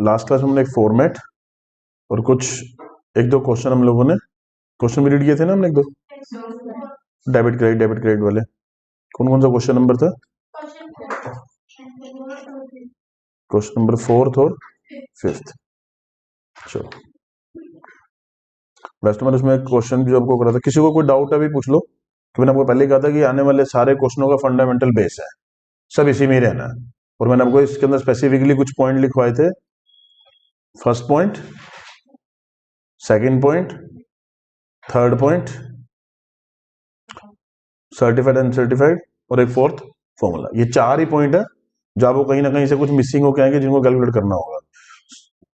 Last class में हमने एक फॉर्मेट और कुछ एक दो क्वेश्चन हम लोगों ने क्वेश्चन भी रीड किए थे ना हमने, एक दो डेबिट क्रेडिट वाले। कौन कौन सा क्वेश्चन नंबर था? क्वेश्चन नंबर 4th और 5th। चलो, वैसे तो मैंने उसमें क्वेश्चन भी आपको करा था। किसी को कोई डाउट है भी पूछ लो, तो मैंने आपको पहले ही कहा था कि आने वाले सारे क्वेश्चनों का फंडामेंटल बेस है, सब इसी में ही रहना है। और मैंने आपको इसके अंदर स्पेसिफिकली कुछ पॉइंट लिखवाए थे। First point, second point, third point, certified uncertified और एक फोर्थ फॉर्मूला। ये चार ही पॉइंट है जो आपको कहीं ना कहीं से कुछ मिसिंग होके आएंगे, जिनको कैलकुलेट करना होगा।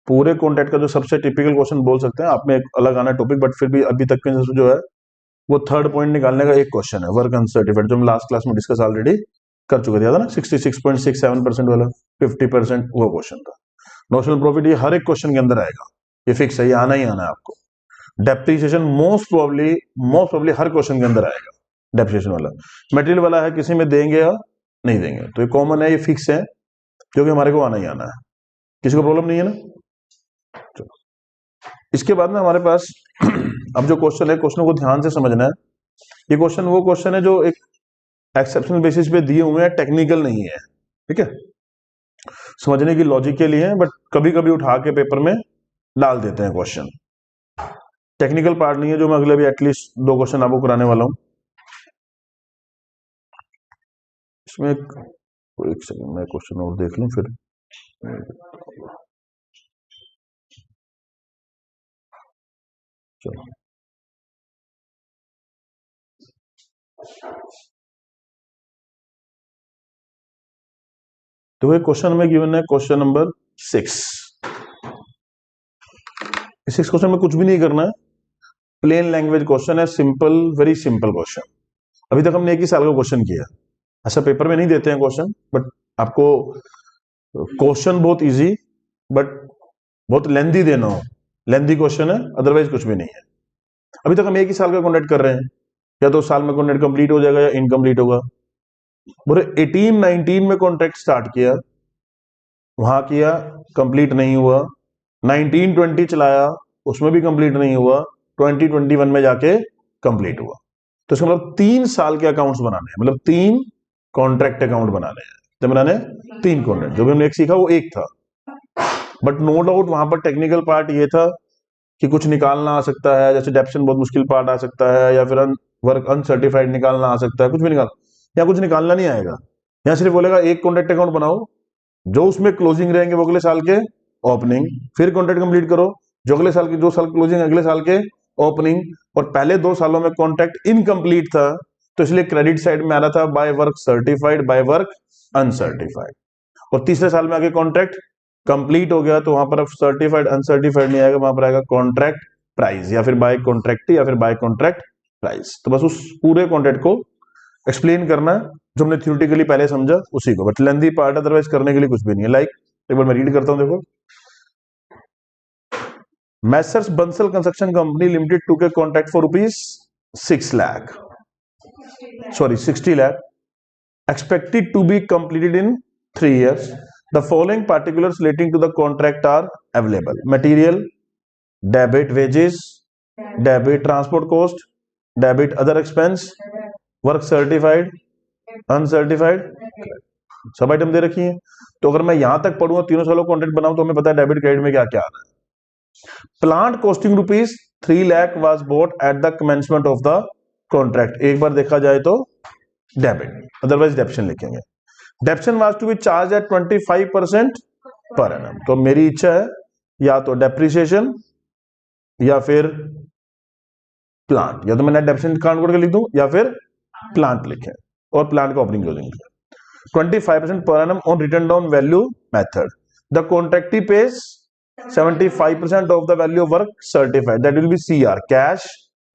पूरे कॉन्टेक्ट का जो सबसे टिपिकल क्वेश्चन बोल सकते हैं, आप में एक अलग आना टॉपिक, बट फिर भी अभी तक के जो है वो थर्ड पॉइंट निकालने का एक क्वेश्चन है, वर्क अनसर्टिफाइड, जो हम लास्ट क्लास में डिस्कस ऑलरेडी कर चुके थे, याद है ना? 66.67% वाला 50% वो क्वेश्चन था। नोशनल प्रॉफिट ये हर एक क्वेश्चन के अंदर आएगा, ये फिक्स है, ये आना ही आना है आपको। डेप्रिसिएशन मोस्ट प्रोबेबली हर क्वेश्चन के अंदर आएगा, डेप्रिसिएशन वाला। मटेरियल वाला है, किसी में देंगे या नहीं देंगे, तो ये कॉमन है, ये फिक्स है, क्योंकि हमारे को आना ही आना है, किसी को प्रॉब्लम नहीं है ना? इसके बाद में हमारे पास अब जो क्वेश्चन है, क्वेश्चन को ध्यान से समझना है। ये क्वेश्चन वो क्वेश्चन है जो एक एक्सेप्शनल बेसिस पे दिए हुए हैं, टेक्निकल नहीं है, ठीक है? समझने की लॉजिक के लिए है, बट कभी कभी उठा के पेपर में डाल देते हैं क्वेश्चन। टेक्निकल पार्ट नहीं है, जो मैं अगले भी एटलीस्ट 2 क्वेश्चन आपको कराने वाला हूं। इसमें एक सेकंड, मैं क्वेश्चन और देख लूं फिर। चलो, तो ये क्वेश्चन में गिवन है, क्वेश्चन नंबर 6। इस क्वेश्चन में कुछ भी नहीं करना है, प्लेन लैंग्वेज क्वेश्चन है, सिंपल, वेरी सिंपल क्वेश्चन। अभी तक हमने एक ही साल का क्वेश्चन किया, ऐसा पेपर में नहीं देते हैं क्वेश्चन, बट आपको क्वेश्चन बहुत इजी बट बहुत लेंथी देना हो, लेंथी क्वेश्चन है, अदरवाइज कुछ भी नहीं है। अभी तक हम एक ही साल का कॉन्टेक्ट कर रहे हैं, या तो साल में कॉन्ट्रैक्ट कंप्लीट हो जाएगा या इनकम्प्लीट होगा। बोले 18-19 में कॉन्ट्रैक्ट स्टार्ट किया, वहां किया, कंप्लीट नहीं हुआ। 19-20 चलाया, उसमें भी कंप्लीट नहीं हुआ। 20-21 में जाके कंप्लीट हुआ। तो इसका मतलब 3 साल के अकाउंट्स बनाने हैं, मतलब 3 कॉन्ट्रैक्ट अकाउंट बनाने हैं। जब बनाने 3 कॉन्ट्रैक्ट, जो भी हमने एक सीखा वो एक था, बट नो डाउट वहां पर टेक्निकल पार्ट ये था कि कुछ निकालना आ सकता है, जैसे डेप्शन बहुत मुश्किल पार्ट आ सकता है, या फिर वर्क अनसर्टिफाइड निकालना आ सकता है, कुछ भी निकाल, या कुछ निकालना नहीं आएगा। यहाँ सिर्फ बोलेगा एक कॉन्ट्रैक्ट अकाउंट बनाओ, जो उसमें क्लोजिंग रहेंगे वो अगले साल के ओपनिंग, फिर कॉन्ट्रैक्ट कंप्लीट करो, जो अगले साल के 2 साल क्लोजिंग अगले साल के ओपनिंग। और पहले 2 सालों में कॉन्ट्रैक्ट इनकम्प्लीट था, तो इसलिए क्रेडिट साइड में आ रहा था bye work certified, by work uncertified. और तीसरे साल में आगे कॉन्ट्रैक्ट कंप्लीट हो गया, तो वहां पर अब सर्टिफाइड अनसर्टिफाइड नहीं आएगा, वहां पर आएगा कॉन्ट्रैक्ट प्राइस, या फिर बाय कॉन्ट्रैक्ट, या फिर बाय कॉन्ट्रैक्ट प्राइस। तो बस उस पूरे कॉन्ट्रैक्ट को एक्सप्लेन करना है, जो हमने थ्योरेटिकली पहले समझा उसी को, बट लेंथी पार्ट, अदरवाइज करने के लिए कुछ भी नहीं है। लाइक एक बार मैं रीड करता हूं, देखो। Messrs Bansal construction company limited to के contract for ₹60 lakh expected to be completed in 3 years. The following particulars relating to the contract are available: material, debit wages, debit transport cost, debit other expense, work certified, uncertified, सब item दे रखी है। तो अगर मैं यहां तक पढ़ूंगा, तीनों सालों कॉन्ट्रैक्ट बनाऊं, तो हमें पता है डेबिट क्रेडिट में क्या क्या आ रहा है। Plant costing ₹3 lakh was bought at the commencement of the contract। एक बार देखा जाए तो डेबिट, अदरवाइज डेप्शन लिखेंगे। Depreciation was to be charged at 25% per annum. तो मेरी इच्छा है या तो डेप्रिसिएशन या फिर प्लांट, या तो मैं नेट डेप्शन काउंट करके लिख दूं, या फिर प्लांट लिखें, और प्लांट का opening closing 25% per annum on written down value method. The contractee pays 75% of the value of work certified. That will be CR, cash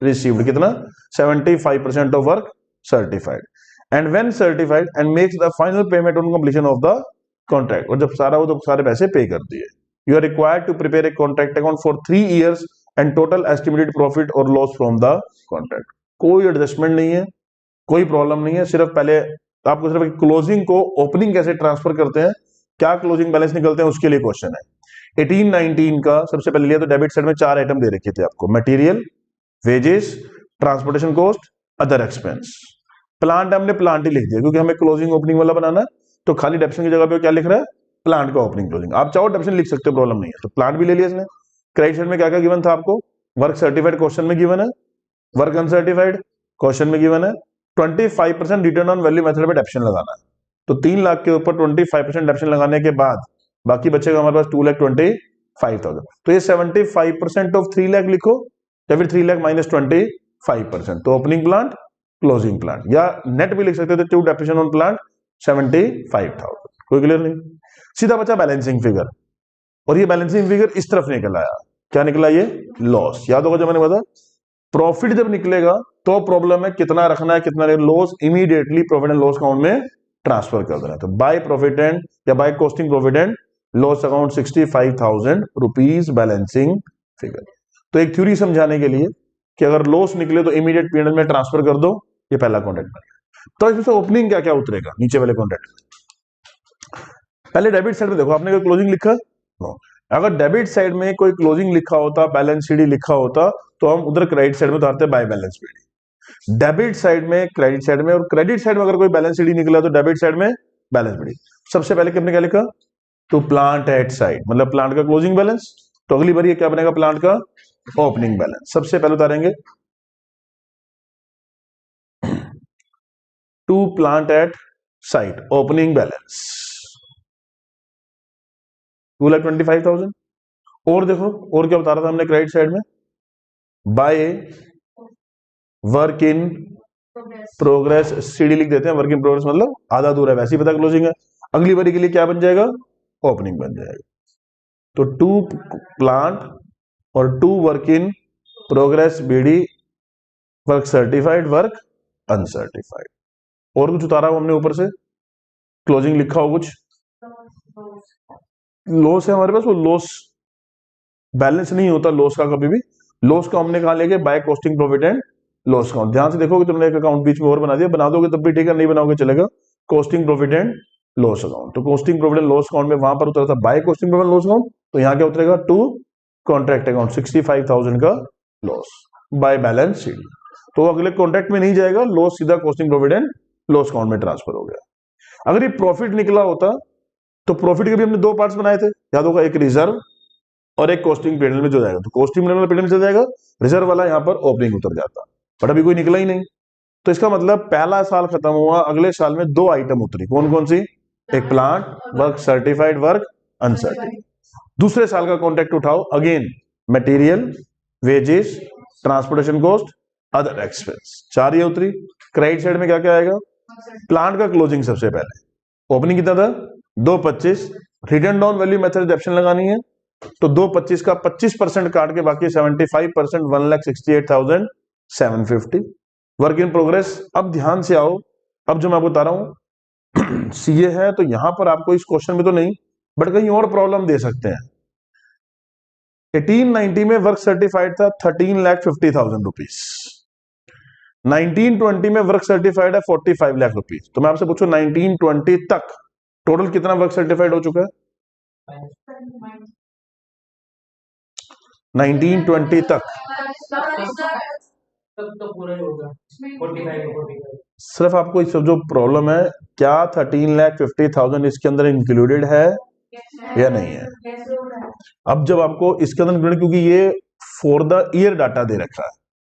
received. कितना? 75% of work certified. And when certified, and makes the final payment on completion of the contract. और जब सारा हो तो सारे पैसे पे कर दिए। You are required to prepare a contract account for 3 years and total estimated profit or loss from the contract. कोई एडजस्टमेंट नहीं है, कोई प्रॉब्लम नहीं है, सिर्फ पहले तो आपको सिर्फ क्लोजिंग को ओपनिंग कैसे ट्रांसफर करते हैं, क्या क्लोजिंग बैलेंस निकलते हैं, उसके लिए क्वेश्चन है। 18-19 का सबसे पहले लिया तो डेबिट साइड में 4 आइटम दे रखे थे आपको, material, wages, transportation cost, other expense. Plant हमने प्लांट ही लिख दिया क्योंकि हमें क्लोजिंग ओपनिंग वाला बनाना है, तो खाली डेप्शन की जगह पे क्या लिख रहा है, प्लांट का ओपनिंग क्लोजिंग। आप चाहो डेप्शन लिख सकते हो, प्रॉब्लम नहीं है, तो प्लांट भी ले लिया इसने। क्रेडिट साइड में क्या क्या गिवन था आपको, वर्क सर्टिफाइड क्वेश्चन में गिवन है, वर्क अनसर्टिफाइड क्वेश्चन में गिवन है, 25% रिटर्न ऑन वैल्यू मेथड पे डेप्शन लगाना है। तो 3 लाख के ऊपर 25% डेप्शन लगाने के बाद बाकी बचेगा हमारे पास 2,25,000। तो ये 75% ऑफ 3 लाख लिखो, या फिर 3 लाख माइनस 25%। तो ओपनिंग प्लांट, क्लोजिंग प्लांट, या नेट भी लिख सकते थे, टू डेप्रिसिएशन ऑन प्लांट 75,000। कोई क्लियर नहीं। सीधा बचा बैलेंसिंग फिगर, और ये बैलेंसिंग फिगर इस तरफ निकल आया, क्या निकला, ये लॉस। याद होगा जब मैंने बताया प्रॉफिट जब निकलेगा तो प्रॉब्लम है कितना रखना है कितना, loss immediately profit and loss account में ट्रांसफर कर देना। तो बाय प्रॉफिट एंड या by costing profit and loss account 65,000 rupees balancing figure. तो एक थ्योरी समझाने के लिए कि अगर लॉस निकले तो इमीडिएट पीएनएल में ट्रांसफर कर दो, ये पहला कॉन्ट्रैक्ट बन गया। तो इसमें से ओपनिंग क्या क्या उतरेगा नीचे वाले कॉन्ट्रैक्ट। पहले डेबिट साइड में देखो, आपने कोई क्लोजिंग लिखा, नो। अगर डेबिट साइड में कोई क्लोजिंग लिखा होता, बैलेंस शीट लिखा होता, तो हम उधर क्रेडिट साइड में उतारते by balance sheet. Debit side में, क्रेडिट साइड में, और क्रेडिट साइड में अगर कोई बैलेंस शीट निकला तो डेबिट साइड में बैलेंस शीट। सबसे पहले हमने क्या लिखा, टू प्लांट एट साइड, मतलब प्लांट का क्लोजिंग बैलेंस। तो अगली बार ये क्या बनेगा, प्लांट का ओपनिंग बैलेंस। सबसे पहले उतारेंगे to plant at site, opening balance 2,25,000। और देखो और क्या बता रहा था हमने क्रेडिट साइड में, by work in progress, CD लिख देते हैं, वर्क इन प्रोग्रेस मतलब आधा दूर है, वैसे ही पता क्लोजिंग है। अगली बारी के लिए क्या बन जाएगा, ओपनिंग बन जाएगा। तो टू प्लांट और to work in progress BD, work certified, work uncertified. और कुछ उतारा हो हमने ऊपर से, क्लोजिंग लिखा हो कुछ, लॉस है हमारे पास, वो लॉस बैलेंस नहीं होता लॉस का कभी भी। लॉस का हमने कहा लेके by costing profit and loss account. ध्यान से देखोगे, तुमने एक अकाउंट बीच में और बना दिया, बना दोगे तब भी ठीक है, नहीं बनाओगे चलेगा। Costing profit and loss account, तो costing profit and loss account में वहां पर उतरा था by costing profit and loss account, तो यहाँ क्या उतरेगा, टू कॉन्ट्रैक्ट अकाउंट 65,000 का लॉस बाय बैलेंस शीट। तो अगले कॉन्ट्रैक्ट में नहीं जाएगा, लॉस सीधा costing profit and loss account में ट्रांसफर हो गया। अगर ये प्रॉफिट निकला होता तो प्रॉफिट के भी हमने 2 पार्ट्स बनाए थे, याद होगा, एक रिजर्व और एक कॉस्टिंग पीरियड में जो जाएगा। तो कॉस्टिंग पीरियड में चल जाएगा, रिजर्व वाला यहाँ पर ओपनिंग उतर जाता, बट अभी कोई निकला ही नहीं। तो इसका मतलब पहला साल खत्म हुआ, अगले साल में 2 आइटम उतरी, कौन कौन सी, एक plant, work certified, work uncertified. दूसरे साल का कॉन्ट्रैक्ट उठाओ, again material, wages, transportation cost, other expense, 4 ये उतरी। क्रेडिट साइड में क्या क्या आएगा, प्लांट का क्लोजिंग सबसे पहले, ओपनिंग कितना था 2,25, रिटर्न डाउन वैल्यू मेथड डेप्शन लगानी है, तो 2,25 का 25% काट के बाकी 75%, 1,68,750। Work in progress. अब ध्यान से आओ, अब जो मैं आपको बता रहा हूं सीए है, तो यहां पर आपको इस क्वेश्चन में तो नहीं, बट कहीं और प्रॉब्लम दे सकते हैं। 1890 में वर्क सर्टिफाइड था 13,50,000 रुपीज, 1920 में वर्क सर्टिफाइड है 45 लाख रुपीज। तो मैं आपसे पूछूं 1920 तक टोटल कितना वर्क सर्टिफाइड हो चुका है, 1920 तक तो पूरा ही होगा 45। सिर्फ आपको इस जो प्रॉब्लम है, क्या 13,50,000 इसके अंदर इंक्लूडेड है या नहीं है। अब जब आपको इसके अंदर included, क्योंकि ये फॉर द ईयर डाटा दे रखा है,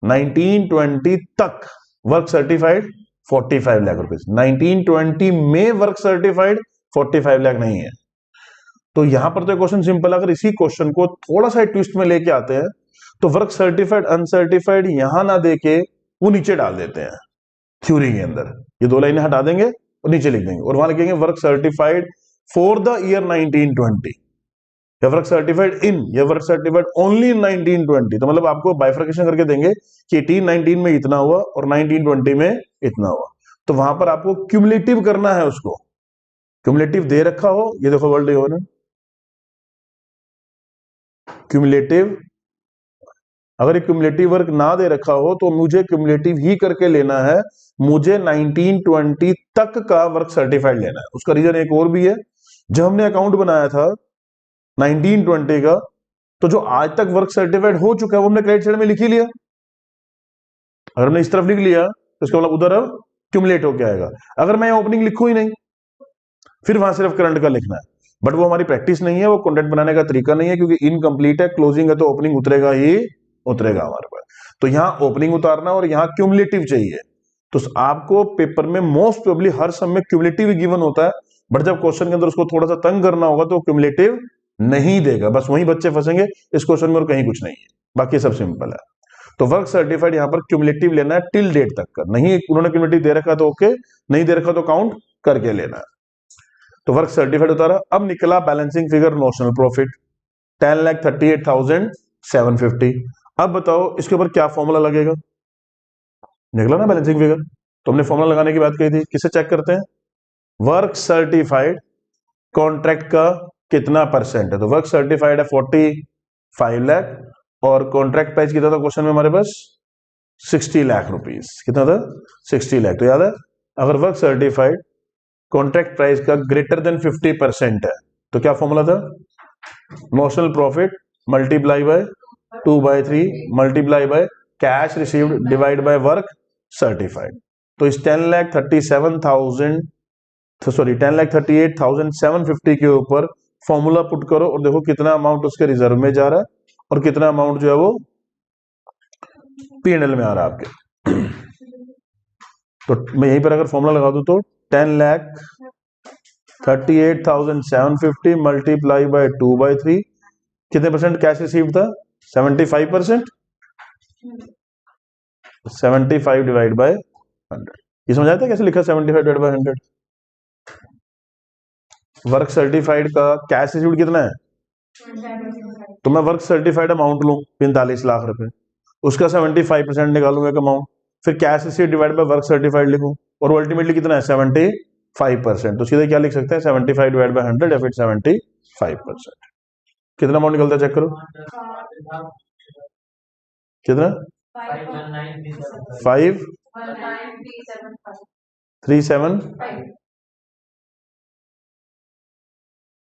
1920 तक वर्क सर्टिफाइड 45 लाख रुपीज, 1920 में वर्क सर्टिफाइड 45 लाख नहीं है। तो यहां पर तो क्वेश्चन सिंपल, अगर इसी क्वेश्चन को थोड़ा सा ट्विस्ट में लेके आते हैं तो वर्क सर्टिफाइड अनसर्टिफाइड यहां ना देके वो नीचे डाल देते हैं थ्योरी के अंदर, ये 2 लाइनें हटा देंगे और नीचे लिख देंगे, और वहां लिखेंगे work certified for the year 1920, या वर्क सर्टिफाइड इन, या वर्क सर्टिफाइड ओनली इन 1920। तो मतलब आपको बाइफर्केशन करके देंगे कि 1819 में इतना हुआ और 1920 में इतना हुआ। तो वहां पर आपको क्यूमुलेटिव करना है, उसको क्यूमुलेटिव दे रखा हो, ये देखो वर्ल्ड क्यूमुलेटिव अगर क्यूमुलेटिव वर्क ना दे रखा हो तो मुझे क्यूमुलेटिव ही करके लेना है, मुझे 1920 तक का वर्क सर्टिफाइड लेना है। उसका रीजन एक और भी है, जब हमने अकाउंट बनाया था 1920 का, तो जो आज तक वर्क सर्टिफाइड हो चुका है वो हमने क्रेडिट साइड में लिख ही लिया। अगर हमने इस तरफ लिख लिया तो इसका मतलब उधर अब क्यूमुलेट होके आएगा। अगर मैं ओपनिंग लिखूं ही नहीं, फिर वहां सिर्फ करंट का लिखना है, बट वो हमारी प्रैक्टिस नहीं है, वो कॉन्ट्रैक्ट बनाने का तरीका नहीं है, क्योंकि इनकम्प्लीट है, क्लोजिंग है, तो ओपनिंग उतरेगा ही उतरेगा हमारे पास। तो यहाँ ओपनिंग उतारना और यहाँ क्यूमुलेटिव चाहिए। तो आपको पेपर में मोस्ट प्रोबेबली हर सम में क्यूमुलेटिव गिवन होता है, बट जब क्वेश्चन के अंदर उसको थोड़ा सा तंग करना होगा तो क्यूमुलेटिव नहीं देगा। बस वही बच्चे फंसेंगे इस क्वेश्चन में, और कहीं कुछ नहीं है, बाकी सब सिंपल है। तो वर्क सर्टिफाइड यहाँ पर क्यूमुलेटिव लेना है टिल डेट तक का, नहीं उन्होंने क्यूमुलेटिव दे रखा तो ओके, नहीं दे रखा तो काउंट करके लेना है। तो वर्क सर्टिफाइड उतारा। अब निकला बैलेंसिंग फिगर नोशनल प्रॉफिट 10,38,750। अब बताओ इसके ऊपर क्या फॉर्मूला लगेगा, निकला ना बैलेंसिंग फिगर, तो हमने फॉर्मूला लगाने की बात कही थी। किसे चेक करते हैं, वर्क सर्टिफाइड कॉन्ट्रैक्ट का कितना परसेंट है। तो वर्क सर्टिफाइड है 45 लाख और कॉन्ट्रैक्ट प्राइस कितना था क्वेश्चन में हमारे पास, 60 लाख रुपीस। कितना था, 60 लाख। तो याद है, अगर वर्क सर्टिफाइड कॉन्ट्रैक्ट प्राइस का ग्रेटर देन 50% है तो क्या फॉर्मूला था, notional profit multiply bye 2/3 multiply by cash received divide by work certified. तो इस 10,38,750 के ऊपर फॉर्मूला पुट करो और देखो कितना अमाउंट उसके रिजर्व में जा रहा है और कितना अमाउंट जो है वो P&L में आ रहा है आपके। तो मैं यहीं पर अगर फॉर्मूला लगा दूं तो 10,38,750 मल्टीप्लाई बाय 2/3, कितने परसेंट कैश रिसीव था, 75%, 75 डिवाइड बाय 100। ये समझ आता है कैसे लिखा 75 डिवाइड बाय 100। वर्क सर्टिफाइड का कैश रिसीव्ड कितना है, तो मैं वर्क सर्टिफाइड अमाउंट लूं 45 लाख रुपए, उसका 75% निकालूंगा एक अमाउंट, फिर cash received divide by work certified लिखूं, और अल्टीमेटली कितना है 75%। तो सीधे क्या लिख सकते हैं 75 डिवाइड बाय 100 या फिर 75%। कितना अमाउंट निकलता है चेक करो, कितना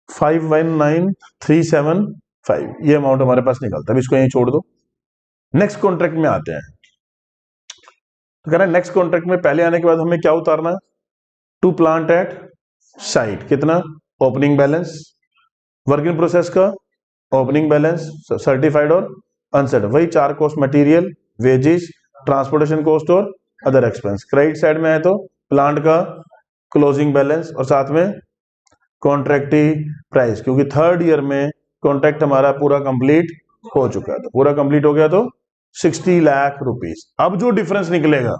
519,375 ये अमाउंट हमारे पास निकलता है। इसको यहीं छोड़ दो। नेक्स्ट कॉन्ट्रैक्ट में आते हैं। तो कह रहा है नेक्स्ट कॉन्ट्रैक्ट में पहले आने के बाद हमें क्या उतारना है, टू प्लांट एट साइट, कितना opening balance, work in process का ओपनिंग बैलेंस, सर्टिफाइड और अनसर्टिफाइड, वही चार cost material, wages, transportation cost और अदर एक्सपेंस। क्रेडिट साइड में है तो प्लांट का क्लोजिंग बैलेंस और साथ में कॉन्ट्रैक्टी प्राइस, क्योंकि थर्ड ईयर में कॉन्ट्रैक्ट हमारा पूरा कंप्लीट हो चुका है। तो पूरा कंप्लीट हो गया तो 60 लाख रुपीस। अब जो डिफरेंस निकलेगा,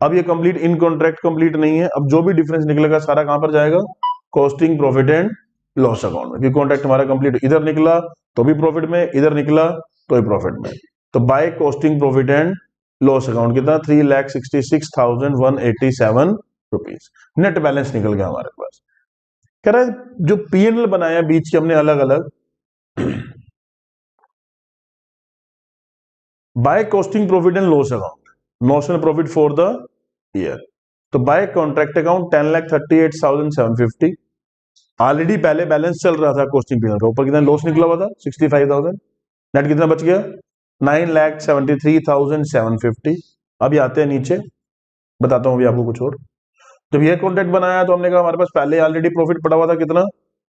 अब ये कंप्लीट इन कॉन्ट्रैक्ट कंप्लीट नहीं है, अब जो भी डिफरेंस निकलेगा सारा कहां पर जाएगा, costing profit and loss account में, क्योंकि कॉन्ट्रैक्ट हमारा कंप्लीट इधर निकला तो भी प्रॉफिट में, इधर निकला तो भी प्रॉफिट में। तो by costing profit and loss account कितना 3,66,187 रुपीज नेट बैलेंस निकल गया हमारे पास। कह रहा है जो P&L बनाया बीच के हमने अलग अलग, by costing profit and loss account notional profit for the year, तो बाय कॉन्ट्रैक्ट अकाउंट 10,38,750। ऑलरेडी पहले बैलेंस चल रहा था कॉस्टिंग पीरियड का, ऊपर कितना लॉस निकला हुआ था 65,000, नेट कितना बच गया 9,73,750। अभी आते हैं नीचे, बताता हूं अभी आपको कुछ और। जब ये कॉन्ट्रैक्ट बनाया तो हमने कहा हमारे पास पहले ऑलरेडी प्रॉफिट पड़ा हुआ था कितना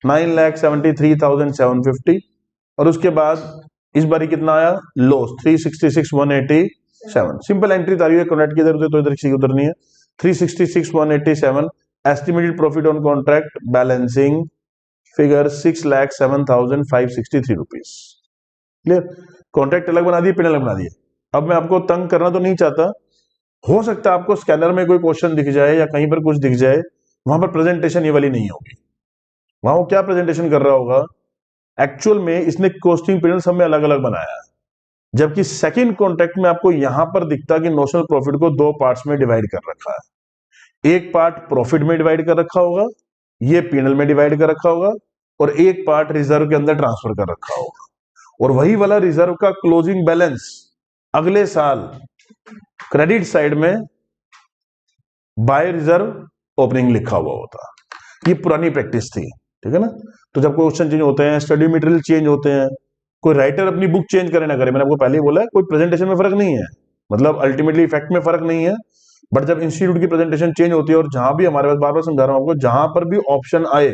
9,73,750, और उसके बाद इस बारी कितना आया लॉस 366,187। सिंपल एंट्री तारी है कॉन्ट्रैक्ट की, इधर तो इधर की उतरनी है। 366,187 estimated profit on contract balancing figure 6,07,563 rupees. Clear, contract अलग बना दिए, पिन अलग बना दिए। अब मैं आपको तंग करना तो नहीं चाहता, हो सकता है आपको स्कैनर में कोई क्वेश्चन दिख जाए या कहीं पर कुछ दिख जाए, वहां पर प्रेजेंटेशन ये वाली नहीं होगी। वहां वो क्या प्रेजेंटेशन कर रहा होगा, एक्चुअल में इसने कॉस्टिंग पीरियड सब में अलग अलग बनाया है, जबकि सेकंड कॉन्ट्रैक्ट में आपको यहां पर दिखता कि नोशनल प्रॉफिट को दो पार्ट्स में डिवाइड कर रखा है। एक पार्ट प्रॉफिट में डिवाइड कर रखा होगा, ये P&L में डिवाइड कर रखा होगा, और एक पार्ट रिजर्व के अंदर ट्रांसफर कर रखा होगा। और वही वाला रिजर्व का क्लोजिंग बैलेंस अगले साल क्रेडिट साइड में बाय रिजर्व ओपनिंग लिखा हुआ होता। ये पुरानी प्रैक्टिस थी, ठीक है ना। तो जब क्वेश्चन चेंज होते हैं, स्टडी मटेरियल चेंज होते हैं, कोई राइटर अपनी बुक चेंज करे ना करे, मैंने आपको पहले ही बोला है, कोई प्रेजेंटेशन में फर्क नहीं है, मतलब अल्टीमेटली इफेक्ट में फर्क नहीं है, बट जब इंस्टीट्यूट की प्रेजेंटेशन चेंज होती है और जहां भी हमारे पास, बार बार समझा रहा हूं आपको, जहां पर भी ऑप्शन आए,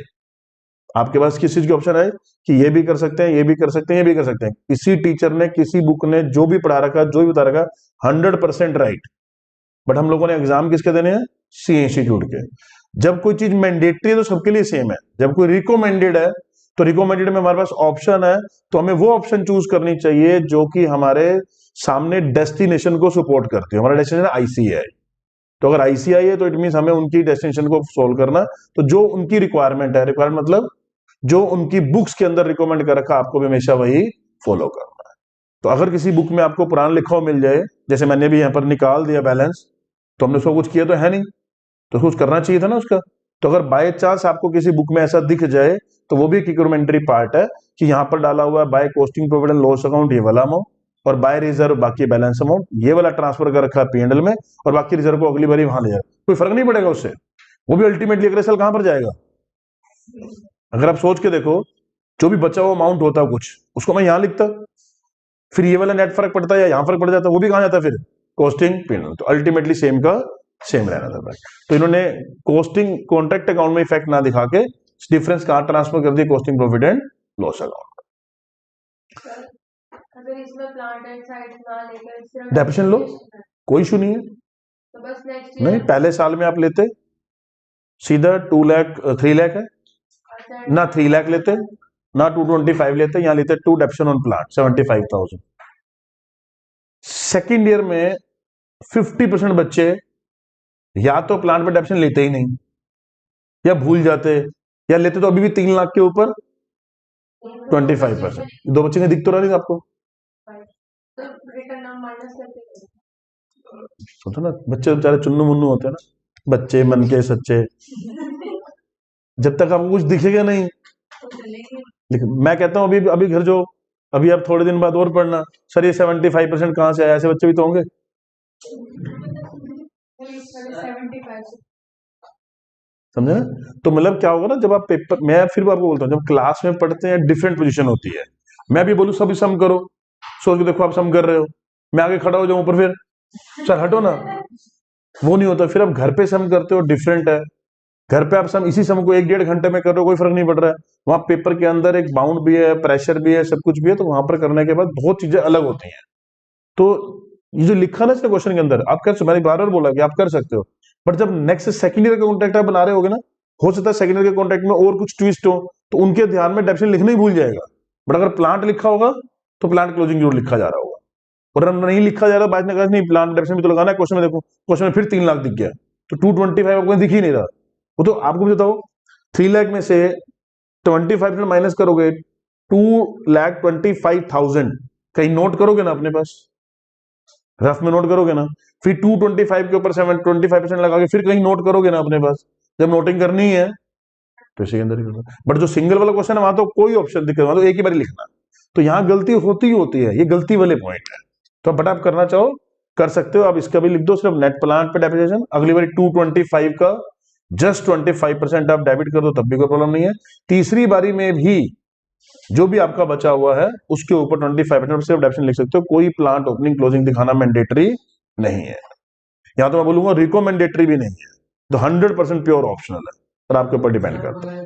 आपके पास किस चीज के ऑप्शन आए कि ये भी कर सकते हैं, ये भी कर सकते हैं, ये भी कर सकते हैं, किसी टीचर ने, किसी बुक ने जो भी पढ़ा रखा, जो भी बता रखा, 100% राइट, बट हम लोगों ने एग्जाम किसके देने हैं? सी इंस्टीट्यूट के। जब कोई चीज मैंडेटरी है तो सबके लिए सेम है, जब कोई रिकमेंडेड है तो रिकमेंडेड में हमारे पास ऑप्शन है, तो हमें वो ऑप्शन चूज करनी चाहिए जो कि हमारे सामने डेस्टिनेशन को सपोर्ट करती है। हमारा डेस्टिनेशन आईसीआई, तो अगर आईसीआई है तो इट मीन हमें उनकी डेस्टिनेशन को सोल्व करना, तो जो उनकी रिक्वायरमेंट है, रिक्वायरमेंट मतलब जो उनकी बुक्स के अंदर रिकमेंड कर रखा, आपको भी हमेशा वही फॉलो करना है। तो अगर किसी बुक में आपको पुराना लिखा हुआ मिल जाए, जैसे मैंने भी यहाँ पर निकाल दिया बैलेंस, तो हमने उसको कुछ किया तो है नहीं, तो कुछ करना चाहिए था ना उसका। तो अगर बाय चांस आपको किसी बुक में ऐसा दिख जाए, तो वो भी एक रिक्वायरमेंटरी पार्ट है कि यहाँ पर डाला हुआ है by costing profit and loss account ये वाला अमाउंट, और बाय रिजर्व बाकी बैलेंस अमाउंट ये वाला ट्रांसफर कर रखा है पीएनएल में, और बाकी रिजर्व को अगली बार वहां ले जाए, कोई फर्क नहीं पड़ेगा उससे। वो भी अल्टीमेटली अगले साल कहां पर जाएगा? अगर आप सोच के देखो, जो भी बचा हुआ अमाउंट होता है कुछ, उसको मैं यहां लिखता, फिर ये वाला नेट फर्क पड़ता है या यहां फर्क पड़ जाता, वो भी कहां जाता फिर? Costing PNL. तो अल्टीमेटली सेम का सेम रहना था भाई। तो इन्होंने कॉस्टिंग कॉन्ट्रैक्ट अकाउंट में इफेक्ट ना दिखा के डिफरेंस कहां ट्रांसफर कर दिया? Costing profit and loss account. अगर इसमें प्लांट एंड साइट ना लेकर सिर्फ डेप्रिसिएशन लो, कोई इशू नहीं है। तो बस नेक्स्ट नहीं, पहले साल में आप लेते सीधा 2 लाख 3 लाख है ना, 3 लाख लेते ना, 225 लेते, यहां लेते 2 depreciation on plant 75,000। Second year में 50% बच्चे या तो प्लांट पे डेप्रिसिएशन लेते ही नहीं, या भूल जाते, या लेते तो अभी भी 3 लाख के ऊपर 25%। दो बच्चे का दिख तो रहा नहीं आपको? रिटर्न नाम माइनस करके सोचो ना, बच्चे बेचारे चुन्नू मुन्नू होते हैं ना, बच्चे मन के सच्चे, जब तक आपको कुछ दिखेगा नहीं। लेकिन मैं कहता हूं अभी अभी घर जो, अभी आप थोड़े दिन बाद और पढ़ना, सर ये 75% कहां से आया, ऐसे बच्चे भी तो होंगे। समझे ना? तो मतलब क्या होगा ना, जब आप पेपर, मैं फिर भी आपको बोलता हूँ, जब क्लास में पढ़ते हैं डिफरेंट पोजीशन होती है। मैं भी बोलूँ सभी सम करो, सोच के देखो आप सम कर रहे हो, मैं आगे खड़ा हो जाऊं ऊपर, फिर सर हटो ना, वो नहीं होता। फिर आप घर पे सम करते हो, डिफरेंट है। घर पे आप सम, इसी सम को 1-1.5 घंटे में कर रहे हो, कोई फर्क नहीं पड़ रहा है। वहां पेपर के अंदर एक बाउंड भी है, प्रेशर भी है, सब कुछ भी है, तो वहां पर करने के बाद बहुत चीजें अलग होती हैं। तो ये जो लिखा ना इसने क्वेश्चन के अंदर, आप कर, मैंने बार बार बोला कि आप कर सकते हो, बट जब नेक्स्ट सेकंड ईयर का कॉन्ट्रैक्ट आप बना रहे होगे ना, हो सकता है सेकंड ईयर के कॉन्ट्रैक्ट में और कुछ ट्विस्ट हो, तो उनके ध्यान में डेप्रिसिएशन लिखना ही भूल जाएगा। बट अगर प्लांट लिखा होगा तो प्लांट क्लोजिंग जरूर लिखा जा रहा होगा, और अगर नहीं लिखा जा रहा, बाद में कहा नहीं प्लांट डेप्रिसिएशन भी तो लगाना है, क्वेश्चन में देखो, क्वेश्चन में फिर 3 लाख दिख गया, तो 225 आपको दिख ही नहीं रहा। वो तो आपको भी बताओ, 3 लाख में से 25% माइनस करोगे, 2,25,000 कहीं नोट करोगे ना अपने पास, रफ में नोट करोगे ना, फिर 225 के ऊपर 25% लगा के फिर कहीं नोट करोगे ना अपने पास, जब नोटिंग करनी है तो इसी के अंदर ही करना। बट जो सिंगल वाला क्वेश्चन है वहां तो कोई ऑप्शन दिक्कत, वहां तो एक ही बार लिखना, तो यहाँ गलती होती ही होती है, ये गलती वाले पॉइंट है। तो बट आप करना चाहो कर सकते हो, आप इसका भी लिख दो, सिर्फ नेट प्लांट पे डेप्रिसिएशन, अगली बार 225 का जस्ट 25% आप डेबिट कर दो, तब भी कोई प्रॉब्लम नहीं है। तीसरी बारी में भी जो भी आपका बचा हुआ है उसके ऊपर 25% सिर्फ डेप्रिसिएशन लिख सकते हो, कोई प्लांट ओपनिंग क्लोजिंग दिखाना मैंडेटरी नहीं है। यहां तो मैं बोलूंगा रिकमेंडेटरी भी नहीं है, तो 100% प्योर ऑप्शनल है, पर आपके ऊपर डिपेंड करता है।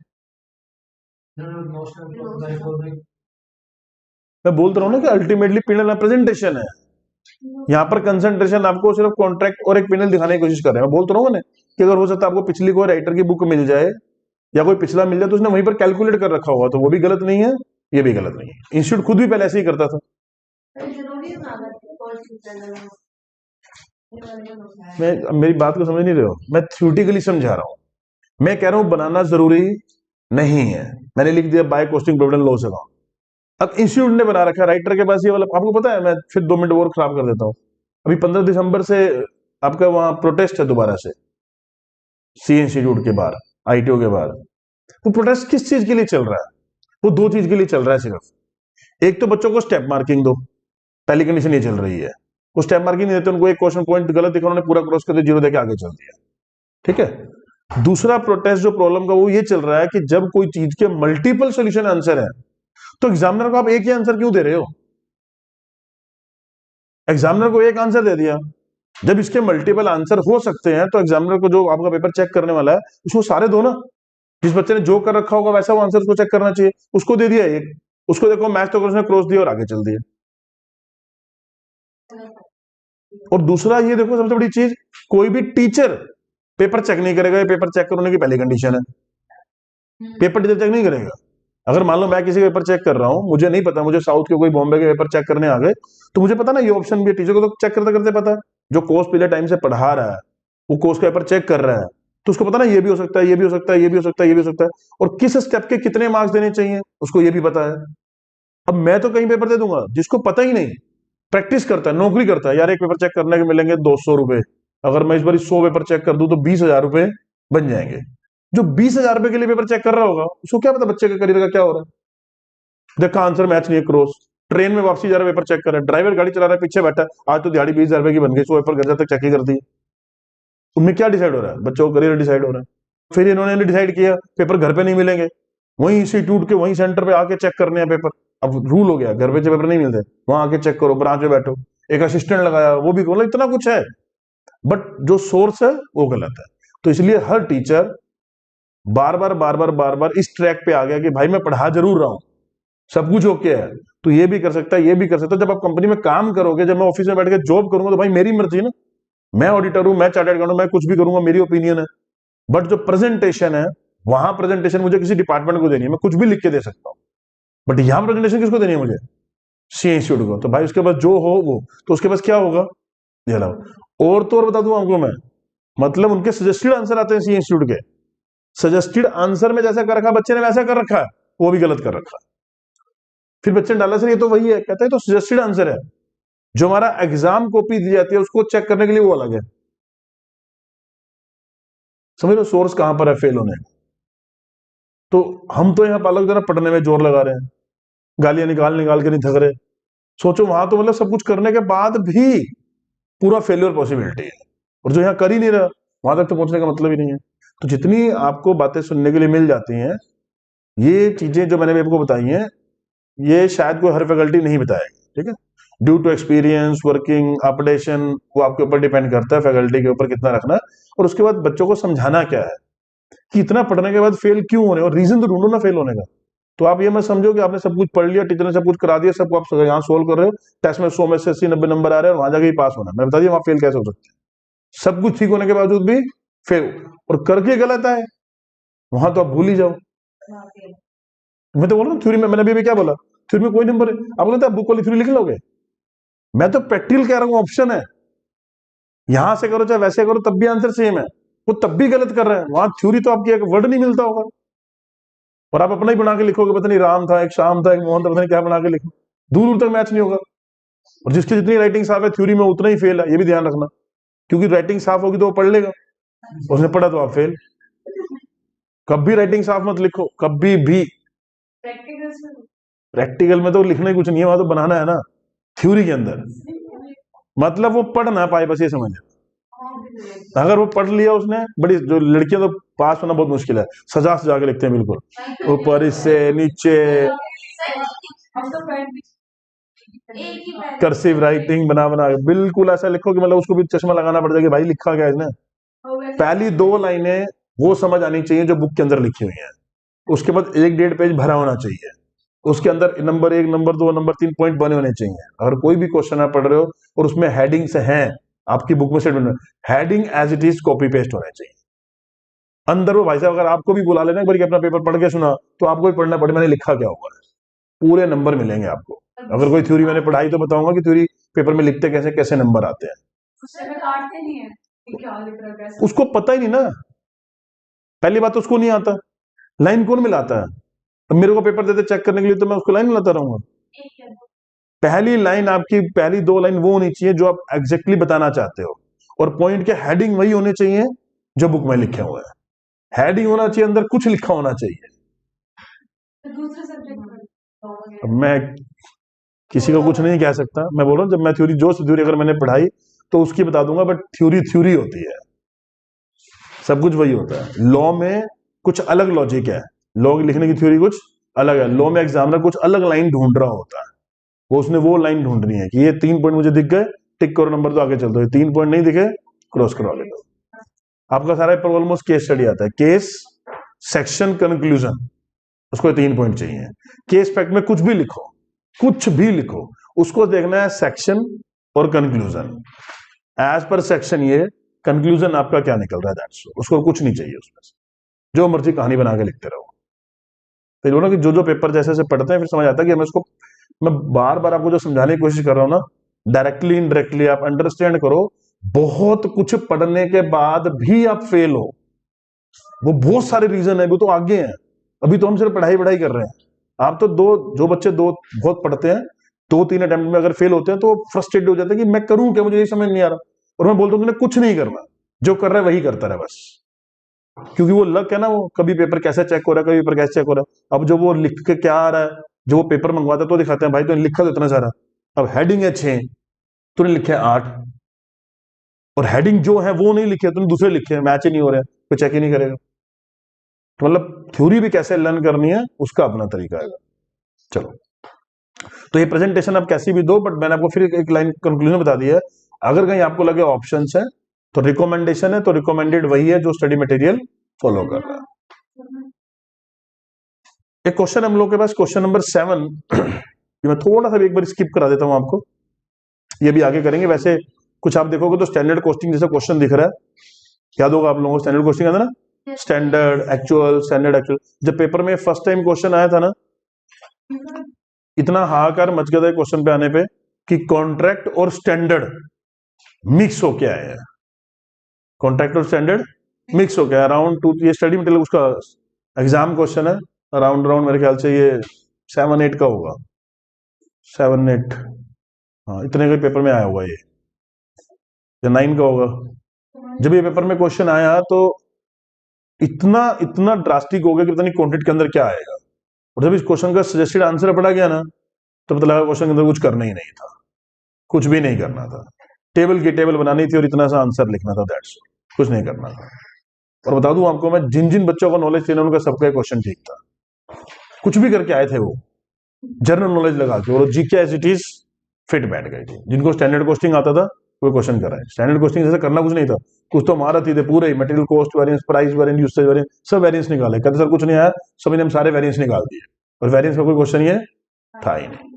मैं बोलता रहा हूं ना कि अल्टीमेटली पीनल प्रेजेंटेशन है, यहाँ पर कंसंट्रेशन आपको सिर्फ कॉन्ट्रैक्ट और एक पीनल दिखाने की कोशिश कर रहे हैं। मैं बोलता रहूंगा ना कि अगर हो सकता है आपको पिछली कोई राइटर की बुक मिल जाए या कोई पिछला मिल जाए, तो उसने वहीं पर कैलकुलेट कर रखा हुआ, तो वो भी गलत नहीं है, ये भी गलत नहीं है। इंस्टीट्यूट खुद भी पहले ऐसे ही करता था। मैं, मेरी बात को समझ नहीं रहे हो, मैं थ्योरेटिकली समझा रहा हूं। मैं कह रहा हूं बनाना जरूरी नहीं है, मैंने लिख दिया by costing profit and loss account. अब इंस्टीट्यूट ने बना रखा है, राइटर के पास ये वाला, आपको पता है, मैं फिर 2 मिनट और खराब कर देता हूं। अभी 15 दिसंबर से आपका वहां प्रोटेस्ट है दोबारा से, सी इंस्टीट्यूट के बाहर, आईटीओ के बाहर। वो प्रोटेस्ट किस चीज के लिए चल रहा है? वो 2 चीज के लिए चल रहा है सिर्फ। एक तो बच्चों को स्टेप मार्किंग दो, पहली कंडीशन ये चल रही है। वो स्टेप मार्किंग नहीं देते, उनको एक क्वेश्चन पॉइंट गलत दिखा, उन्होंने पूरा क्रॉस करके 0 देके आगे चल दिया, ठीक है। दूसरा प्रोटेस्ट जो प्रॉब्लम का वो ये चल रहा है कि जब कोई चीज के मल्टीपल सोल्यूशन आंसर है तो एग्जामिनर को आप एक ही आंसर क्यों दे रहे हो? एग्जामिनर को एक आंसर दे दिया, जब इसके मल्टीपल आंसर हो सकते हैं तो एग्जामिनर को जो आपका पेपर चेक करने वाला है उसको सारे दो ना। जिस बच्चे ने जो कर रखा होगा वैसा वो आंसर उसको चेक करना चाहिए, उसको दे दिया एक, उसको देखो मैच तो उसने क्रॉस दिया और आगे चल दिया। और दूसरा ये देखो सबसे बड़ी चीज, कोई भी टीचर पेपर चेक नहीं करेगा, ये पेपर चेक करने की पहली कंडीशन है, पेपर टीचर चेक नहीं करेगा। अगर मान लो मैं किसी का पेपर चेक कर रहा हूं, मुझे नहीं पता, मुझे साउथ के कोई बॉम्बे के पेपर चेक करने आ गए, तो मुझे पता ना ये ऑप्शन भी है, टीचर को तो चेक करते करते पता है, जो कोर्स पिछले टाइम से पढ़ा रहा है वो कोर्स का पेपर चेक कर रहा है, तो उसको पता ना ये भी हो सकता है, ये भी हो सकता है, ये भी हो सकता है, ये भी हो सकता है, और किस स्टेप के कितने मार्क्स देने चाहिए उसको ये भी पता है। अब मैं तो कहीं पेपर दे दूंगा, जिसको पता ही नहीं, प्रैक्टिस करता है, नौकरी करता है, यार एक पेपर चेक करने के मिलेंगे 200 रुपए, अगर मैं इस बार 100 पेपर चेक कर दूं तो 20,000 रुपए बन जाएंगे। जो 20,000 रुपए के लिए पेपर चेक कर रहा होगा उसको क्या पता बच्चे के करियर का क्या हो रहा है। देखा आंसर मैच नहीं है, क्रॉस, ट्रेन में वापसी जा रहा है पेपर चेक कर रहा है, ड्राइवर गाड़ी चला रहा है पीछे बैठा, आज तो दिहाड़ी 20,000 रुपए की बन गई, 100 पेपर घर तक चेक ही कर दी। उनमें क्या डिसाइड हो रहा है? बच्चों का करियर डिसाइड हो रहा है। फिर इन्होंने डिसाइड किया पेपर घर पे नहीं मिलेंगे, वहीं इंस्टीट्यूट के वहीं सेंटर पे आके चेक करने हैं पेपर। अब रूल हो गया घर पे जो पेपर नहीं मिलते वहां आके चेक करो, ब्रांच में बैठो, एक असिस्टेंट लगाया वो भी, मतलब इतना कुछ है, बट जो सोर्स है वो गलत है। तो इसलिए हर टीचर बार बार इस ट्रैक पे आ गया कि भाई मैं पढ़ा जरूर रहा हूं, सब कुछ ओके है, तो ये भी कर सकता है, ये भी कर सकता है। जब आप कंपनी में काम करोगे, जब मैं ऑफिस में बैठ के जॉब करूंगा तो भाई मेरी मर्जी है ना, मैं ऑडिटर हूं, मैं चार्टर्ड अकाउंटेंट, मैं कुछ भी करूंगा, मेरी ओपिनियन है। बट जो प्रेजेंटेशन है, वहां प्रेजेंटेशन मुझे किसी डिपार्टमेंट को देनी है, मैं कुछ भी लिख के दे सकता हूँ, बट यहां प्रेजेंटेशन किसको देनी है? मुझे सी इंस्टीट्यूट को। तो भाई उसके पास जो हो वो, तो उसके पास क्या होगा ये लो। और तो और बता दूं आपको मैं, मतलब उनके सजेस्टेड आंसर आते हैं सी इंस्टीट्यूट के, सजेस्टेड आंसर में जैसा कर रखा बच्चे ने वैसा कर रखा है, वो भी गलत कर रखा है। फिर बच्चे ने डाला सर ये तो वही है, कहता है तो सजेस्टेड आंसर है, जो हमारा एग्जाम कॉपी दी जाती है उसको चेक करने के लिए वो अलग है। समझ लो सोर्स कहां पर है फेल होने का। तो हम तो यहाँ पालक जरा पढ़ने में जोर लगा रहे हैं, गालियां निकाल निकाल के नहीं थक रहे। सोचो वहां तो मतलब सब कुछ करने के बाद भी पूरा फेल्योर पॉसिबिलिटी है, और जो यहाँ कर ही नहीं रहा वहां तक तो पहुंचने का मतलब ही नहीं है। तो जितनी आपको बातें सुनने के लिए मिल जाती हैं, ये चीजें जो मैंने आपको बताई हैं, ये शायद कोई हर फैकल्टी नहीं बताएगी, ठीक है। Due to experience, working, updation, वो आपके ऊपर डिपेंड करता है, फैकल्टी के ऊपर कितना रखना है। और उसके बाद बच्चों को समझाना क्या है कि इतना पढ़ने के बाद फेल क्यों हो रहे हो, और रीजन तो ढूंढो ना फेल होने का। तो आप ये मत समझो कि आपने सब कुछ पढ़ लिया, टीचर ने सब कुछ करा दिया, सबको आप यहाँ सोल्व कर रहे हो, टेस्ट में 100 में से 80-90 नंबर आ रहे हैं और वहां जाके ही पास होना। मैं बता दिया वहां फेल कैसे हो सकते हैं, सब कुछ ठीक होने के बावजूद भी फेल, और करके गलत आए वहां तो आप भूल ही जाओ। मैं तो बोल रहा हूँ थ्योरी में, मैंने अभी क्या बोला, थ्योरी में कोई नंबर है, आप बोलते आप बुक वाली थ्योरी लिख लोगे, मैं तो प्रैक्टिकल कह रहा हूँ, ऑप्शन है, यहां से करो चाहे वैसे करो तब भी आंसर सेम है, वो तब भी गलत कर रहे हैं। वहां थ्योरी तो आपकी एक वर्ड नहीं मिलता होगा, और आप अपना ही बना के लिखोगे, पता नहीं राम था, एक शाम था, एक मोहन था, पता नहीं क्या बना के लिखो, दूर दूर तक मैच नहीं होगा। और जिसकी जितनी राइटिंग साफ है थ्योरी में उतना ही फेल है, ये भी ध्यान रखना, क्योंकि राइटिंग साफ होगी तो वो पढ़ लेगा, उसने पढ़ा तो आप फेल। कभी राइटिंग साफ मत लिखो, कभी भी। प्रैक्टिकल में तो लिखना ही कुछ नहीं है, वहां तो बनाना है ना, थ्योरी के अंदर मतलब वो पढ़ ना पाए, बस ये समझ। अगर वो पढ़ लिया उसने, बड़ी जो लड़कियां तो पास होना बहुत मुश्किल है, सजा सजा के लिखते हैं बिल्कुल ऊपर इससे नीचे, कर्सिव राइटिंग बना बना के बिल्कुल ऐसा लिखो कि मतलब उसको भी चश्मा लगाना पड़ जाएगा भाई लिखा क्या है इसने। पहली 2 लाइनें वो समझ आनी चाहिए जो बुक के अंदर लिखी हुई है, उसके बाद 1-1.5 पेज भरा होना चाहिए, उसके अंदर नंबर 1, नंबर 2, नंबर 3 पॉइंट बने होने चाहिए। अगर कोई भी क्वेश्चन आप पढ़ रहे हो और उसमें हेडिंग से हैं, आपकी बुक में statement, heading as it is copy paste होना चाहिए अंदर। वो भाई साहब अगर आपको भी बुला लेना एक बार कि अपना पेपर पढ़ के सुना, तो आपको भी पढ़ना पड़े मैंने लिखा क्या हुआ है, पूरे नंबर मिलेंगे आपको। अगर कोई थ्योरी मैंने पढ़ाई तो बताऊंगा कि थ्योरी पेपर में लिखते कैसे, कैसे नंबर आते हैं, उसको पता ही नहीं ना, पहली बात तो उसको नहीं आता, लाइन कौन मिलाता है। अब मेरे को पेपर देते चेक करने के लिए तो मैं उसको लाइन मिलाता रहूंगा। पहली लाइन आपकी, पहली 2 लाइन वो होनी चाहिए जो आप एग्जैक्टली बताना चाहते हो, और पॉइंट के हेडिंग वही होने चाहिए जो बुक में लिखे हुए हैं, हेडिंग होना चाहिए, अंदर कुछ लिखा होना चाहिए। मैं किसी का कुछ नहीं कह सकता। मैं बोल रहा हूँ जब मैं थ्योरी, जो थ्योरी अगर मैंने पढ़ाई तो उसकी बता दूंगा, बट थ्योरी थ्योरी होती है, सब कुछ वही होता है। लॉ में कुछ अलग लॉजिक है, लॉ लिखने की थ्योरी कुछ अलग है। लॉ में एग्जामिनर कुछ अलग लाइन ढूंढ रहा होता है, वो उसने वो लाइन ढूंढनी है कि ये 3 पॉइंट मुझे दिख गए, टिक करो नंबर, तो आगे चल दो। 3 पॉइंट नहीं दिखे, क्रॉस करो, आगे दो। आपका सारा पेपर ऑलमोस्ट केस स्टडी आता है, केस, सेक्शन, कंक्लूजन, उसको 3 पॉइंट चाहिए। केस फैक्ट में कुछ भी लिखो, कुछ भी लिखो, उसको देखना है सेक्शन और कंक्लूजन। एज पर सेक्शन ये, कंक्लूजन आपका क्या निकल रहा है, दैट्स ऑल। उसको कुछ नहीं चाहिए उसमें से, जो मर्जी कहानी बना के लिखते रहो। तो बोलो कि जो जो पेपर जैसे जैसे पढ़ते हैं फिर समझ आता है कि हमें उसको, मैं बार बार आपको जो समझाने की कोशिश कर रहा हूं ना, डायरेक्टली इनडायरेक्टली आप अंडरस्टैंड करो। बहुत कुछ पढ़ने के बाद भी आप फेल हो, वो बहुत सारे रीजन है, वो तो आगे हैं। अभी तो हम सिर्फ पढ़ाई पढ़ाई कर रहे हैं। आप तो जो बच्चे बहुत पढ़ते हैं, 2-3 अटेम्प्ट में अगर फेल होते हैं तो फ्रस्ट्रेटेड हो जाते हैं कि मैं करूं क्या, मुझे यही समझ नहीं आ रहा। और मैं बोलता हूं तुमने कुछ नहीं करना, जो कर रहा है वही करता रहे बस। क्योंकि वो लक है ना, वो कभी पेपर कैसे चेक हो रहा है, कभी पेपर कैसे चेक हो रहा है। अब जो वो लिख के क्या आ रहा है, जो वो पेपर मंगवाता है तो दिखाते हैं भाई तूने लिखा तो इतना सारा, अब हेडिंग है 6, तूने लिखे 8, और हेडिंग जो है वो नहीं लिखे, तूने दूसरे लिखे, मैच ही नहीं हो रहे, कोई चेक ही नहीं करेगा। तो मतलब थ्योरी भी कैसे लर्न करनी है उसका अपना तरीका है। चलो, तो ये प्रेजेंटेशन आप कैसी भी दो, बट मैंने आपको फिर एक लाइन कंक्लूजन बता दी है। अगर कहीं आपको लगे ऑप्शन है तो रिकमेंडेशन है, तो रिकमेंडेड वही है जो स्टडी मटेरियल फॉलो कर रहा है। एक क्वेश्चन हम लोग के पास, क्वेश्चन नंबर 7, मैं थोड़ा सा एक बार स्किप करा देता हूं आपको, ये भी आगे करेंगे। वैसे कुछ आप देखोगे तो स्टैंडर्ड कोस्टिंग जैसा क्वेश्चन दिख रहा है, याद होगा आप लोगों को स्टैंडर्ड कोस्टिंग आता ना, स्टैंडर्ड एक्चुअल, स्टैंडर्ड एक्चुअल। जब पेपर में फर्स्ट टाइम क्वेश्चन आया था ना, इतना हाहाकार मच गया था क्वेश्चन पे आने पे कि कॉन्ट्रैक्ट और स्टैंडर्ड मिक्स होके आए हैं। कॉन्ट्रैक्ट और स्टैंडर्ड मिक्स हो गया अराउंड 2, ये स्टडी मटेरियल उसका एग्जाम क्वेश्चन है, अराउंड अराउंड मेरे ख्याल से ये 7-8 का होगा, 7-8, हाँ इतने के पेपर में आया होगा ये, या 9 का होगा। जब ये पेपर में क्वेश्चन आया तो इतना इतना ड्रास्टिक हो गया कि पता नहीं कॉन्टेंट के अंदर क्या आएगा। और जब इस क्वेश्चन का सजेस्टेड आंसर पढ़ा गया ना, तो पता लगा क्वेश्चन के अंदर कुछ करना ही नहीं था, कुछ भी नहीं करना था। टेबल की टेबल बनानी थी और इतना सा आंसर लिखना था, दैट्स कुछ नहीं करना था। और बता दूं आपको, मैं जिन जिन बच्चों को नॉलेज थी ना, उनका सबका क्वेश्चन ठीक था, कुछ भी करके आए थे वो, जनरल नॉलेज लगा के, और GK as it is fit बैठ गई थी। जिनको स्टैंडर्ड कोस्टिंग आता था वो क्वेश्चन कराए। स्टैंडर्ड कोस्टिंग जैसे करना कुछ नहीं था, कुछ तो महारत ही थे पूरे, material cost variance, price variance, usage variance, सब वेरिएंस निकाले। कहते सर कुछ नहीं आया, सभी ने हम सारे वेरिएंस निकाल दिए, और वेरिएंस का कोई क्वेश्चन ये था ही नहीं।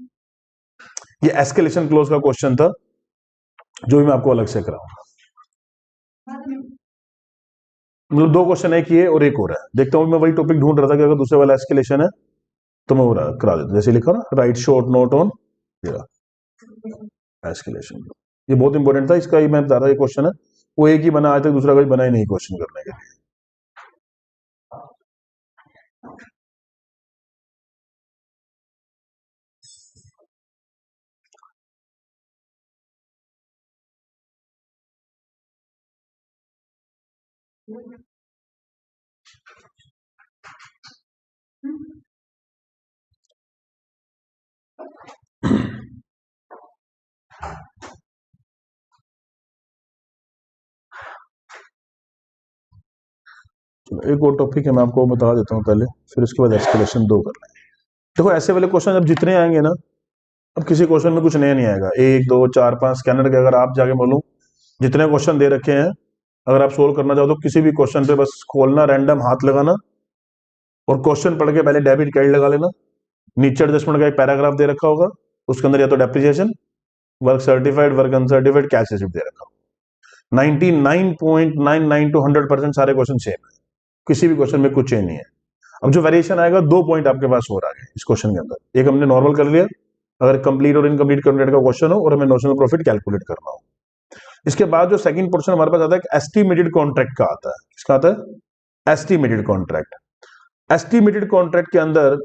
ये एस्केलेशन क्लोज का क्वेश्चन था, जो भी मैं आपको अलग से कराऊंगा। मतलब 2 क्वेश्चन है कि ये और एक और है, देखता हूं। मैं वही टॉपिक ढूंढ रहा था कि अगर दूसरे वाला एस्केलेशन है तो मैं वो करा देता, जैसे लिखा ना, right short note on escalation. ये बहुत इंपॉर्टेंट था, इसका ही मैं बता रहा, ये क्वेश्चन है वो एक ही बना, आज तक दूसरा कोई बना ही नहीं क्वेश्चन करने के लिए। एक और टॉपिक है, मैं आपको बता देता हूँ पहले, फिर उसके बाद एस्केलेशन 2 कर लेंगे। देखो ऐसे वाले क्वेश्चन अब जितने आएंगे ना, अब किसी क्वेश्चन में कुछ नया नहीं आएगा। 1 2 4 5 स्कैनर के अगर आप जाके बोलो, जितने क्वेश्चन दे रखे हैं, अगर आप सोल्व करना चाहो तो किसी भी क्वेश्चन पे बस खोलना, रैंडम हाथ लगाना, और क्वेश्चन पढ़ के पहले डेबिट क्रेडिट लगा लेना। नीचे एडजस्टमेंट का एक पैराग्राफ दे रखा होगा, उसके अंदर या तो depreciation, work certified, work uncertified, cash receipt दे रखा होगा। 99.99 to 100% सारे क्वेश्चन सेम है, किसी भी क्वेश्चन में कुछ चेंज नहीं है। अब जो वेरिएशन आएगा, 2 पॉइंट आपके पास और आ गए इस क्वेश्चन के अंदर। एक हमने नॉर्मल कर लिया, अगर कंप्लीट और इनकम्प्लीट कॉन्ट्रैक्ट का क्वेश्चन हो और हमें नोशनल प्रॉफिट कैलकुलेट करना हो। इसके बाद जो सेकंड पोर्शन हमारे पास आता है, एस्टिमेटेड कॉन्ट्रैक्ट का आता है। किसका आता है? Estimated contract. एस्टिमेटेड कॉन्ट्रैक्ट के अंदर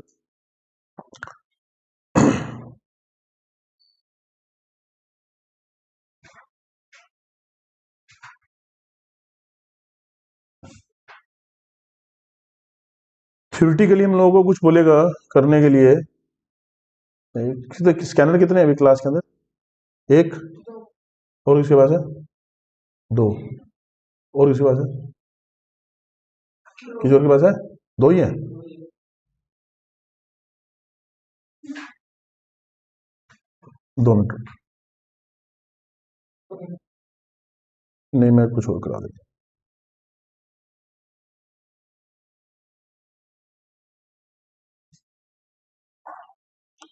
थ्योरेटिकली हम लोगों को कुछ बोलेगा करने के लिए, स्कैनर कितने हैं अभी क्लास के अंदर? एक, और किसके पास है? दो, और किसके पास है? किसी और के पास है? दो ही है। दो मिनट, नहीं मैं कुछ और करा देता हूं।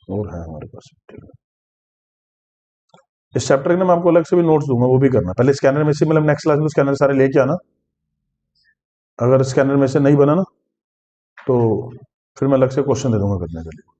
और है हमारे पास, ठीक है। इस चैप्टर के ना मैं आपको अलग से भी नोट्स दूंगा, वो भी करना। पहले स्कैनर में से, मतलब नेक्स्ट क्लास में स्कैनर सारे लेके आना। अगर स्कैनर में से नहीं बना ना तो फिर मैं अलग से क्वेश्चन दे दूंगा करने के लिए।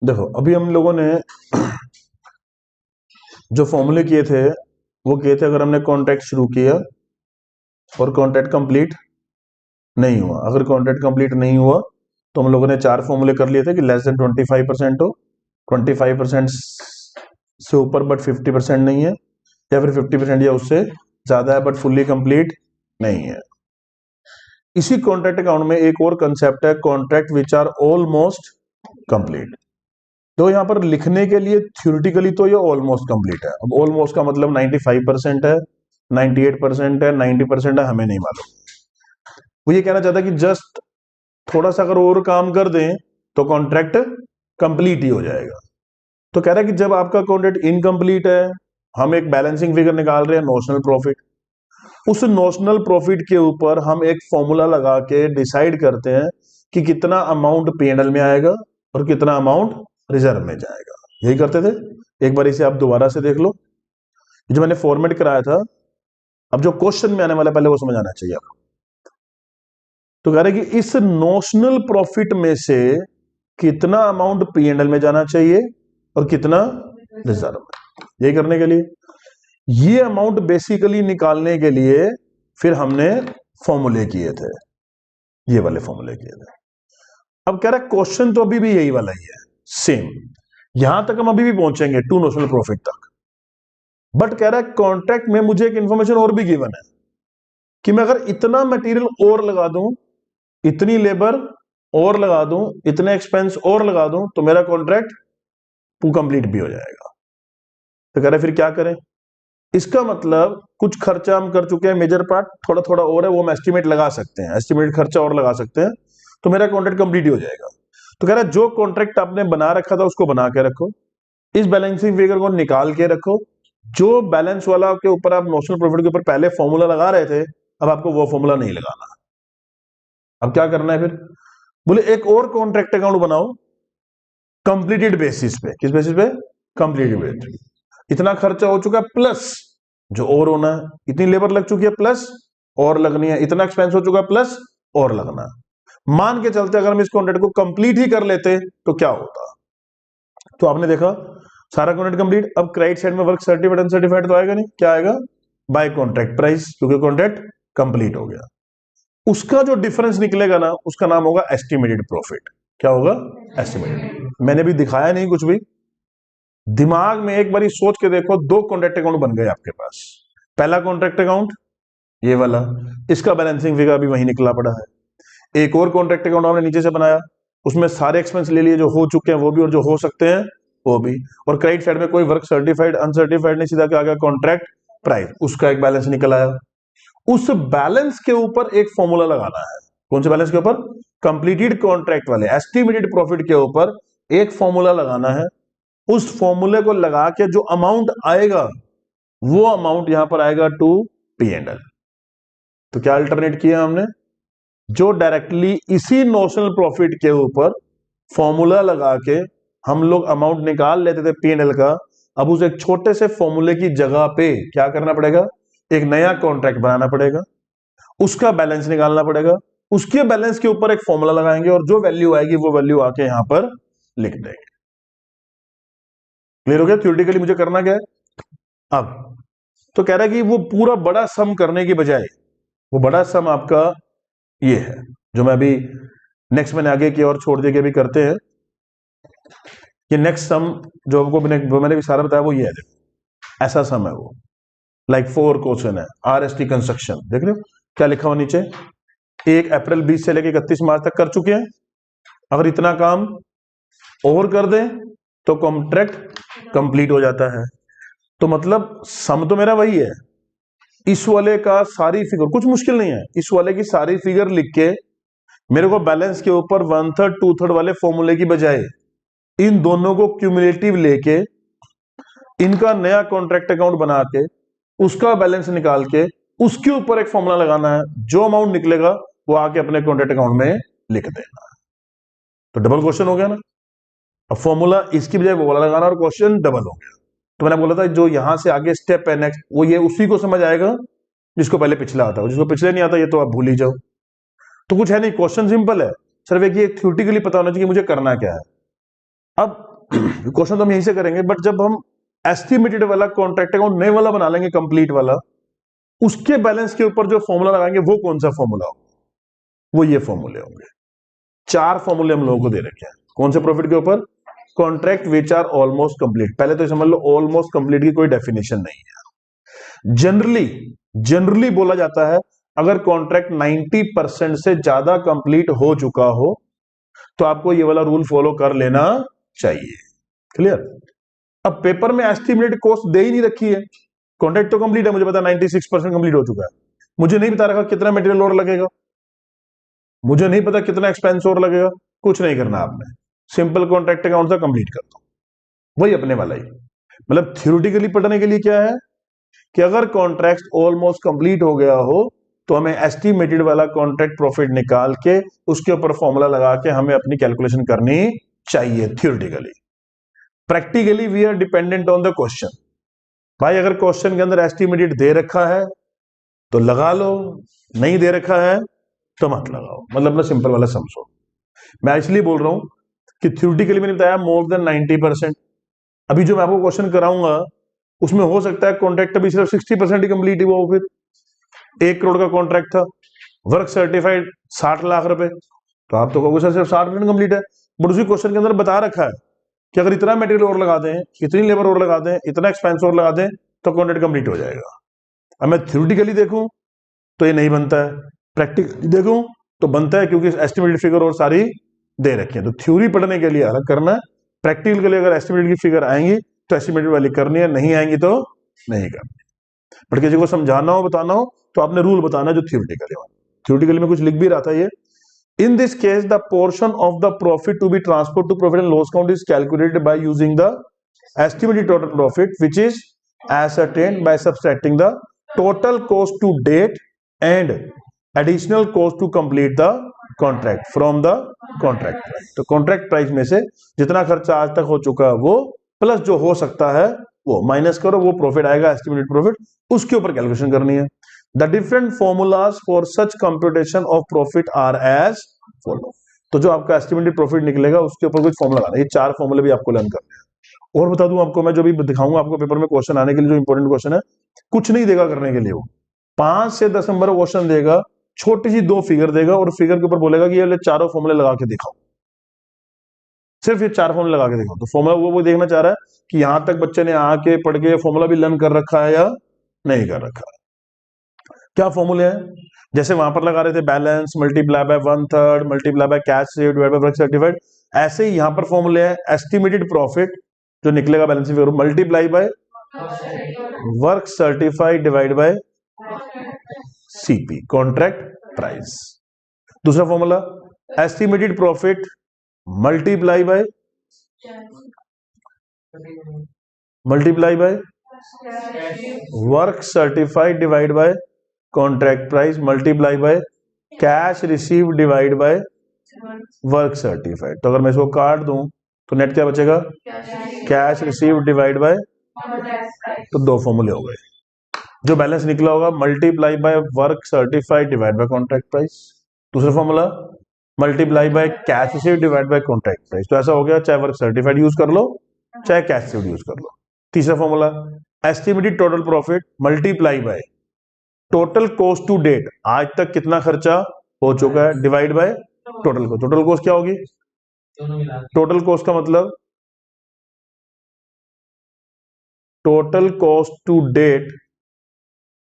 देखो अभी हम लोगों ने जो फॉर्मूले किए थे वो किए थे अगर हमने कॉन्ट्रैक्ट शुरू किया और कॉन्ट्रैक्ट कंप्लीट नहीं हुआ। अगर कॉन्ट्रैक्ट कंप्लीट नहीं हुआ तो हम लोगों ने 4 फॉर्मूले कर लिए थे कि लेस देन 25% हो, 25% से ऊपर बट 50% नहीं है, या फिर 50% या उससे ज्यादा है बट फुल्ली कंप्लीट नहीं है। इसी कॉन्ट्रैक्ट अकाउंट में एक और कंसेप्ट है, contract which are almost complete. तो यहां पर लिखने के लिए थ्योरेटिकली तो ये ऑलमोस्ट कंप्लीट है। अब ऑलमोस्ट का मतलब 95% है, 98% है, 90% है, हमें नहीं मालूम। वो ये कहना चाहता है कि जस्ट थोड़ा सा अगर और काम कर दें तो कॉन्ट्रैक्ट कंप्लीट ही हो जाएगा। तो कह रहा है कि जब आपका कॉन्ट्रैक्ट इनकम्प्लीट है, हम एक बैलेंसिंग फिगर निकाल रहे हैं, नोशनल प्रॉफिट। उस नोशनल प्रॉफिट के ऊपर हम एक फॉर्मूला लगा के डिसाइड करते हैं कि कितना अमाउंट पीएनएल में आएगा और कितना अमाउंट रिजर्व में जाएगा। यही करते थे। एक बार इसे आप दोबारा से देख लो, जो मैंने फॉर्मेट कराया था। अब जो क्वेश्चन में आने वाला पहले वो समझ आना चाहिए आपको। तो कह रहे हैं कि इस नोशनल प्रॉफिट में से कितना अमाउंट पीएनएल में जाना चाहिए और कितना रिजर्व में। यही करने के लिए ये अमाउंट बेसिकली निकालने के लिए फिर हमने फॉर्मूले किए थे, ये वाले फॉर्मूले किए थे। अब कह रहा है क्वेश्चन तो अभी भी यही वाला ही है, सेम। यहां तक हम अभी भी पहुंचेंगे टू नोशनल प्रॉफिट तक। बट कह रहा है कॉन्ट्रैक्ट में मुझे एक इंफॉर्मेशन और भी गिवन है कि मैं अगर इतना मटेरियल और लगा दूं, इतनी लेबर और लगा दूं, इतने एक्सपेंस और लगा दूं, तो मेरा कॉन्ट्रैक्ट कंप्लीट भी हो जाएगा। तो कह रहे फिर क्या करें। इसका मतलब कुछ खर्चा हम कर चुके हैं, मेजर पार्ट थोड़ा थोड़ा और है, वो हम एस्टिमेट लगा सकते हैं, एस्टिमेट खर्चा और लगा सकते हैं, तो मेरा कॉन्ट्रैक्ट कंप्लीट ही हो जाएगा। तो कह रहा है जो कॉन्ट्रैक्ट आपने बना रखा था उसको बना के रखो, इस बैलेंसिंग फिगर को निकाल के रखो। जो बैलेंस वाला के ऊपर आप नोशनल प्रॉफिट के ऊपर पहले फॉर्मूला लगा रहे थे, अब आपको वो फॉर्मूला नहीं लगाना। अब क्या करना है फिर, बोले एक और कॉन्ट्रैक्ट अकाउंट बनाओ कंप्लीटेड बेसिस पे। किस बेसिस पे? Completed basis. इतना खर्चा हो चुका प्लस जो और होना है, इतनी लेबर लग चुकी है प्लस और लगनी है, इतना एक्सपेंस हो चुका प्लस और लगना है। मान के चलते अगर हम इस कॉन्ट्रैक्ट को कंप्लीट ही कर लेते तो क्या होता। तो आपने देखा सारा कॉन्ट्रैक्ट कंप्लीट। अब क्रेडिट साइड में वर्क सर्टिफाइड अनसर्टिफाइड तो आएगा नहीं, क्या आएगा? बाय कॉन्ट्रैक्ट प्राइस, क्योंकि कॉन्ट्रैक्ट कंप्लीट हो गया। उसका जो डिफरेंस निकलेगा ना, उसका नाम होगा एस्टिमेटेड प्रॉफिट। क्या होगा? एस्टिमेटेड। मैंने भी दिखाया नहीं कुछ भी, दिमाग में एक बारी सोच के देखो। 2 कॉन्ट्रैक्ट अकाउंट बन गए आपके पास। पहला कॉन्ट्रैक्ट अकाउंट ये वाला, इसका बैलेंसिंग फिगर भी वही निकला पड़ा है। एक और कॉन्ट्रैक्ट अकाउंट हमने नीचे से बनाया, उसमें सारे एक्सपेंस ले लिए, जो हो चुके हैं वो भी और जो हो सकते हैं वो भी। और क्रेडिट साइड में कोई वर्क सर्टिफाइड अनसर्टिफाइड नहीं, सीधा क्या आ गया? कॉन्ट्रैक्ट प्राइस, उसका एक बैलेंस निकल आया। उस बैलेंस के ऊपर एक फॉर्मूला लगाना है। कौन से बैलेंस के ऊपर? कंप्लीटेड कॉन्ट्रैक्ट वाले एस्टिमेटेड प्रॉफिट के ऊपर एक फॉर्मूला लगाना है। उस फॉर्मूले को लगा के जो अमाउंट आएगा वो अमाउंट यहां पर आएगा टू P&L। तो क्या अल्टरनेट किया हमने, जो डायरेक्टली इसी नोशनल प्रॉफिट के ऊपर फॉर्मूला लगा के हम लोग अमाउंट निकाल लेते थे P&L का, अब उस एक छोटे से फॉर्मूले की जगह पे क्या करना पड़ेगा, एक नया कॉन्ट्रैक्ट बनाना पड़ेगा, उसका बैलेंस निकालना पड़ेगा, उसके बैलेंस के ऊपर एक फॉर्मूला लगाएंगे और जो वैल्यू आएगी वो वैल्यू आके यहां पर लिख देंगे। क्लियर हो गया? थ्योरेटिकली मुझे करना क्या है अब, तो कह रहा है कि वो पूरा बड़ा सम करने की बजाय वो बड़ा सम आपका ये है जो मैं अभी नेक्स्ट मैंने आगे की और छोड़ दिया कि अभी करते हैं। ये नेक्स्ट सम जो आपको मैंने भी सारा बताया वो ये है, ऐसा सम है वो, लाइक 4 क्वेश्चन है, RST कंस्ट्रक्शन। देख रहे हो क्या लिखा हुआ नीचे, 1 अप्रैल 20 से लेकर 31 मार्च तक कर चुके हैं, अगर इतना काम और कर दें तो कॉन्ट्रैक्ट कंप्लीट हो जाता है। तो मतलब सम तो मेरा वही है, इस वाले का सारी फिगर, कुछ मुश्किल नहीं है, इस वाले की सारी फिगर लिख के मेरे को बैलेंस के ऊपर 1/3 2/3 वाले फॉर्मूले की बजाय इन दोनों को क्यूमुलेटिव लेके इनका नया कॉन्ट्रैक्ट अकाउंट बना के उसका बैलेंस निकाल के उसके ऊपर एक फॉर्मूला लगाना है, जो अमाउंट निकलेगा वो आके अपने कॉन्ट्रैक्ट अकाउंट में लिख देना है। तो डबल क्वेश्चन हो गया ना, अब फॉर्मूला इसकी बजाय वो वाला लगाना और क्वेश्चन डबल हो गया। तो मैंने बोला था जो यहां से आगे स्टेप है नेक्स्ट, वो ये उसी को समझ आएगा जिसको पहले पिछला आता है, जिसको पिछले नहीं आता ये तो आप भूल ही जाओ। तो कुछ है नहीं, क्वेश्चन सिंपल है, सिर्फ एक ये थ्योरेटिकली पता होना चाहिए मुझे करना क्या है। अब क्वेश्चन तो हम यहीं से करेंगे, बट जब हम एस्टिमेटेड वाला कॉन्ट्रैक्ट अकाउंट नए वाला बना लेंगे कंप्लीट वाला, उसके बैलेंस के ऊपर जो फॉर्मूला लगाएंगे वो कौन सा फॉर्मूला होगा, वो ये फॉर्मूले होंगे। 4 फॉर्मूले हम लोगों को दे रखे हैं, कौन से प्रॉफिट के ऊपर, contract which are almost complete. पहले तो समझ लो ऑलमोस्ट कंप्लीट की कोई डेफिनेशन नहीं है। जनरली बोला जाता है अगर कॉन्ट्रैक्ट 90% से ज्यादा कंप्लीट हो चुका हो तो आपको ये वाला रूल फॉलो कर लेना चाहिए। क्लियर? अब पेपर में एस्टिमेटेड कॉस्ट दे ही नहीं रखी है, कॉन्ट्रैक्ट तो कंप्लीट है, मुझे पता 96% कंप्लीट हो चुका है, मुझे नहीं बता रखा कितना मटेरियल और लगेगा, मुझे नहीं पता कितना एक्सपेंस और लगेगा, कुछ नहीं करना आपने, सिंपल कॉन्ट्रैक्ट अकाउंट से कंप्लीट कर दो, वही अपने वाला ही। मतलब थ्योरेटिकली पढ़ने के लिए क्या है कि अगर कॉन्ट्रैक्ट ऑलमोस्ट कंप्लीट हो गया हो तो हमें एस्टिमेटेड वाला कॉन्ट्रैक्ट प्रॉफिट निकाल के उसके ऊपर फॉर्मूला लगा के हमें अपनी कैलकुलेशन करनी चाहिए theoretically. Practically we are dependent on the question. भाई अगर क्वेश्चन के अंदर एस्टिमेटेड दे रखा है तो लगा लो, नहीं दे रखा है तो मत लगाओ, मतलब अपना सिंपल वाला समझो। मैं इसलिए बोल रहा हूं कि थ्योरेटिकली मैंने बताया मोर देन 90%। अभी जो मैं आपको क्वेश्चन कराऊंगा उसमें हो सकता है कॉन्ट्रैक्ट अभी सिर्फ 60% ही कंप्लीट हुआ हो, फिर 1 करोड़ का कॉन्ट्रैक्ट था, वर्क सर्टिफाइड 60 लाख रुपए, तो आप तो कहोगे सर सिर्फ 60% कंप्लीट है, बट उसी क्वेश्चन के अंदर बता रखा है कि अगर इतना मटेरियल और लगा दें, इतनी लेबर और लगा दें, इतना एक्सपेंस और लगा दें तो कॉन्ट्रैक्ट कंप्लीट हो जाएगा। अब मैं थ्योरेटिकली देखूं तो ये नहीं बनता है, प्रैक्टिकली देखूं तो बनता है, क्योंकि एस्टिमेटेड फिगर और सारी दे रखी है। तो थ्योरी पढ़ने के लिए अलग करना है, प्रैक्टिकल के लिए अगर एस्टिमेटेड की फिगर आएंगी तो एस्टिमेटेड वाली करनी है, नहीं आएंगी तो नहीं करनी। बट किसी को समझाना हो बताना हो तो आपने रूल बताना जो थ्योरेटिकली में कुछ लिख भी रहा था ये, in this case the portion of the profit to be transferred to profit and loss account is calculated by using the estimated total profit which is ascertained by subtracting the total cost to date and additional cost to complete the contract from the contract price। तो contract price में से जितना खर्चा आज तक हो चुका है वो प्लस जो हो सकता है वो माइनस करो, वो प्रॉफिट आएगा एस्टिमेटेड प्रॉफिट, उसके ऊपर कैलकुलेशन करनी है। The different formulas for such computation of profit are as follow। तो जो आपका एस्टिमेटेड प्रॉफिट निकलेगा उसके ऊपर कुछ फॉर्मूला लगाना है। ये 4 फॉर्मूले भी आपको लर्न करने हैं। और बता दूं आपको, मैं जो भी दिखाऊंगा आपको पेपर में क्वेश्चन आने के लिए, जो इंपॉर्टेंट क्वेश्चन है कुछ नहीं देगा करने के लिए, वो 5 से 10 नंबर क्वेश्चन देगा, छोटी सी 2 फिगर देगा और फिगर के ऊपर बोलेगा कि ये चारों फॉर्मूले लगा के दिखाओ, सिर्फ ये 4 फॉर्मूले लगा के दिखाओ। तो फॉर्मूला वो देखना चाह रहा है कि यहां तक बच्चे ने आके पढ़ के फॉर्मूला भी लर्न कर रखा है या नहीं कर रखा है। क्या फॉर्मूले हैं, जैसे वहां पर लगा रहे थे balance multiply by 1/3 multiply by cash save divide by work certified, ऐसे ही यहां पर फॉर्मूले हैं एस्टिमेटेड प्रॉफिट जो निकलेगा balance figure multiply by work certified divide by CP contract price. दूसरा formula estimated profit multiply by multiply by work certified divide by contract price multiply by cash receive divide by work certified. तो अगर मैं इसको काट दूं तो net क्या बचेगा? कैश रिसीव डिवाइड बाय, तो दो फॉर्मूले हो गए। जो बैलेंस निकला होगा multiply by work certified divide by contract price, दूसरा formula multiply by cash receive divide by contract price. तो ऐसा हो गया, चाहे वर्क सर्टिफाइड यूज कर लो चाहे कैश रिसीव यूज कर लो। तीसरा formula estimated total profit multiply by total cost to date, आज तक कितना खर्चा हो चुका है, divide by total cost. Total cost क्या होगी? टोटल कॉस्ट का मतलब total cost to date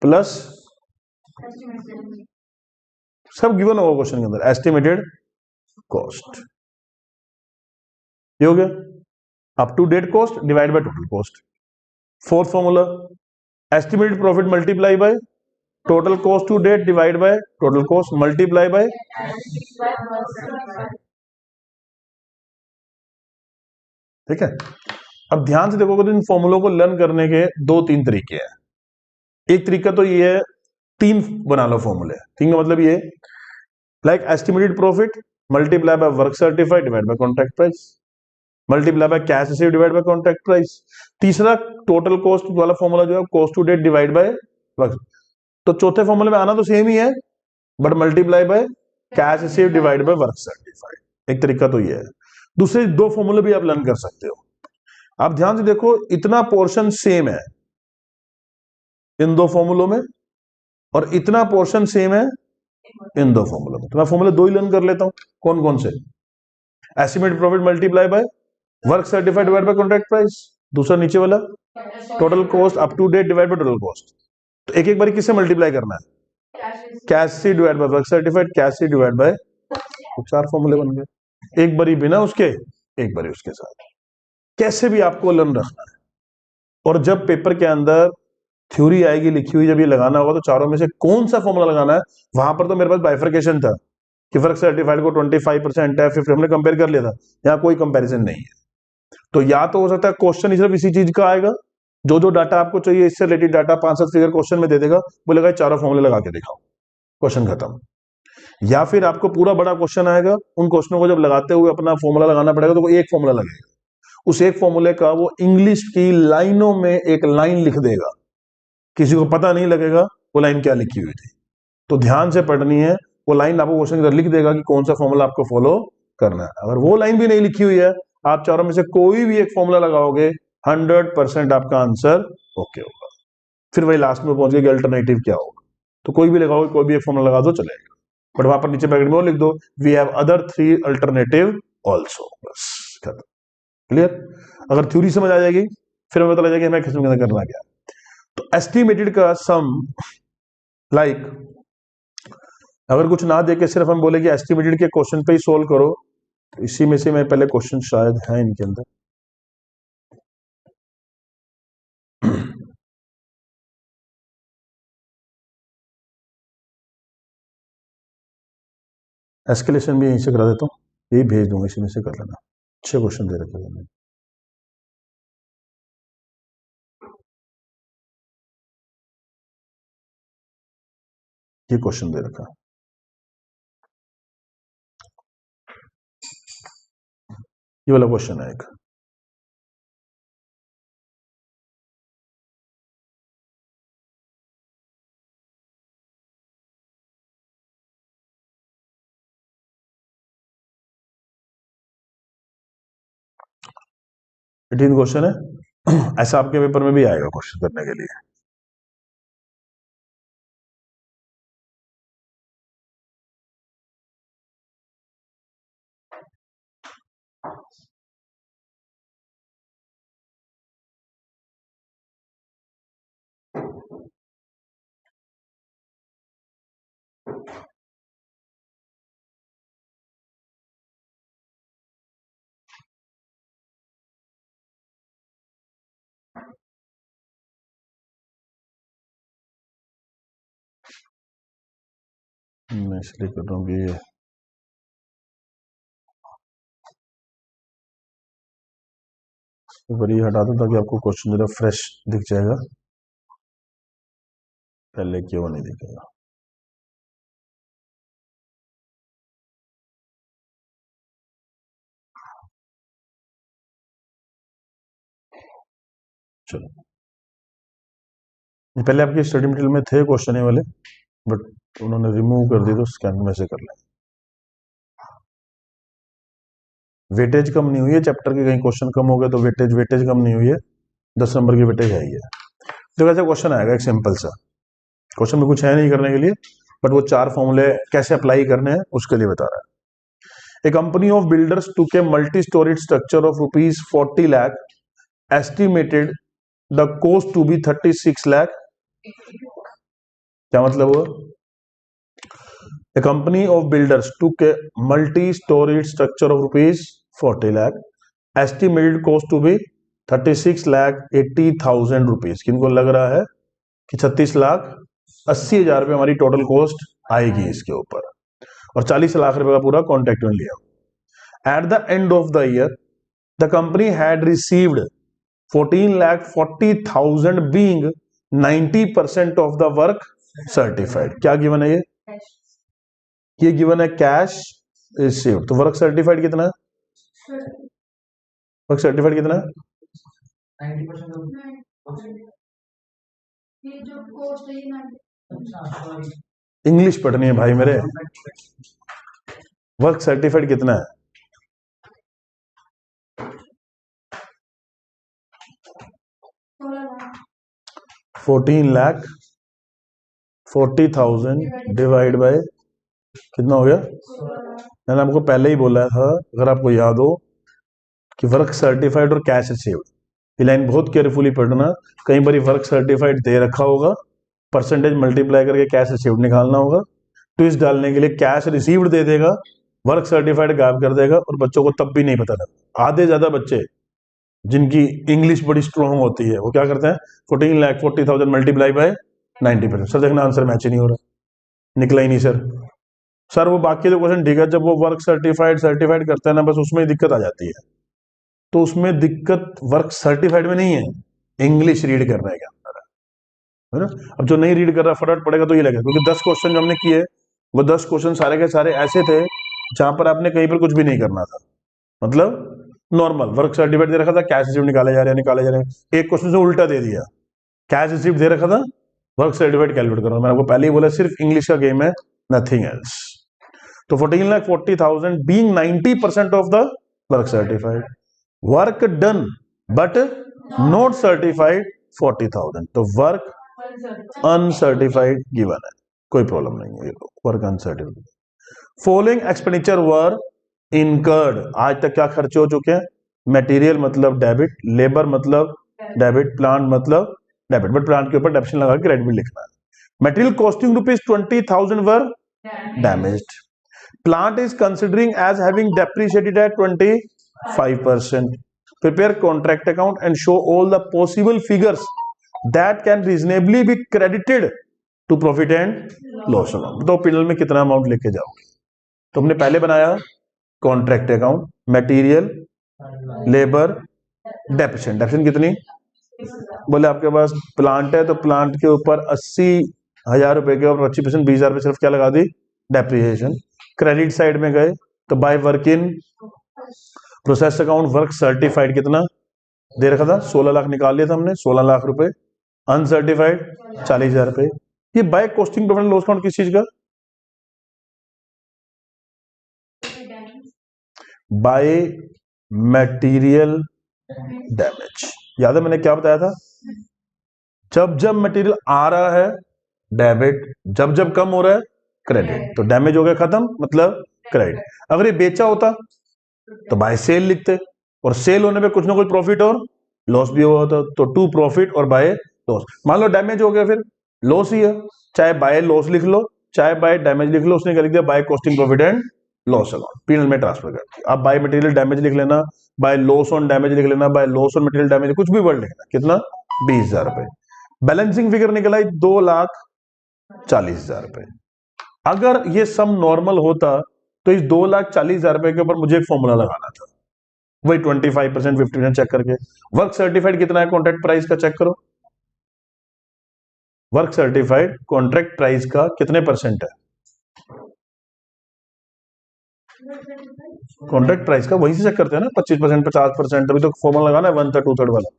plus सब गिवन होगा क्वेश्चन के अंदर, एस्टिमेटेड कॉस्ट। ये हो गया up to date cost divide by total cost. Fourth formula estimated profit multiply by total cost to date divide by total cost multiply bye, ठीक है। अब ध्यान से देखोगे तो इन फॉर्मूलों को लर्न करने के दो तीन तरीके हैं। एक तरीका तो ये है, तीन बना लो फॉर्मूले। तीन का मतलब ये like estimated profit multiply by work certified divide by contract price multiply by cash receive divide by contract price. तीसरा टोटल कॉस्ट वाला फॉर्मूला जो है cost to date divide by work. तो चौथे फॉर्मूले में आना तो सेम ही है but multiply by cash receive divide by work certified. एक तरीका तो ये है। दूसरे दो फॉर्मूले भी आप लर्न कर सकते हो। आप ध्यान से देखो, इतना पोर्शन सेम है इन दो फॉर्मूलों में और इतना पोर्शन सेम है इन दो फॉर्मूलों में। तो मैं फॉर्मूले दो ही लर्न कर लेता हूं। कौन कौन से? Estimated profit multiply by work certified divide by contract price, दूसरा नीचे वाला total cost up to date divide by total cost. तो एक एक बार किससे मल्टीप्लाई करना है? कैश से divide by work certified, cash से डिवाइड बाय, तो चार फॉर्मूले बन गए। एक बारी बिना उसके, एक बारी उसके साथ। कैसे भी आपको लर्न रखना है। और जब पेपर के अंदर थ्योरी आएगी लिखी हुई, जब ये लगाना होगा तो चारों में से कौन सा फॉर्मूला लगाना है। वहां पर तो मेरे पास बाइफर्केशन था कि वर्क सर्टिफाइड को 25% है, 50, हमने कंपेयर कर लिया था। यहाँ कोई कंपैरिजन नहीं है। तो या तो हो सकता है क्वेश्चन ही सिर्फ इसी चीज का आएगा, जो जो डाटा आपको चाहिए इससे रिलेटेड डाटा 5-7 फिगर क्वेश्चन में दे देगा, बोलेगा चारों फॉर्मूले लगा के दिखाओ, क्वेश्चन खत्म। या फिर आपको पूरा बड़ा क्वेश्चन आएगा, उन क्वेश्चनों को जब लगाते हुए अपना फॉर्मूला लगाना पड़ेगा, तो वो एक फॉर्मूला लगेगा। उस एक फॉर्मूले का वो इंग्लिश की लाइनों में एक लाइन लिख देगा, किसी को पता नहीं लगेगा वो लाइन क्या लिखी हुई थी। तो ध्यान से पढ़नी है। वो लाइन आपको क्वेश्चन के अंदर लिख देगा कि कौन सा फॉर्मूला आपको फॉलो करना है। अगर वो लाइन भी नहीं लिखी हुई है, आप चारों में से कोई भी एक फॉर्मूला लगाओगे, 100% आपका आंसर ओके होगा। फिर वही लास्ट में पहुंच गए कि अल्टरनेटिव क्या होगा। तो कोई भी लगाओगे, कोई भी एक फॉर्मूला लगा दो, चलेगा। बट वहां पर नीचे ब्रैकेट में वो लिख दो, we have other 3 alternative also, बस खत्म। क्लियर? अगर थ्योरी समझ आ जाएगी, फिर हमें पता लग जाएगा हमें किस में करना क्या। तो एस्टिमेटेड का सम लाइक अगर कुछ ना देके सिर्फ हम बोले कि एस्टिमेटेड के क्वेश्चन पे ही सोल्व करो, तो इसी में से मैं पहले क्वेश्चन शायद है इनके अंदर। एस्केलेशन भी यहीं से करा देता हूँ, यही भेज दूंगा, इसी में से कर लेना। 6 क्वेश्चन दे रखे हैं। ये क्वेश्चन दे रखा, ये वाला क्वेश्चन है एक। एटीन क्वेश्चन है। ऐसा आपके पेपर में भी आएगा क्वेश्चन करने के लिए। मैं इसलिए कर रहा हूँ कि ये एक बार ये हटा दो ताकि आपको क्वेश्चन जरा फ्रेश दिख जाएगा, पहले किया हुआ नहीं दिखेगा। चलो, ये पहले आपके स्टडी मटेरियल में थे क्वेश्चन ये वाले, बट उन्होंने रिमूव कर दिए तो स्कैन में से कर लें। वेटेज कम नहीं हुई है चैप्टर के, कहीं क्वेश्चन कम हो गए तो वेटेज कम नहीं हुई है, 10 नंबर की वेटेज आई है। तो वैसे क्वेश्चन आएगा एक सिंपल सा, क्वेश्चन में कुछ है नहीं करने के लिए, बट वो 4 फॉर्मूले कैसे अप्लाई करने हैं उसके लिए बता रहा है। ए company of builders took a multi storied structure of ₹40 lakh, estimated the cost to be 36 lakh. क्या मतलब हुआ? A company of builders took a multi-storied structure of ₹40 lakh, estimated cost to be 36,80,000 rupees। किनको लग रहा है कि 36,80,000 रुपये हमारी टोटल कॉस्ट आएगी इसके ऊपर, और 40 लाख रुपए का पूरा कॉन्ट्रैक्ट में लिया। Eight the end of the year the company had received 14,40,000 being 90% of the work certified. क्या गिवन है ये गिवन है कैश रिसीव्ड। तो वर्क सर्टिफाइड कितना है? वर्क सर्टिफाइड कितना है? 90%। ये जो कोस्ट है ये 90। अच्छा सॉरी, इंग्लिश पढ़नी है भाई मेरे। वर्क सर्टिफाइड कितना है? 14,40,000 डिवाइड बाय कितना हो गया? मैंने आपको पहले ही बोला था, अगर आपको याद हो, कि वर्क सर्टिफाइड और कैश रिसीव्ड, ये लाइन बहुत केयरफुली पढ़ना। कई बार वर्क सर्टिफाइड दे रखा होगा, परसेंटेज मल्टीप्लाई करके कैश रिसीव्ड निकालना होगा, ट्विस्ट डालने के लिए कैश रिसीव्ड दे देगा, वर्क सर्टिफाइड गायब कर देगा, और बच्चों को तब भी नहीं पता था। आधे ज्यादा बच्चे जिनकी इंग्लिश बड़ी स्ट्रॉन्ग होती है वो क्या करते हैं, 14,40,000 मल्टीप्लाई बाय 90%। सर देखना आंसर मैच ही नहीं हो रहा, निकला ही नहीं सर वो बाकी जो क्वेश्चन ठीक है, जब वो वर्क सर्टिफाइड करता है ना, बस उसमें दिक्कत आ जाती है। तो उसमें दिक्कत वर्क सर्टिफाइड में नहीं है, इंग्लिश रीड करने के अंदर है ना। अब जो नहीं रीड कर रहा फटाफट पड़ेगा तो ये लगेगा, क्योंकि 10 क्वेश्चन जो हमने किए वो 10 क्वेश्चन सारे के सारे ऐसे थे जहां पर आपने कहीं पर कुछ भी नहीं करना था, मतलब नॉर्मल वर्क सर्टिफाइड दे रखा था, कैश रिसीव निकाले जा रहे हैं। एक क्वेश्चन से उल्टा दे दिया, कैश रिसीव दे रखा था, वर्क सर्टिफाइड कैलकुलेट करो। मैंने आपको पहले ही बोला सिर्फ इंग्लिश का गेम है, नथिंग एल्स। तो 14,40,000 being 90% of the work certified, work done but not certified 40,000। तो वर्क अनसर्टिफाइड गिवन है, कोई प्रॉब्लम नहीं है, वर्क अनसर्टिफाइड। फॉलोइंग एक्सपेंडिचर वर इनकर्ड, आज तक क्या खर्चे हो चुके हैं? मटेरियल मतलब डेबिट, लेबर मतलब डेबिट, प्लांट मतलब डेबिट, बट प्लांट के ऊपर डेबिशन लगा के क्रेडिट भी लिखना है। Material costing ₹20,000 were damaged, plant is considering as having depreciated at 25%. Prepare contract account and show all the possible figures that can reasonably be credited to profit and loss account। तो P&L में कितना amount लेके जाओगे? तो हमने पहले बनाया contract account, material, labour, depreciation कितनी? बोले आपके पास प्लांट है तो प्लांट के ऊपर 80,000 रुपए के ऊपर 25%, 20,000 रुपए सिर्फ क्या लगा दी? डेप्रिसिएशन। क्रेडिट साइड में गए तो bye work in process account, work certified कितना दे रखा था? 16 लाख निकाल लिया था हमने, 16 लाख रुपए। अनसर्टिफाइड 40,000 रुपए। ये by costing profit loss account किस चीज का? By material damage. याद है मैंने क्या बताया था? जब जब मटेरियल आ रहा है डेबिट, जब जब कम हो रहा है क्रेडिट। तो डैमेज हो गया खत्म, मतलब क्रेडिट। अगर ये बेचा होता तो बाय सेल लिखते, और सेल होने पे कुछ ना कुछ प्रॉफिट और लॉस भी हुआ होता, तो टू प्रॉफिट और बाय लॉस। मान लो डैमेज हो गया, फिर लॉस ही है, चाहे बाय लॉस लिख लो चाहे बाय डैमेज लिख लो। उसने क्या लिख दिया? By costing profit and loss account, P&L में ट्रांसफर कर दिया। अब बाय मटेरियल डैमेज लिख लेना, बाय लॉस ऑन डैमेज लिख लेना, by loss on material damage, कुछ भी वर्ड लिखना। कितना? 20,000 रुपए। बैलेंसिंग फिगर निकला 2,40,000 रुपए। अगर ये सम नॉर्मल होता तो इस 2,40,000 रुपए के ऊपर मुझे एक फॉर्मूला लगाना था। वही 25%, 50% चेक करके। वर्क सर्टिफाइड कितना है कॉन्ट्रैक्ट प्राइस का, चेक करो। वर्क सर्टिफाइड कॉन्ट्रैक्ट प्राइस का कितने परसेंट है? कॉन्ट्रैक्ट प्राइस का वहीं से चेक करते हैं ना, 25%, 50%। अभी तो फॉर्मूला लगाना है 1/3 2/3 वाला।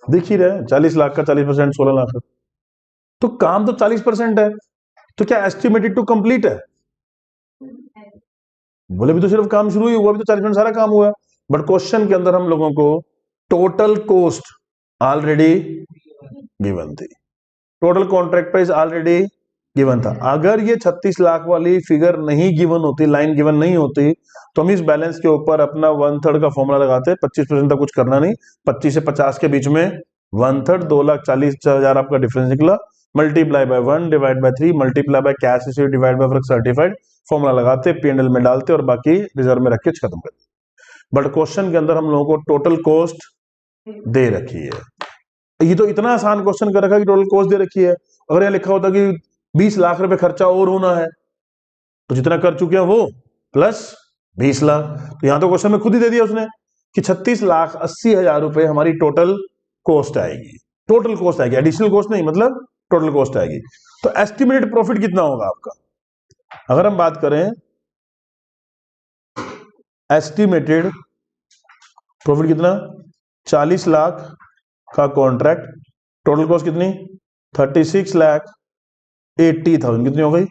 दिख ही रहा है 40 लाख का 40%, 16 लाख का। तो काम तो 40% है, तो क्या एस्टिमेटेड टू कंप्लीट है? बोले भी तो सिर्फ काम शुरू ही हुआ, अभी तो 40% सारा काम हुआ। बट क्वेश्चन के अंदर हम लोगों को टोटल कॉस्ट ऑलरेडी गिवन थी, total contract price already given था। अगर ये 36 लाख वाली फिगर नहीं गिवन होती, लाइन गिवन नहीं होती, तो हम इस बैलेंस के ऊपर अपना 1/3 का फॉर्मूला लगाते। 25% तक कुछ करना नहीं, 25 से 50 के बीच में 1/3, 2,40,000 आपका डिफरेंस निकला। Multiply by 1 divide by 3 multiply by cash receive divide by work certified, formula लगाते, P&L में डालते और बाकी रिजर्व में रख के खत्म करते। बट क्वेश्चन के अंदर हम लोगों को टोटल कॉस्ट दे रखी है। ये तो इतना आसान क्वेश्चन कर रखा है कि टोटल कॉस्ट दे रखी है। अगर यहां लिखा होता कि 20 लाख रुपए खर्चा और होना है, तो जितना कर चुके हैं वो प्लस 20 लाख, तो यहां तो क्वेश्चन में खुद ही दे दिया उसने कि 36,80,000 रुपए हमारी टोटल कॉस्ट आएगी। टोटल कॉस्ट आएगी, एडिशनल कॉस्ट नहीं, मतलब टोटल कॉस्ट आएगी। तो एस्टिमेटेड प्रॉफिट कितना होगा आपका? अगर हम बात करें एस्टिमेटेड प्रॉफिट कितना, 40 लाख का कॉन्ट्रैक्ट, टोटल कॉस्ट कितनी, 36,80,000, कितनी हो गई,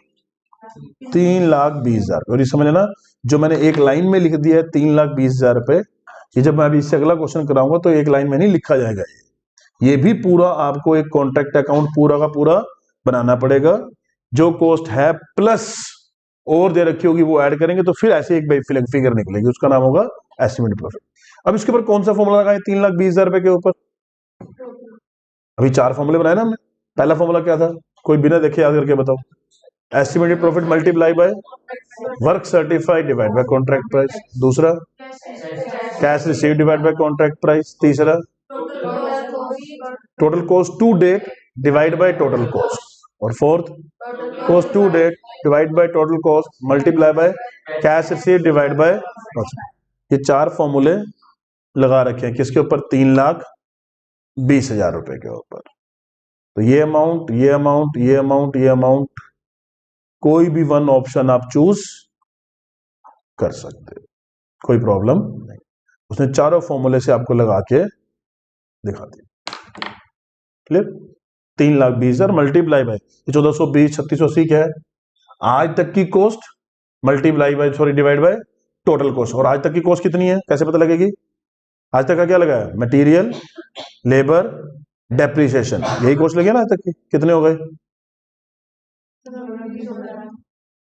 3,20,000। और ये समझ लेना, जो मैंने एक लाइन में लिख दिया है 3,20,000 रुपए, ये जब मैं अभी इससे अगला क्वेश्चन कराऊंगा तो एक लाइन में नहीं लिखा जाएगा। ये भी पूरा आपको एक कॉन्ट्रैक्ट अकाउंट पूरा का पूरा बनाना पड़ेगा। जो कॉस्ट है प्लस और दे रखी होगी वो ऐड करेंगे, तो फिर ऐसे एक फिगर निकलेगी, उसका नाम होगा एस्टिमेटेड प्रॉफिट। अब इसके ऊपर कौन सा फॉर्मूला लगाए 3,20,000 रुपए के ऊपर? अभी 4 फॉर्मूले बनाए ना हमने। पहला फॉर्मूला क्या था, कोई बिना देखे याद करके बताओ। Estimated profit multiply by work certified divide by contract price. दूसरा cash receive divide by contract price. तीसरा total cost to date divide by total cost. और fourth cost to date divide by total cost multiply by cash receive divide by. ये 4 फॉर्मूले लगा रखे हैं किसके ऊपर, 3,20,000 रुपए के ऊपर। तो ये अमाउंट, ये अमाउंट, ये अमाउंट, ये अमाउंट, कोई भी वन ऑप्शन आप चूज कर सकते, कोई प्रॉब्लम नहीं। उसने चारों फॉर्मूले से आपको लगा के दिखा दिया। क्लियर? 3,20,000 मल्टीप्लाई बाय 1420, 3680 क्या है, आज तक की cost multiply by divide by total cost. और आज तक की कॉस्ट कितनी है, कैसे पता लगेगी? आज तक का क्या लगा है, मटेरियल, लेबर, डेप्रिसिएशन, यही कॉस्ट लगे ना आज तक की। कितने हो गए,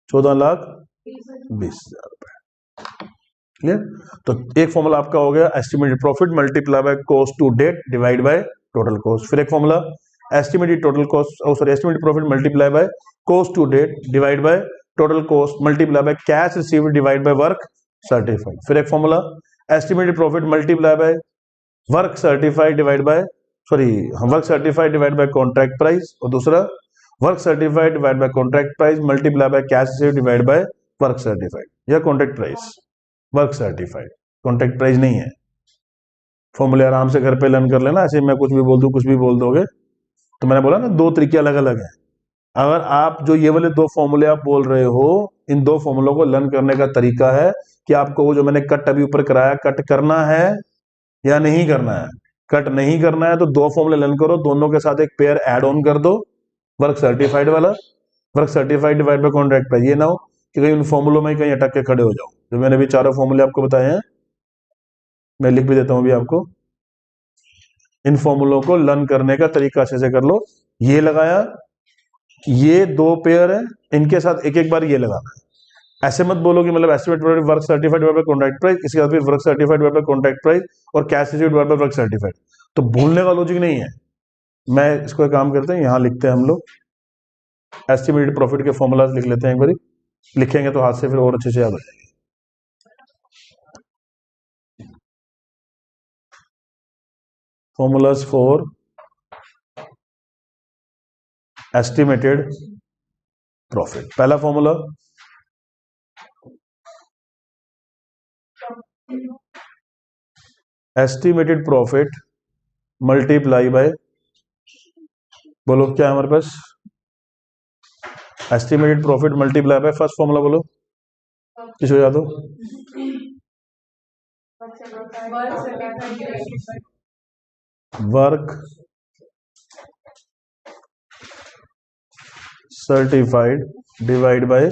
14,20,000 रुपए। क्लियर? तो एक फॉर्मूला आपका हो गया estimated profit multiply by cost to date divide by total cost. फिर एक formula estimated total cost, estimated profit multiply by cost to date divide by total cost multiply by cash received divide by work certified. फिर एक formula estimated profit multiply by work certified divide by work certified divide by contract price. और दूसरा work certified divide by contract price multiply by cash received divide by work certified या contract price. Work certified, contract price नहीं है। फॉर्मूले आराम से घर पे लर्न कर लेना, ऐसे मैं कुछ भी बोल दूं कुछ भी बोल दोगे। तो मैंने बोला ना 2 तरीके अलग अलग हैं। अगर आप जो ये वाले 2 फॉर्मूले आप बोल रहे हो, इन 2 फॉर्मूलों को लर्न करने का तरीका है कि आपको वो जो मैंने कट अभी ऊपर कराया, कट करना है या नहीं करना है। कट नहीं करना है तो 2 फॉर्मूले लर्न करो, दोनों के साथ एक पेयर ऐड ऑन कर दो, वर्क सर्टिफाइड वाला, work certified divide by contract price. ये ना हो कि कहीं उन फॉर्मूलों में कहीं अटक के खड़े हो जाओ। जो मैंने भी 4 फॉर्मूले आपको बताए हैं, मैं लिख भी देता हूं अभी आपको। इन फॉर्मूलों को लर्न करने का तरीका अच्छे से कर लो। ये लगाया, ये 2 पेयर है, इनके साथ एक एक बार ये लगाना है। ऐसे मत बोलो कि मतलब estimated work certified divide by contract price, इसके बाद फिर work certified divide by contract price और cash received divide by work certified. तो भूलने का लॉजिक नहीं है। मैं इसको एक काम करते हैं, यहां लिखते हैं हम लोग एस्टिमेटेड प्रॉफिट के फॉर्मूलाज लिख लेते हैं एक बार। लिखेंगे तो हाथ से फिर और अच्छे से याद हो जाएगा। formulas for estimated profit. पहला formula estimated profit multiply by, बोलो क्या है हमारे पास, estimated profit multiply by first formula बोलो, किसको याद हो? Work certified divide by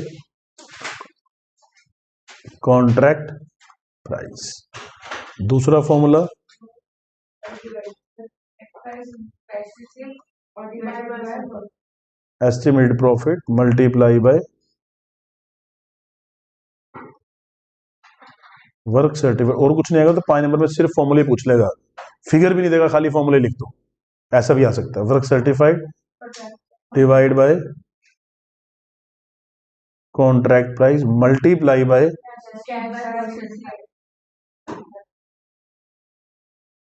contract price. दूसरा formula estimated profit multiply by work certified. और कुछ नहीं आएगा तो 5 नंबर में सिर्फ फॉर्मूले पूछ लेगा, फिगर भी नहीं देगा, खाली फॉर्मूले लिख दो, ऐसा भी आ सकता है। Work certified divide by contract price multiply by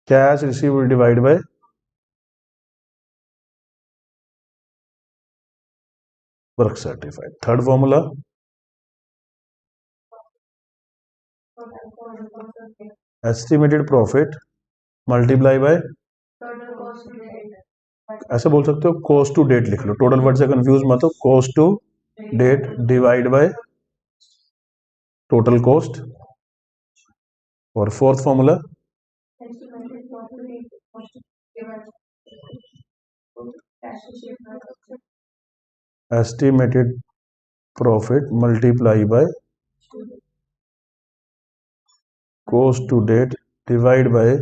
cash received divide by work certified. Third formula estimated profit multiply by, ऐसा बोल सकते हो कॉस्ट टू डेट लिख लो, टोटल वर्ड से कंफ्यूज मत हो, cost to date divide by total cost. और fourth formula estimated profit multiply by cost to date divide by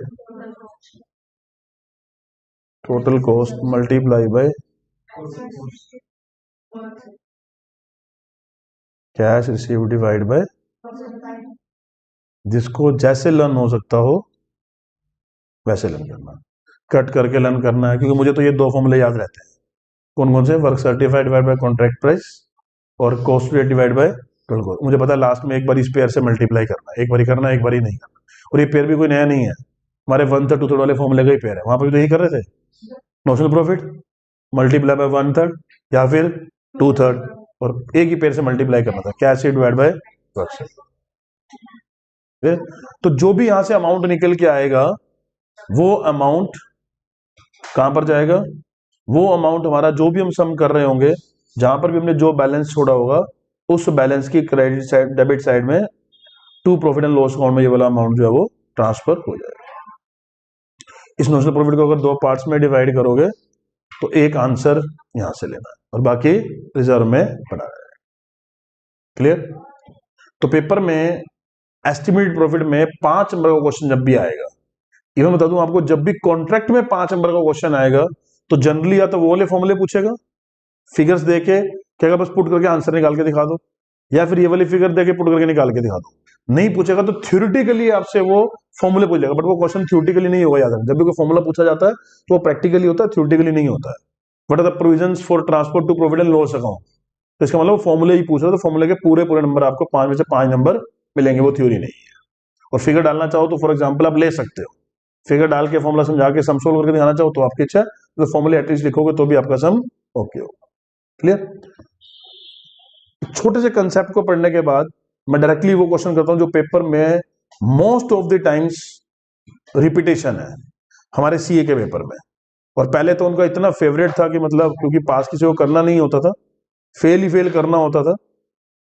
total cost multiply by cash receive divide by. जिसको जैसे learn हो सकता हो वैसे लर्न करना, कट करके लर्न करना है, क्योंकि मुझे तो ये 2 फॉर्मूले याद रहते हैं। कौन कौन से? Work certified divide by contract price और cost rate divide by total cost. मुझे पता है लास्ट में एक बार इस पेयर से मल्टीप्लाई करना है, एक बार ही करना है, एक बार ही नहीं करना। और ये पेयर भी कोई नया नहीं है, हमारे 1/3 2/3 वाले फॉर्मूले का ही पेयर है, वहां पर भी तो यही कर रहे थे। नोशनल प्रॉफिट मल्टीप्लाई बाय 1/3 या फिर 2/3, और एक ही पेयर से मल्टीप्लाई करना था, कैश डिवाइड बाय वर्क। तो जो भी यहां से अमाउंट निकल के आएगा वो अमाउंट कहां पर जाएगा? वो अमाउंट हमारा जो भी हम सम कर रहे होंगे, जहां पर भी हमने जो बैलेंस छोड़ा होगा, उस बैलेंस की क्रेडिट साइड डेबिट साइड में to profit and loss account में ये वाला अमाउंट जो है वो ट्रांसफर हो जाएगा। इस नोशनल प्रॉफिट को अगर 2 पार्ट्स में डिवाइड करोगे तो एक आंसर यहां से लेना है और बाकी रिजर्व में पड़ा है। क्लियर? तो पेपर में एस्टिमेटेड प्रॉफिट में 5 नंबर का क्वेश्चन जब भी आएगा, इवन बता दूं आपको, जब भी कॉन्ट्रैक्ट में 5 नंबर का क्वेश्चन आएगा तो जनरली या तो वो वाले फॉर्मूले पूछेगा, फिगर्स देके क्या बस पुट करके आंसर निकाल के दिखा दो, या फिर ये वाली फिगर देके पुट करके निकाल के दिखा दो। नहीं पूछेगा तो थ्योरेटिकली आपसे वो फॉर्मूले पूछेगा, बट वो क्वेश्चन थ्योरेटिकली नहीं होगा। याद रखना, जब भी कोई फॉर्मूला पूछा जाता है तो वो प्रैक्टिकली होता है, थ्योरेटिकली नहीं होता है। What are the provisions for transfer to profit and loss account, तो इसका मतलब फॉर्मूले ही पूछ रहा है, तो फॉर्मूले के पूरे नंबर आपको 5 में से 5 नंबर मिलेंगे, वो थ्योरी नहीं है। और फिगर डालना चाहो तो फॉर एग्जाम्पल आप ले सकते हो, फिगर डाल के फॉर्मूला समझा के सम सोल्व करके दिखाना चाहो तो आपकी इच्छा, तो फॉर्मूले एटलीस्ट लिखोगे तो भी आपका सम ओके होगा। क्लियर? छोटे से कंसेप्ट को पढ़ने के बाद मैं डायरेक्टली वो क्वेश्चन करता हूं जो पेपर में most of the times repetition है हमारे सीए के पेपर में। और पहले तो उनका इतना फेवरेट था कि मतलब, क्योंकि पास किसी को करना नहीं होता था, फेल ही फेल करना होता था,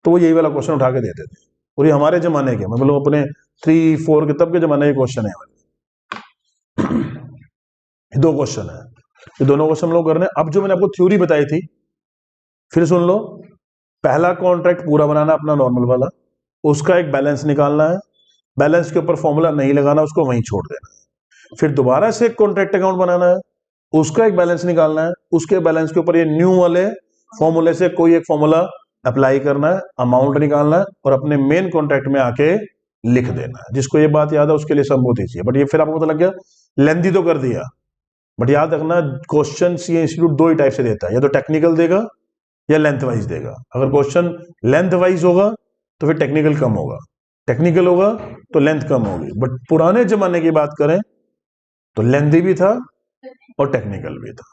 तो वो यही वाला क्वेश्चन उठा के देते थे। और ये हमारे जमाने के, मतलब अपने 3-4 के तब के जमाने के क्वेश्चन है। 2 क्वेश्चन है, ये दोनों क्वेश्चन हम लोग कर रहे हैं। अब जो मैंने आपको थ्योरी बताई थी फिर सुन लो। पहला कॉन्ट्रैक्ट पूरा बनाना अपना नॉर्मल वाला, उसका एक बैलेंस निकालना है, बैलेंस के ऊपर फॉर्मूला नहीं लगाना, उसको वहीं छोड़ देना है। फिर दोबारा से एक कॉन्ट्रैक्ट अकाउंट बनाना है, उसका एक बैलेंस निकालना है, उसके बैलेंस के ऊपर ये न्यू वाले फॉर्मूले से कोई एक फॉर्मूला अप्लाई करना है, अमाउंट निकालना है और अपने मेन कॉन्ट्रैक्ट में आके लिख देना है। जिसको ये बात याद है उसके लिए सब बहुत ईजी है, बट ये फिर आपको पता लग गया, लेंथी तो कर दिया, बट याद रखना क्वेश्चन सीए इंस्टीट्यूट 2 ही टाइप से देता है, या तो टेक्निकल देगा या लेंथ वाइज देगा। अगर क्वेश्चन लेंथ वाइज होगा तो फिर टेक्निकल कम होगा, टेक्निकल होगा तो लेंथ कम होगी। बट पुराने जमाने की बात करें तो लेंथी भी था और टेक्निकल भी था।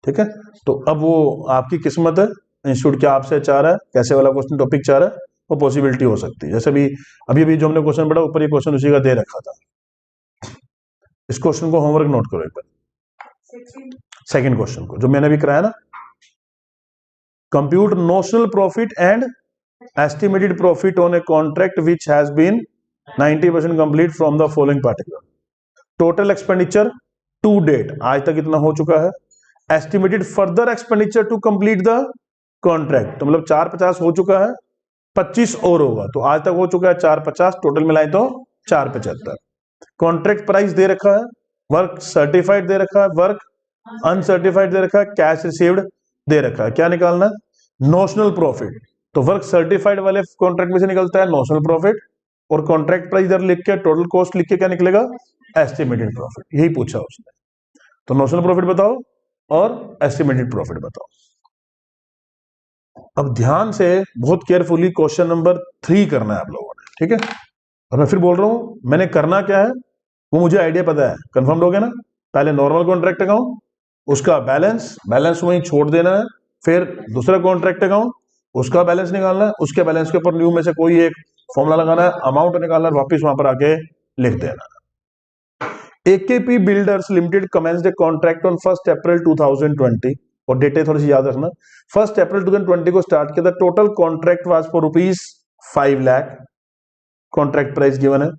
ठीक है, तो अब वो आपकी किस्मत है, इंस्टीट्यूट क्या आपसे चाह रहा है, कैसे वाला क्वेश्चन टॉपिक चाह रहा है, वो पॉसिबिलिटी हो सकती है। जैसे अभी अभी जो हमने क्वेश्चन पढ़ा ऊपर ये क्वेश्चन उसी का दे रखा था। इस क्वेश्चन को होमवर्क नोट करो एक बार, सेकंड क्वेश्चन को जो मैंने अभी कराया ना, compute notional profit and estimated profit on a contract which has been 90% complete from the following particular. Total expenditure to date आज तक इतना हो चुका है, estimated further expenditure to complete the contract, तो मतलब 450 हो चुका है, 25 और होगा, तो आज तक हो चुका है 450, टोटल मिलाए तो 475। कॉन्ट्रैक्ट प्राइस दे रखा है, वर्क सर्टिफाइड दे रखा है, वर्क अनसर्टिफाइड दे रखा है, कैश रिसीव्ड दे रखा है। क्या निकालना है? Notional profit. तो वर्क सर्टिफाइड वाले कॉन्ट्रैक्ट में से निकलता है नोशनल प्रॉफिट, और कॉन्ट्रैक्ट प्राइस इधर लिख के टोटल कॉस्ट लिख के क्या निकलेगा? Estimated profit. यही पूछा उसने, तो नोशनल प्रॉफिट बताओ और एस्टिमेटेड प्रॉफिट बताओ। अब ध्यान से बहुत केयरफुली क्वेश्चन नंबर 3 करना है आप लोगों ने, ठीक है। और मैं फिर बोल रहा हूं मैंने करना क्या है वो मुझे आइडिया पता है, कंफर्म हो गया ना। पहले नॉर्मल कॉन्ट्रैक्ट अकाउंट, उसका बैलेंस वहीं छोड़ देना है, फिर दूसरा कॉन्ट्रैक्ट अकाउंट, उसका बैलेंस निकालना है, उसके बैलेंस के ऊपर न्यू में से कोई एक फॉर्मूला लगाना है, अमाउंट निकालना है, वापस वहां पर आके लिख देना है। AKP builders limited commenced a contract on 1 अप्रैल 2020, और डेटे थोड़ी सी याद रखना, 1 अप्रैल 2020 को स्टार्ट किया था। Total contract was for ₹5 lakh, contract price given है।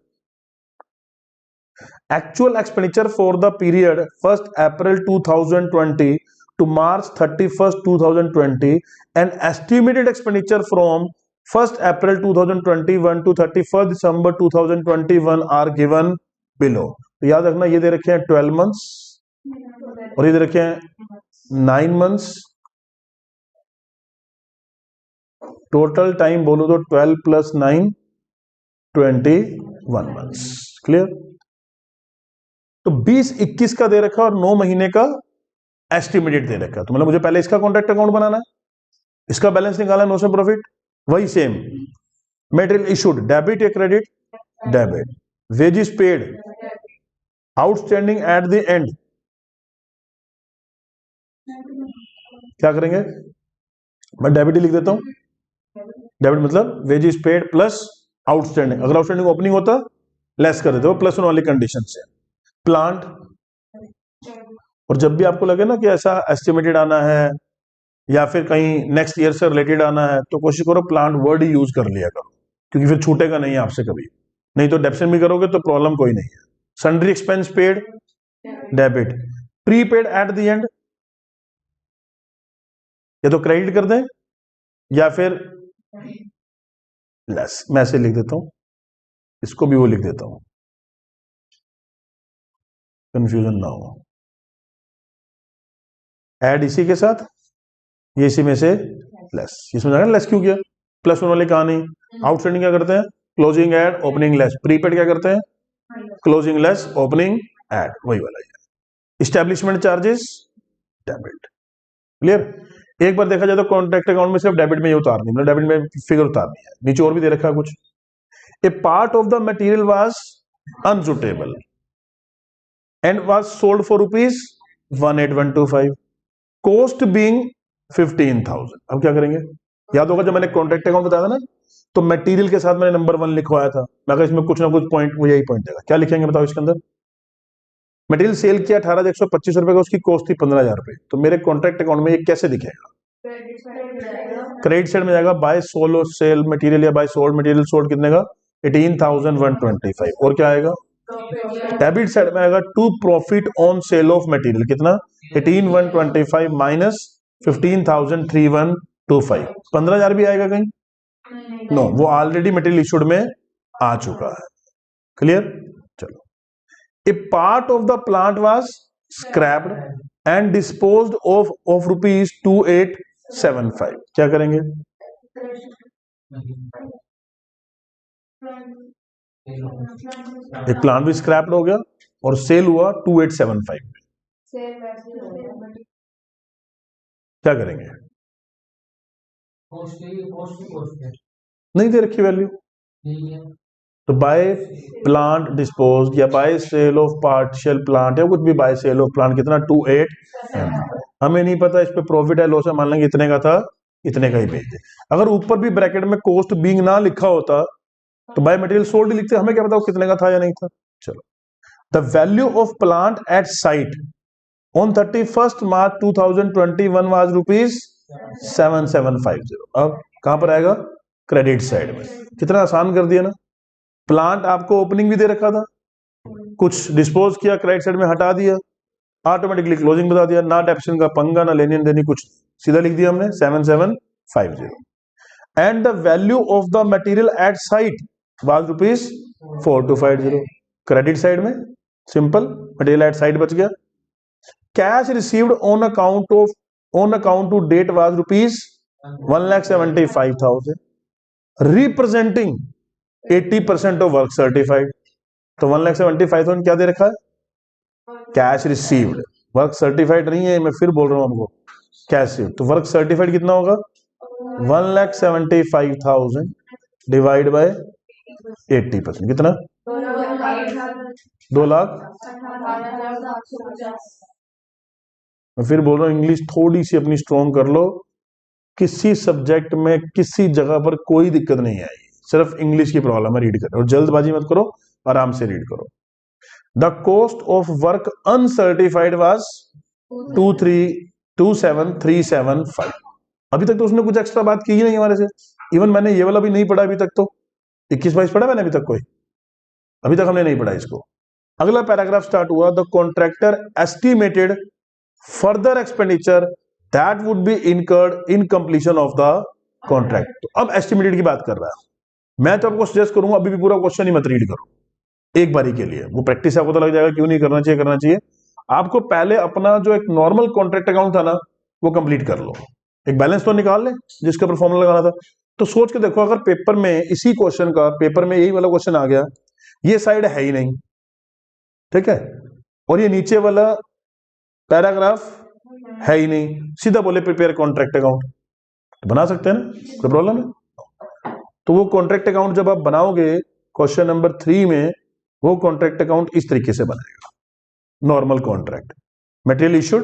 Actual expenditure for the period 1st April 2020 to March 31st 2020 and estimated expenditure from 1st April 2021 to 31st December 2021 are given below। तो याद रखना ये दे रखे हैं 12 months और ये दे रखे हैं 9 months। टोटल टाइम बोलो तो 12 + 9 21 months। क्लियर? तो 20-21 का दे रखा और 9 महीने का एस्टिमेटेड दे रखा, तो मतलब मुझे पहले इसका कॉन्ट्रैक्ट अकाउंट बनाना है, इसका बैलेंस निकाला, नोशनल प्रॉफिट, वही सेम मटेरियल इशूड डेबिट या credit, debit, wages paid, outstanding at the and, क्या करेंगे? मैं डेबिट ही लिख देता हूं। डेबिट मतलब वेजेस पेड प्लस आउटस्टैंडिंग, अगर आउटस्टैंडिंग ओपनिंग होता लेस कर देते हो, प्लस वाली कंडीशन से। प्लांट, और जब भी आपको लगे ना कि ऐसा एस्टिमेटेड आना है या फिर कहीं नेक्स्ट ईयर से रिलेटेड आना है, तो कोशिश करो प्लांट वर्ड ही यूज कर लिया करो, क्योंकि फिर छूटेगा नहीं आपसे कभी, नहीं तो डेबिशन भी करोगे तो प्रॉब्लम कोई नहीं है। Sundry expense paid, debit, prepaid eight the and, या तो क्रेडिट कर दें या फिर लेस। मैं ऐसे लिख देता हूं, इसको भी वो लिख देता हूं, कंफ्यूजन ना हो। ऐड इसी के साथ, ये इसी में से लेस, इसमें जाएगा लेस क्यों किया? प्लस वन वाले कहा नहीं। आउटस्टैंडिंग क्या करते हैं? Closing add opening less. Prepaid क्या करते हैं? क्लोजिंग लेस ओपनिंग ऐड, वही वाला है। Establishment charges, debit. क्लियर? एक बार देखा जाए तो कॉन्ट्रैक्ट अकाउंट में सिर्फ डेबिट में ही उतारनी, मतलब डेबिट में फिगर उतारनी है। नीचे और भी दे रखा है कुछ। A part of the material was unsuitable and was sold for ₹18125, cost being 15,000। अब क्या करेंगे? याद होगा जब मैंने कॉन्ट्रैक्ट अकाउंट बताया था ना, तो मटेरियल के साथ मैंने नंबर 1 लिखवाया था। मैं अगर इसमें कुछ ना कुछ पॉइंट, वो यही पॉइंट देगा। क्या लिखेंगे बताओ इसके अंदर? मटेरियल सेल किया 18,125 रुपए का, उसकी कॉस्ट थी 15,000 रुपए, तो मेरे कॉन्ट्रैक्ट अकाउंट में ये कैसे दिखेगा? क्रेडिट साइड में जाएगा, बाय सोल और सेल मटेरियल या बाय सोल्ड मटेरियल, सोल्ड कितने का? 18,125। और क्या आएगा? डेबिट साइड में आएगा to profit on sale of material, कितना? 18,125 माइनस 15,3125। 15,000 भी आएगा कहीं? नो, वो ऑलरेडी मटेरियल इशूड में आ चुका है। क्लियर? चलो। A part of the plant was scrapped and disposed of ₹2875। क्या करेंगे? एक प्लांट भी स्क्रैप्ड हो गया और सेल हुआ 2875। क्या करेंगे? नहीं दे रखी वैल्यू, तो बाय प्लांट डिस्पोज या by sale of partial plant या कुछ भी, बाय सेल ऑफ प्लांट कितना? 2875। हमें नहीं पता इस पे प्रॉफिट है लॉस है, मान लेंगे इतने का था, इतने का ही भेज दे। अगर ऊपर भी ब्रैकेट में कॉस्ट बीइंग ना लिखा होता तो बाय मटेरियल सोल्ड लिखते, हमें क्या पता वो कितने का था या नहीं था। चलो, the value of plant at site on 31st March 2021 was ₹7750। अब कहां पर आएगा, क्रेडिट साइड में। कितना आसान कर दिया ना। प्लांट आपको ओपनिंग भी दे रखा था, कुछ डिस्पोज किया क्रेडिट साइड में हटा दिया, ऑटोमेटिकली क्लोजिंग बता दिया, ना डेप्शन का पंगा ना लेनी देनी कुछ, सीधा लिख दिया हमने 7750। And the value of the material at site was ₹4250। Credit side में सिंपल मटेरियल एट साइट बच गया। Cash received on account to date was ₹1,75,000 representing 80% of work certified. तो 1,75,000 क्या दे रखा है, कैश रिसीव्ड। वर्क सर्टिफाइड नहीं है, मैं फिर बोल रहा हूं आपको, कैश रिसीव्ड। तो वर्क सर्टिफाइड कितना होगा, 1,75,000 डिवाइड बाय 80%, कितना, 2,00,000। मैं फिर बोल रहा हूँ, इंग्लिश थोड़ी सी अपनी स्ट्रॉन्ग कर लो। किसी सब्जेक्ट में किसी जगह पर कोई दिक्कत नहीं आएगी, सिर्फ इंग्लिश की प्रॉब्लम है रीड करो, और जल्दबाजी मत करो, आराम से रीड करो। The cost of work uncertified was 2,7,375। अभी तक तो उसने कुछ एक्स्ट्रा बात की ही नहीं हमारे से, इवन मैंने ये वाला भी नहीं पढ़ा अभी तक। तो 21-22 पढ़ा मैंने अभी तक, कोई अभी तक हमने नहीं पढ़ा इसको। अगला पैराग्राफ स्टार्ट हुआ, the contractor estimated further expenditure that would be incurred in completion of the contract. तो अब एस्टिमेटेड की बात कर रहा है। मैं तो आपको सजेस्ट करूंगा अभी भी पूरा क्वेश्चन ही मत रीड करो, एक बारी के लिए, वो प्रैक्टिस आपको तो लग जाएगा क्यों नहीं करना चाहिए, करना चाहिए। आपको पहले अपना जो एक नॉर्मल कॉन्ट्रैक्ट अकाउंट था ना वो कंप्लीट कर लो, एक बैलेंस तो निकाल ले जिसके ऊपर फॉर्मूला लगाना था। तो सोच के देखो, अगर पेपर में इसी क्वेश्चन का, पेपर में यही वाला क्वेश्चन आ गया, ये साइड है ही नहीं, ठीक है, और ये नीचे वाला पैराग्राफ है ही नहीं, सीधा बोले प्रिपेयर कॉन्ट्रैक्ट अकाउंट, तो बना सकते हैं ना, कोई प्रॉब्लम है। तो वो कॉन्ट्रैक्ट अकाउंट जब आप बनाओगे क्वेश्चन नंबर 3 में, वो कॉन्ट्रैक्ट अकाउंट इस तरीके से बनेगा, normal contract, material issued,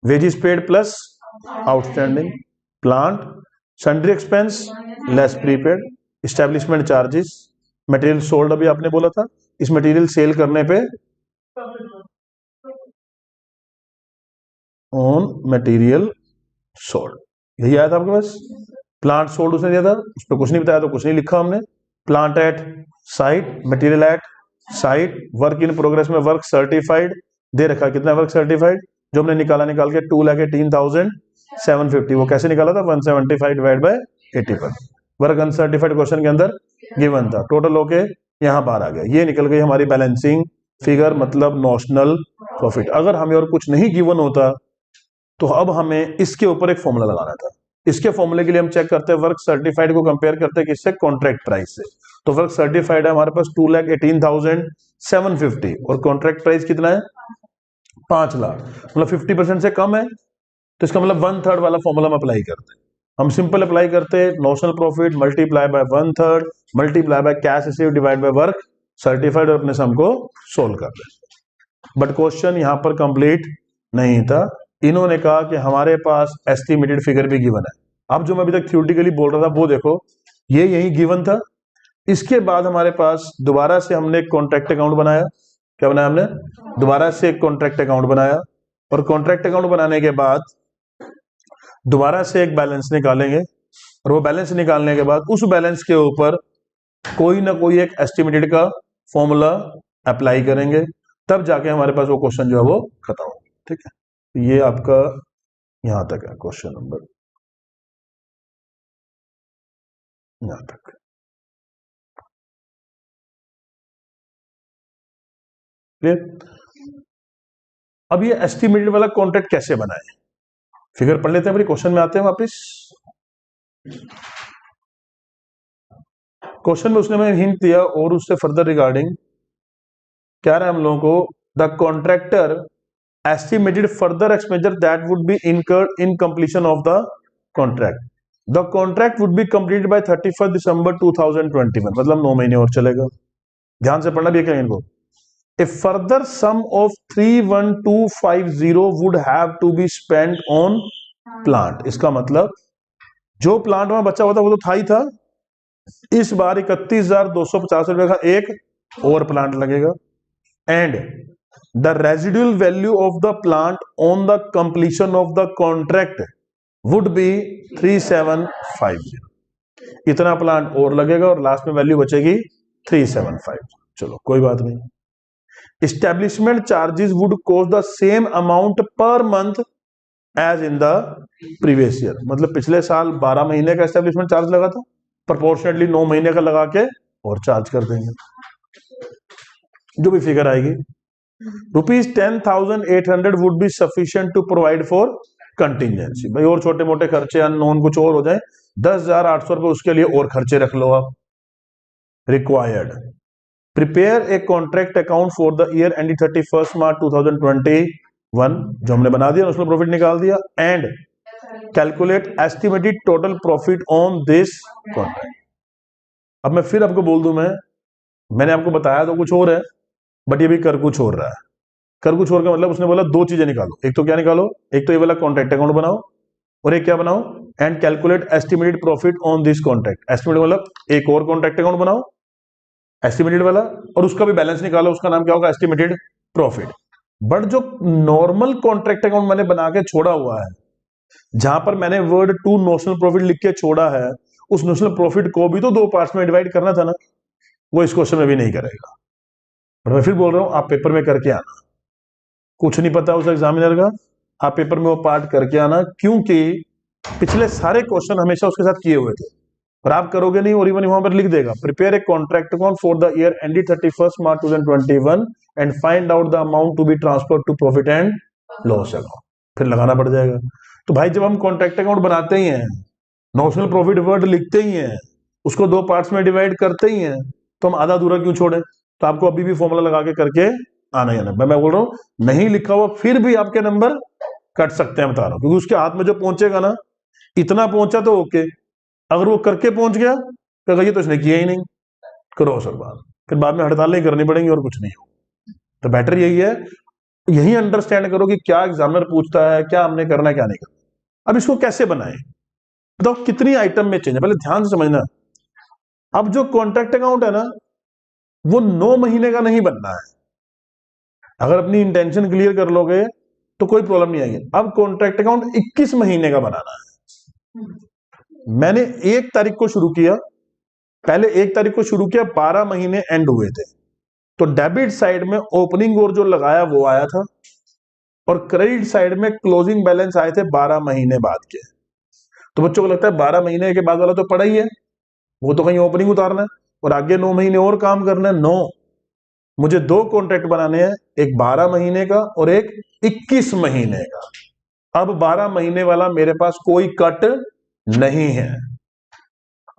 wages paid plus outstanding, plant, sundry expense less prepaid, establishment charges, material sold, अभी आपने बोला था इस मटेरियल सेल करने पे ऑन मटेरियल सोल्ड, यही आया था आपके पास। प्लांट सोल्ड उसने दिया था, उस पर कुछ नहीं बताया तो कुछ नहीं लिखा हमने। Plant at site, material at site, work in progress में वर्क सर्टिफाइड दे रखा, कितना वर्क सर्टिफाइड, जो हमने निकाल के 2,18,750, वो कैसे निकाला था, 175 divide by 80%। Work uncertified question के अंदर गिवन था, टोटल होके यहां बाहर आ गया, ये निकल गई हमारी बैलेंसिंग फिगर, मतलब नॉशनल प्रॉफिट। अगर हमें और कुछ नहीं गिवन होता तो अब हमें इसके ऊपर एक फॉर्मूला लगाना था। इसके फॉर्मूले के लिए हम चेक करते हैं वर्क सर्टिफाइड को कंपेयर करते हैं किससे, कॉन्ट्रैक्ट प्राइस से। तो वर्क सर्टिफाइड है हमारे पास 2,18,750 और कॉन्ट्रैक्ट प्राइस कितना है 5 लाख, मतलब 50% से कम है। तो इसका मतलब 1/3 वाला फॉर्मूला हम अप्लाई करते हैं। हम सिंपल अप्लाई करते हैं, notional profit multiply bye 1/3 multiply by cash receive divide by work certified, और अपने सम को सोल्व कर देते। बट क्वेश्चन यहां पर कंप्लीट नहीं था, इन्होंने कहा कि हमारे पास एस्टिमेटेड फिगर भी गिवन है। अब जो मैं अभी तक थ्योरेटिकली बोल रहा था वो देखो, ये यही गिवन था। इसके बाद हमारे पास दोबारा से हमने एक कॉन्ट्रैक्ट अकाउंट बनाया, क्या बनाया हमने, दोबारा से एक कॉन्ट्रैक्ट अकाउंट बनाया, और कॉन्ट्रैक्ट अकाउंट बनाने के बाद दोबारा से एक बैलेंस निकालेंगे, और वो बैलेंस निकालने के बाद उस बैलेंस के ऊपर कोई ना कोई एक एस्टिमेटेड का फॉर्मूला अप्लाई करेंगे, तब जाके हमारे पास वो क्वेश्चन जो है वो खत्म होगा। ठीक है, ये आपका यहां तक है, क्वेश्चन नंबर यहां तक। क्लियर। अब ये एस्टिमेटेड वाला कॉन्ट्रैक्ट कैसे बनाए, फिगर पढ़ लेते हैं, फिर क्वेश्चन में आते हैं वापस। क्वेश्चन में उसने हमें हिंट दिया और उससे फर्दर रिगार्डिंग क्या रहा है हम लोगों को, the contractor estimated further expenditure that would be incurred in completion of the contract. The contract would be completed by 31 दिसंबर 2021, मतलब 9 महीने और चलेगा। ध्यान से पढ़ना भी है क्या इनको, a further sum of 31250 would have to be spent on plant. इसका मतलब जो प्लांट में बचा हुआ था वो तो था ही था, इस बार 31,250 रुपए का एक और प्लांट लगेगा। And the residual value of the plant on the completion of the contract would be 3750। इतना प्लांट और लगेगा और लास्ट में वैल्यू बचेगी 3750। चलो कोई बात नहीं। Establishment charges would cost the same amount per month as in the previous year। मतलब पिछले साल 12 महीने का एस्टेब्लिशमेंट चार्ज लगा था, प्रोपोर्शनेटली 9 महीने का लगा के और चार्ज कर देंगे, जो भी फिगर आएगी। ₹10,800 would be sufficient to provide for contingency. भाई और छोटे मोटे खर्चे अननोन कुछ और हो जाए, 10,800 रुपए उसके लिए और खर्चे रख लो आप। Required prepare a contract account for the year ending 31 March 2021, जो हमने बना दिया उसमें प्रॉफिट निकाल दिया। And calculate estimated total profit on this contract. अब मैं फिर आपको बोल दूं, मैंने आपको बताया तो कुछ और है, बट ये भी कर कुछ और रहा है। कर कुछ और का मतलब उसने बोला दो चीजें निकालो, एक तो क्या निकालो, एक तो ये वाला कॉन्ट्रैक्ट अकाउंट बनाओ और एक क्या बनाओ, and calculate estimated profit on this contract. Estimate मतलब एक और कॉन्ट्रैक्ट अकाउंट बनाओ एस्टिमेटेड वाला और उसका भी बैलेंस निकालो, उसका नाम क्या होगा, एस्टिमेटेड प्रॉफिट। बट जो नॉर्मल कॉन्ट्रैक्ट अकाउंट मैंने बना के छोड़ा हुआ है, जहां पर मैंने वर्ड टू नोशनल प्रॉफिट लिख के छोड़ा है, उस नोशनल प्रॉफिट को भी तो दो पार्ट्स में डिवाइड करना था ना, वो इस क्वेश्चन में भी नहीं करेगा। और मैं फिर बोल रहा हूं, आप पेपर में करके आना, कुछ नहीं पता उस एग्जामिनर का, आप पेपर में वो पार्ट करके आना, क्योंकि पिछले सारे क्वेश्चन हमेशा उसके साथ किए हुए थे। और आप करोगे नहीं, और इवन वहां पर लिख देगा prepare a contract account for the year ended 31 March 2021 and find out the amount to be transfer to profit and loss account, फिर लगाना पड़ जाएगा। तो भाई जब हम कॉन्ट्रैक्ट अकाउंट बनाते ही हैं, नॉशनल प्रॉफिट वर्ड लिखते ही हैं, उसको दो पार्ट्स में डिवाइड करते ही हैं, तो हम आधा अधूरा क्यों छोड़े। तो आपको अभी भी फॉर्मूला लगा के करके आना ही आना। मैं बोल रहा हूं नहीं लिखा हुआ फिर भी आपके नंबर कट सकते हैं, बता रहा हूं, क्योंकि उसके हाथ में जो पहुंचेगा ना, इतना पहुंचा तो ओके, अगर वो करके पहुंच गया तो ये तो इसने किया ही नहीं, करो सर बात, फिर बाद में हड़ताल करनी पड़ेंगी और कुछ नहीं हो। तो बेटर यही है, यही अंडरस्टैंड करो कि क्या एग्जामिनर पूछता है, क्या हमने करना है क्या नहीं करना। अब इसको कैसे बनाएं, बताओ कितनी आइटम में चेंज है, पहले ध्यान से समझना। अब जो कॉन्ट्रैक्ट अकाउंट है ना, वो 9 महीने का नहीं बनना है। अगर अपनी इंटेंशन क्लियर कर लोगे तो कोई प्रॉब्लम नहीं आएगी। अब कॉन्ट्रैक्ट अकाउंट 21 महीने का बनाना है। मैंने 1 तारीख को शुरू किया, पहले 1 तारीख को शुरू किया, 12 महीने एंड हुए थे, तो डेबिट साइड में ओपनिंग और जो लगाया वो आया था, और क्रेडिट साइड में क्लोजिंग बैलेंस आए थे 12 महीने बाद के। तो बच्चों को लगता है 12 महीने के बाद वाला तो पड़ा ही है, वो तो कहीं ओपनिंग उतारना है और आगे 9 महीने और काम करना है। नो, मुझे 2 कॉन्ट्रैक्ट बनाने हैं, एक 12 महीने का और एक 21 महीने का। अब 12 महीने वाला मेरे पास कोई कट नहीं है।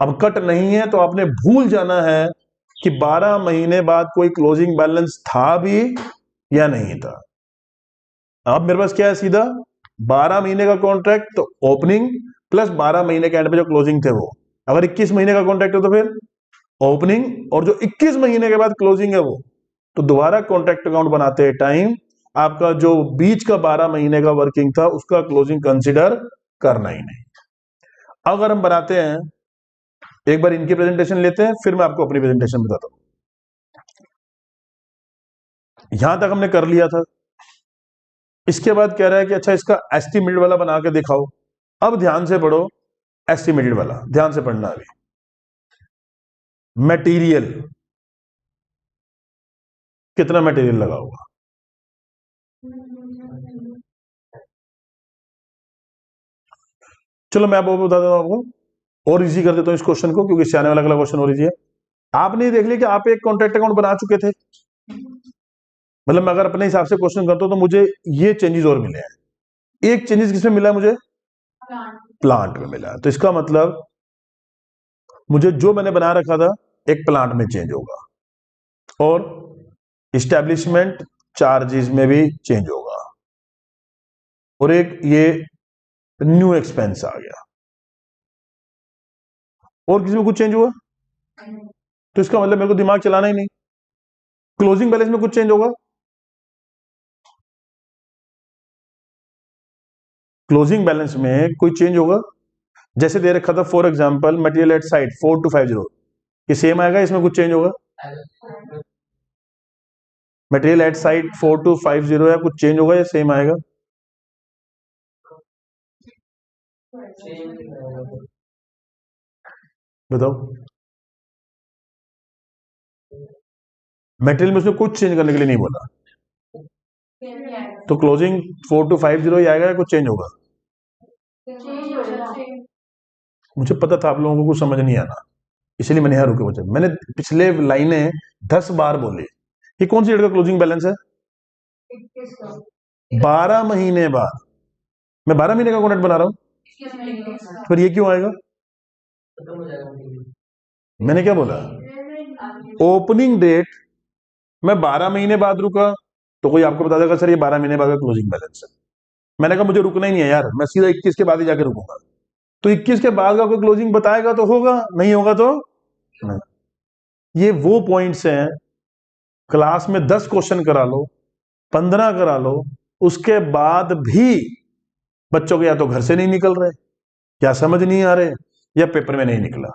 अब कट नहीं है तो आपने भूल जाना है कि 12 महीने बाद कोई क्लोजिंग बैलेंस था भी या नहीं था। अब मेरे पास क्या है, सीधा 12 महीने का कॉन्ट्रैक्ट तो ओपनिंग प्लस 12 महीने के एंड पे जो क्लोजिंग थे वो। अगर 21 महीने का कॉन्ट्रैक्ट है तो फिर ओपनिंग और जो 21 महीने के बाद क्लोजिंग है वो। तो दोबारा कॉन्ट्रैक्ट अकाउंट बनाते टाइम आपका जो बीच का 12 महीने का वर्किंग था उसका क्लोजिंग कंसिडर करना ही नहीं। अगर हम बनाते हैं, एक बार इनकी प्रेजेंटेशन लेते हैं, फिर मैं आपको अपनी प्रेजेंटेशन बताता हूं। यहां तक हमने कर लिया था, इसके बाद कह रहा है कि अच्छा इसका एस्टिमेटेड वाला बना के दिखाओ। अब ध्यान से पढ़ो, एस्टिमेटेड वाला ध्यान से पढ़ना। अभी मटेरियल, कितना मटेरियल लगा हुआ, चलो मैं आपको बता देता हूं, आपको और इजी कर देता हूं इस क्वेश्चन को, क्योंकि इससे आने वाला अगला क्वेश्चन और इजी है। आपने देख लिया कि आप एक कॉन्ट्रैक्ट अकाउंट बना चुके थे, मतलब मैं अगर अपने हिसाब से क्वेश्चन करता हूं तो मुझे ये चेंजेस और मिले हैं। एक चेंजेस किसमें मिला है मुझे, प्लांट में मिला है। तो इसका मतलब मुझे जो मैंने बना रखा था एक प्लांट में चेंज होगा, और इस्टेब्लिशमेंट चार्जेस में भी चेंज होगा, और एक ये न्यू एक्सपेंस आ गया। और किसी में कुछ चेंज हुआ तो इसका मतलब मेरे को दिमाग चलाना ही नहीं, क्लोजिंग बैलेंस में कुछ चेंज होगा? क्लोजिंग बैलेंस में कोई चेंज होगा? जैसे दे रखा था for example material at site 4250, ये सेम आएगा, इसमें कुछ चेंज होगा? मटेरियल एट साइट 4250 है, कुछ चेंज होगा या सेम आएगा? बताओ। मटेरियल में उसने कुछ चेंज करने के लिए नहीं बोला, तो क्लोजिंग 4250 ही आएगा या कुछ चेंज होगा? मुझे पता था आप लोगों को कुछ समझ नहीं आना, इसलिए मैंने यहाँ रुके बच्चे, मैंने पिछले लाइनें 10 बार बोली। ये कौन सी डेट का क्लोजिंग बैलेंस है? 12 महीने बाद। मैं 12 महीने का कॉन्ट्रैक्ट बना रहा हूं, फिर ये क्यों आएगा? मैंने क्या बोला? ओपनिंग डेट मैं 12 महीने बाद रुका, तो कोई आपको बता देगा सर ये 12 महीने बाद का क्लोजिंग बैलेंस है। मैंने कहा मुझे रुकना ही नहीं है यार, मैं सीधा 21 के बाद ही जाके रुकूंगा। तो 21 के बाद का कोई क्लोजिंग बताएगा तो होगा, नहीं होगा तो नहीं। ये वो पॉइंट्स हैं, क्लास में 10 क्वेश्चन करा लो, 15 करा लो, उसके बाद भी बच्चों के या तो घर से नहीं निकल रहे, या समझ नहीं आ रहे, या पेपर में नहीं निकला,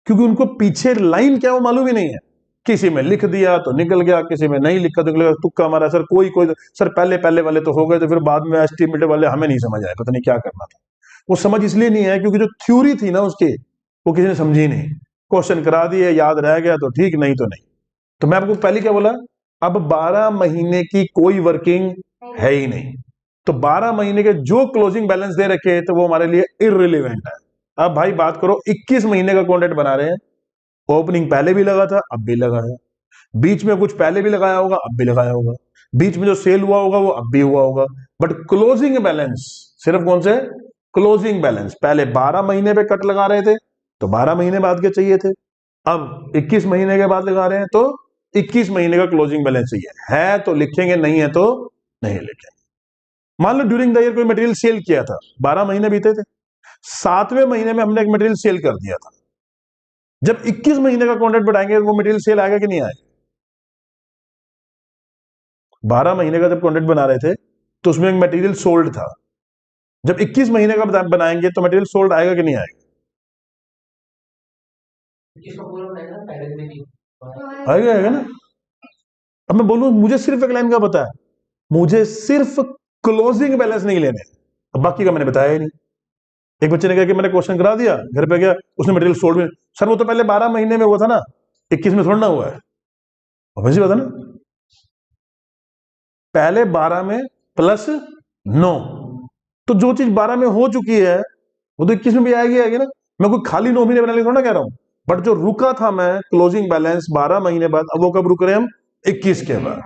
क्योंकि उनको पीछे लाइन क्या वो मालूम ही नहीं है। किसी में लिख दिया तो निकल गया, किसी में नहीं लिखा तो निकल गया, तुक्का मारा। सर कोई सर पहले वाले तो हो गए, तो फिर बाद में एस्टिमेटेड वाले हमें नहीं समझ आया, पता नहीं क्या करना था। वो समझ इसलिए नहीं है क्योंकि जो थ्योरी थी ना उसकी, वो किसी ने समझी नहीं। क्वेश्चन करा दिए, याद रह गया तो ठीक, नहीं तो नहीं। तो मैं आपको पहले क्या बोला, अब 12 महीने की कोई वर्किंग है ही नहीं, तो 12 महीने के जो क्लोजिंग बैलेंस दे रखे तो वो हमारे लिए इररिलेवेंट है। अब भाई बात करो, 21 महीने का कॉन्ट्रैक्ट बना रहे हैं, ओपनिंग पहले भी लगा था, अब भी लगा है, बीच में कुछ पहले भी लगाया होगा, अब भी लगाया होगा, बीच में जो सेल हुआ होगा वो अब भी हुआ होगा, बट क्लोजिंग बैलेंस सिर्फ कौन से? Closing balance. पहले 12 महीने पे कट लगा रहे थे तो 12 महीने बाद के चाहिए थे, अब 21 महीने के बाद लगा रहे हैं तो 21 महीने का क्लोजिंग बैलेंस चाहिए। है तो लिखेंगे, नहीं है तो नहीं लिखेंगे। मान लो ड्यूरिंग द ईयर कोई मटेरियल सेल किया था, 12 महीने बीते थे, 7वें महीने में हमने एक मटेरियल सेल कर दिया था। जब 21 महीने का कॉन्ट्रैक्ट बढ़ाएंगे वो मटेरियल सेल आएगा कि नहीं आएगा? 12 महीने का जब कॉन्ट्रैक्ट बना रहे थे तो उसमें एक मटेरियल सोल्ड था, जब 21 महीने का बनाएंगे तो मटेरियल सोल्ड आएगा कि नहीं आएगा? आएगा, आएगा ना। अब मैं बोलूं मुझे सिर्फ एक लाइन का पता है, मुझे सिर्फ क्लोजिंग बैलेंस नहीं लेने, अब बाकी का मैंने बताया ही नहीं। एक बच्चे ने कहा कि मैंने क्वेश्चन करा दिया, घर पे गया, उसने मटेरियल सोल्ड में, सर वो तो पहले 12 महीने में हुआ था ना, 21 में थोड़ा ना हुआ है। वैसे बात है ना, पहले 12 में प्लस 9, तो जो चीज 12 में हो चुकी है वो तो 21 में भी आएगी ना। मैं कोई खाली 9 महीने बनाने थोड़ा कह रहा हूं, बट जो रुका था मैं क्लोजिंग बैलेंस 12 महीने बाद, अब वो कब रुक रहे हैं हम? 21 के बाद।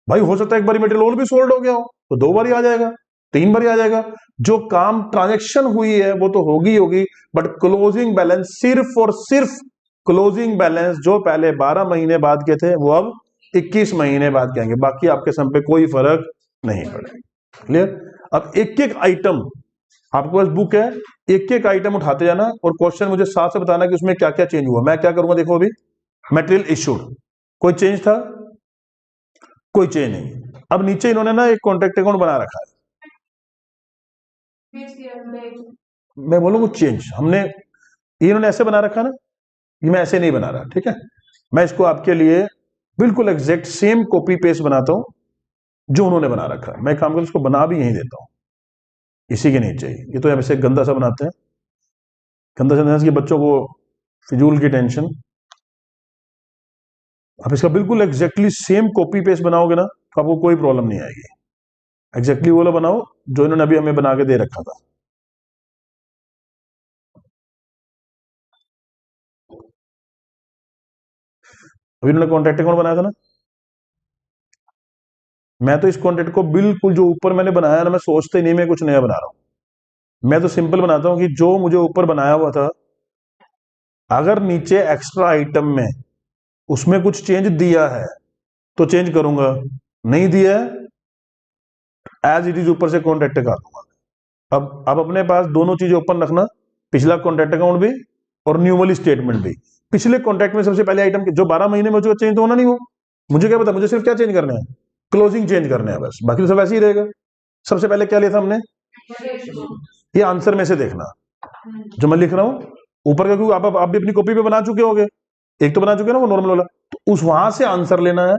भाई हो सकता है एक बार मटेरियल और भी सोल्ड हो गया हो तो 2 बार ही आ जाएगा, 3 बार ही आ जाएगा। जो काम ट्रांजेक्शन हुई है वो तो होगी, बट क्लोजिंग बैलेंस सिर्फ और सिर्फ क्लोजिंग बैलेंस जो पहले 12 महीने बाद के थे वो अब 21 महीने बाद के आएंगे, बाकी आपके सम पे कोई फर्क नहीं पड़ेगा। क्लियर? अब एक एक आइटम आपके पास बुक है, एक एक आइटम उठाते जाना और क्वेश्चन मुझे साथ से बताना कि उसमें क्या क्या चेंज हुआ। मैं क्या करूंगा, देखो अभी मटेरियल इशूड, कोई चेंज था? कोई चेंज नहीं। अब नीचे इन्होंने ना एक कॉन्ट्रैक्ट अकाउंट बना रखा है, मैं बोलूँ कुछ चेंज हमने, इन्होंने ऐसे बना रखा ना, ये मैं ऐसे नहीं बना रहा, ठीक है। मैं इसको आपके लिए बिल्कुल एग्जैक्ट सेम कॉपी पेस्ट बनाता हूं जो उन्होंने बना रखा है। मैं काम कर इसको बना भी यहीं देता हूं, इसी के नीचे ही। ये तो ऐसे गंदा सा बनाते हैं, गंदा सा कि बच्चों को फिजूल की टेंशन। आप इसका बिल्कुल एग्जैक्टली सेम कॉपी पेस्ट बनाओगे ना तो आपको कोई प्रॉब्लम नहीं आएगी। एग्जैक्टली वो बनाओ जो इन्होंने अभी हमें बना के दे रखा था। अभी इन्होंने कॉन्ट्रैक्ट अकाउंट बनाया था ना, मैं तो इस कॉन्ट्रैक्ट को बिल्कुल जो ऊपर मैंने बनाया ना, मैं सोचते ही नहीं मैं कुछ नया बना रहा हूं। मैं तो सिंपल बनाता हूं कि जो मुझे ऊपर बनाया हुआ था, अगर नीचे एक्स्ट्रा आइटम में उसमें कुछ चेंज दिया है तो चेंज करूंगा, नहीं दिया है एज इट इज ऊपर से कॉन्ट्रैक्ट कर दूंगा। अब अपने पास दोनों चीजें ओपन रखना, पिछला कॉन्ट्रैक्ट अकाउंट भी और न्यू वाली स्टेटमेंट भी। पिछले कॉन्ट्रैक्ट में सबसे पहले आइटम जो 12 महीने में जो चेंज तो होना नहीं हो, मुझे क्या पता, मुझे सिर्फ क्या चेंज करना है, क्लोजिंग चेंज करना है बस, बाकी तो सब ऐसे ही रहेगा। सबसे पहले क्या लिया था हमने, ये आंसर में से देखना जो मैं लिख रहा हूं ऊपर का, क्योंकि आप भी अपनी कॉपी पे बना चुके होगे, एक तो बना चुके ना वो नॉर्मल वाला, तो उस वहां से आंसर लेना है।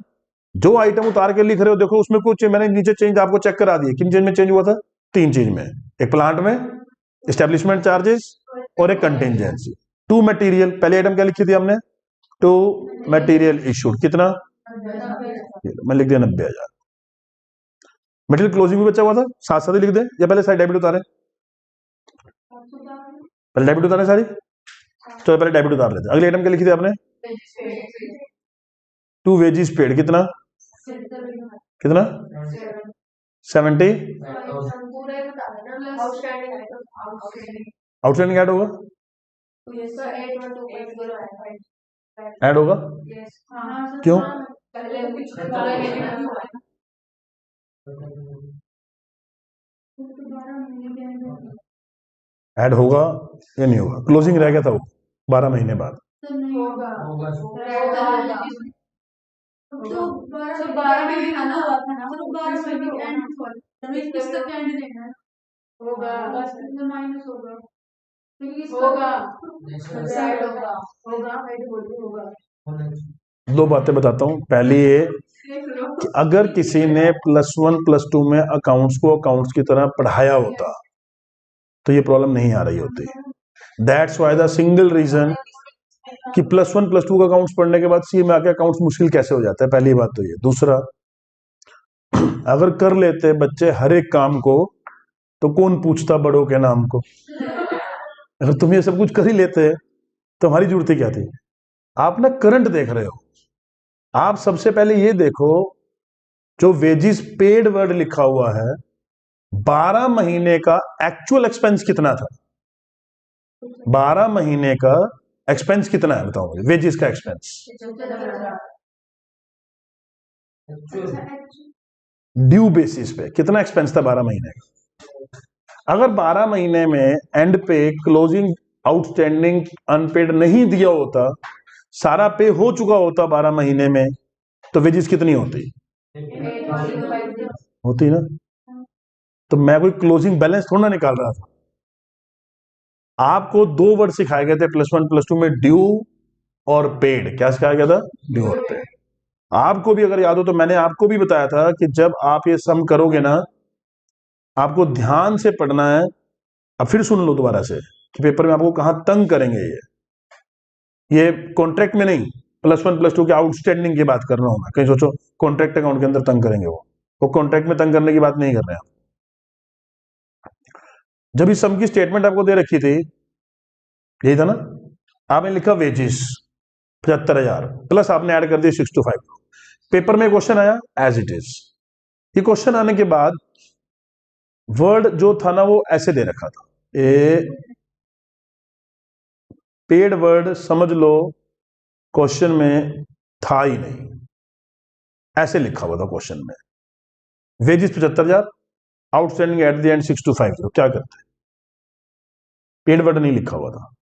जो आइटम उतार के लिख रहे हो देखो उसमें कुछ मैंने नीचे चेंज आपको चेक करा दिए, किन चीज में चेंज हुआ था, 3 चीज में, एक प्लांट में, एस्टेब्लिशमेंट चार्जेस और एक कंटिजेंसी। 2 मटेरियल, पहले आइटम क्या लिखी थी हमने, 2 मटेरियल इशूड, कितना, मैं लिख दिया 90,000। मटेरियल क्लोजिंग भी बचा हुआ था, साथ साथ ही लिख दे या पहले सारी डेबिट उतारे, पहले डेबिट उतारे सारी, तो पहले डेबिट उतार लेते। अगले आइटम क्या लिखी थी आपने, 2 वेजिस पेड, कितना कितना 70, आउटस्टैंडिंग ऐड होगा, ऐड होगा, क्यों, ऐड होगा या नहीं होगा, क्लोजिंग रह गया था वो 12 महीने बाद, तो 12 में भी खाना हुआ था ना, तो 12 में भी एंड किस तक एंड देना है, होगा माइनस होगा, दो बातें बताता हूं। पहली ये कि अगर किसी ने +1 +2 में अकाउंट्स को अकाउंट्स की तरह पढ़ाया होता तो ये प्रॉब्लम नहीं आ रही होती। That's why the single reason कि +1 +2 का अकाउंट्स पढ़ने के बाद सीए में आके अकाउंट्स मुश्किल कैसे हो जाता है, पहली बात तो ये। दूसरा, अगर कर लेते बच्चे हर एक काम को तो कौन पूछता बड़ों के नाम को। अगर तुम ये सब कुछ कर ही लेते तो हमारी जरूरत क्या थी। आप ना करंट देख रहे हो, आप सबसे पहले ये देखो जो वेजिस पेड वर्ड लिखा हुआ है 12 महीने का एक्चुअल एक्सपेंस कितना था, 12 महीने का एक्सपेंस कितना है बताओ मुझे, वेजिस का एक्सपेंस ड्यू बेसिस पे कितना एक्सपेंस था 12 महीने का। अगर 12 महीने में एंड पे क्लोजिंग आउटस्टैंडिंग अनपेड नहीं दिया होता, सारा पे हो चुका होता 12 महीने में, तो वेजिस कितनी होती ना। तो मैं कोई क्लोजिंग बैलेंस थोड़ा ना निकाल रहा था। आपको 2 वर्ड सिखाए गए थे +1 +2 में, ड्यू और पेड। क्या सिखाया गया था, ड्यू और पेड। आपको भी अगर याद हो तो मैंने आपको भी बताया था कि जब आप ये सम करोगे ना, आपको ध्यान से पढ़ना है। अब फिर सुन लो दोबारा से कि पेपर में आपको कहां तंग करेंगे। ये कॉन्ट्रैक्ट में नहीं, +1 +2 के आउटस्टैंडिंग की बात कर रहा हूं मैं, कहीं सोचो कॉन्ट्रैक्ट अकाउंट के अंदर तंग करेंगे, वो कॉन्ट्रैक्ट में तंग करने की बात नहीं कर रहे हैं। जब इस सम की स्टेटमेंट आपको दे रखी थी, यही था ना, आपने लिखा वेजिस 75,000 प्लस आपने ऐड कर दिया 625। पेपर में क्वेश्चन आया एज इट इज। ये क्वेश्चन आने के बाद वर्ड जो था ना वो ऐसे दे रखा था, ए पेड वर्ड समझ लो क्वेश्चन में था ही नहीं, ऐसे लिखा हुआ था क्वेश्चन में, wages 75,000 outstanding at the end 6250। क्या करते, पेड वर्ड नहीं लिखा हुआ था।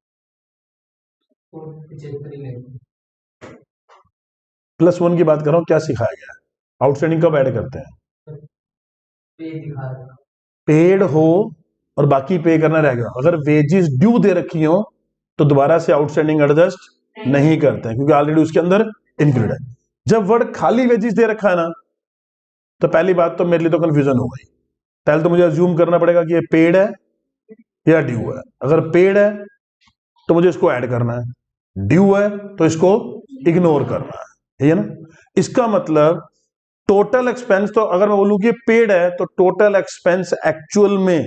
+1 की बात कर रहा हूं, क्या सिखाया गया है, आउटस्टैंडिंग कब ऐड करते हैं, पेड हो और बाकी पे करना रह गया। अगर वेजिस ड्यू दे रखी हो तो दोबारा से आउटस्टैंडिंग एडजस्ट नहीं करते हैं, क्योंकि ऑलरेडी उसके अंदर इंक्लूड है। जब वर्ड खाली वेजिस दे रखा है ना, तो पहली बात तो मेरे लिए तो कंफ्यूजन हो गई। पहले तो मुझे अज्यूम करना पड़ेगा कि ये पेड है या ड्यू है। अगर पेड है तो मुझे इसको ऐड करना है, ड्यू है तो इसको इग्नोर करना है, ये ना। इसका मतलब टोटल एक्सपेंस, तो अगर मैं बोलूं कि पेड है तो टोटल एक्सपेंस एक्चुअल में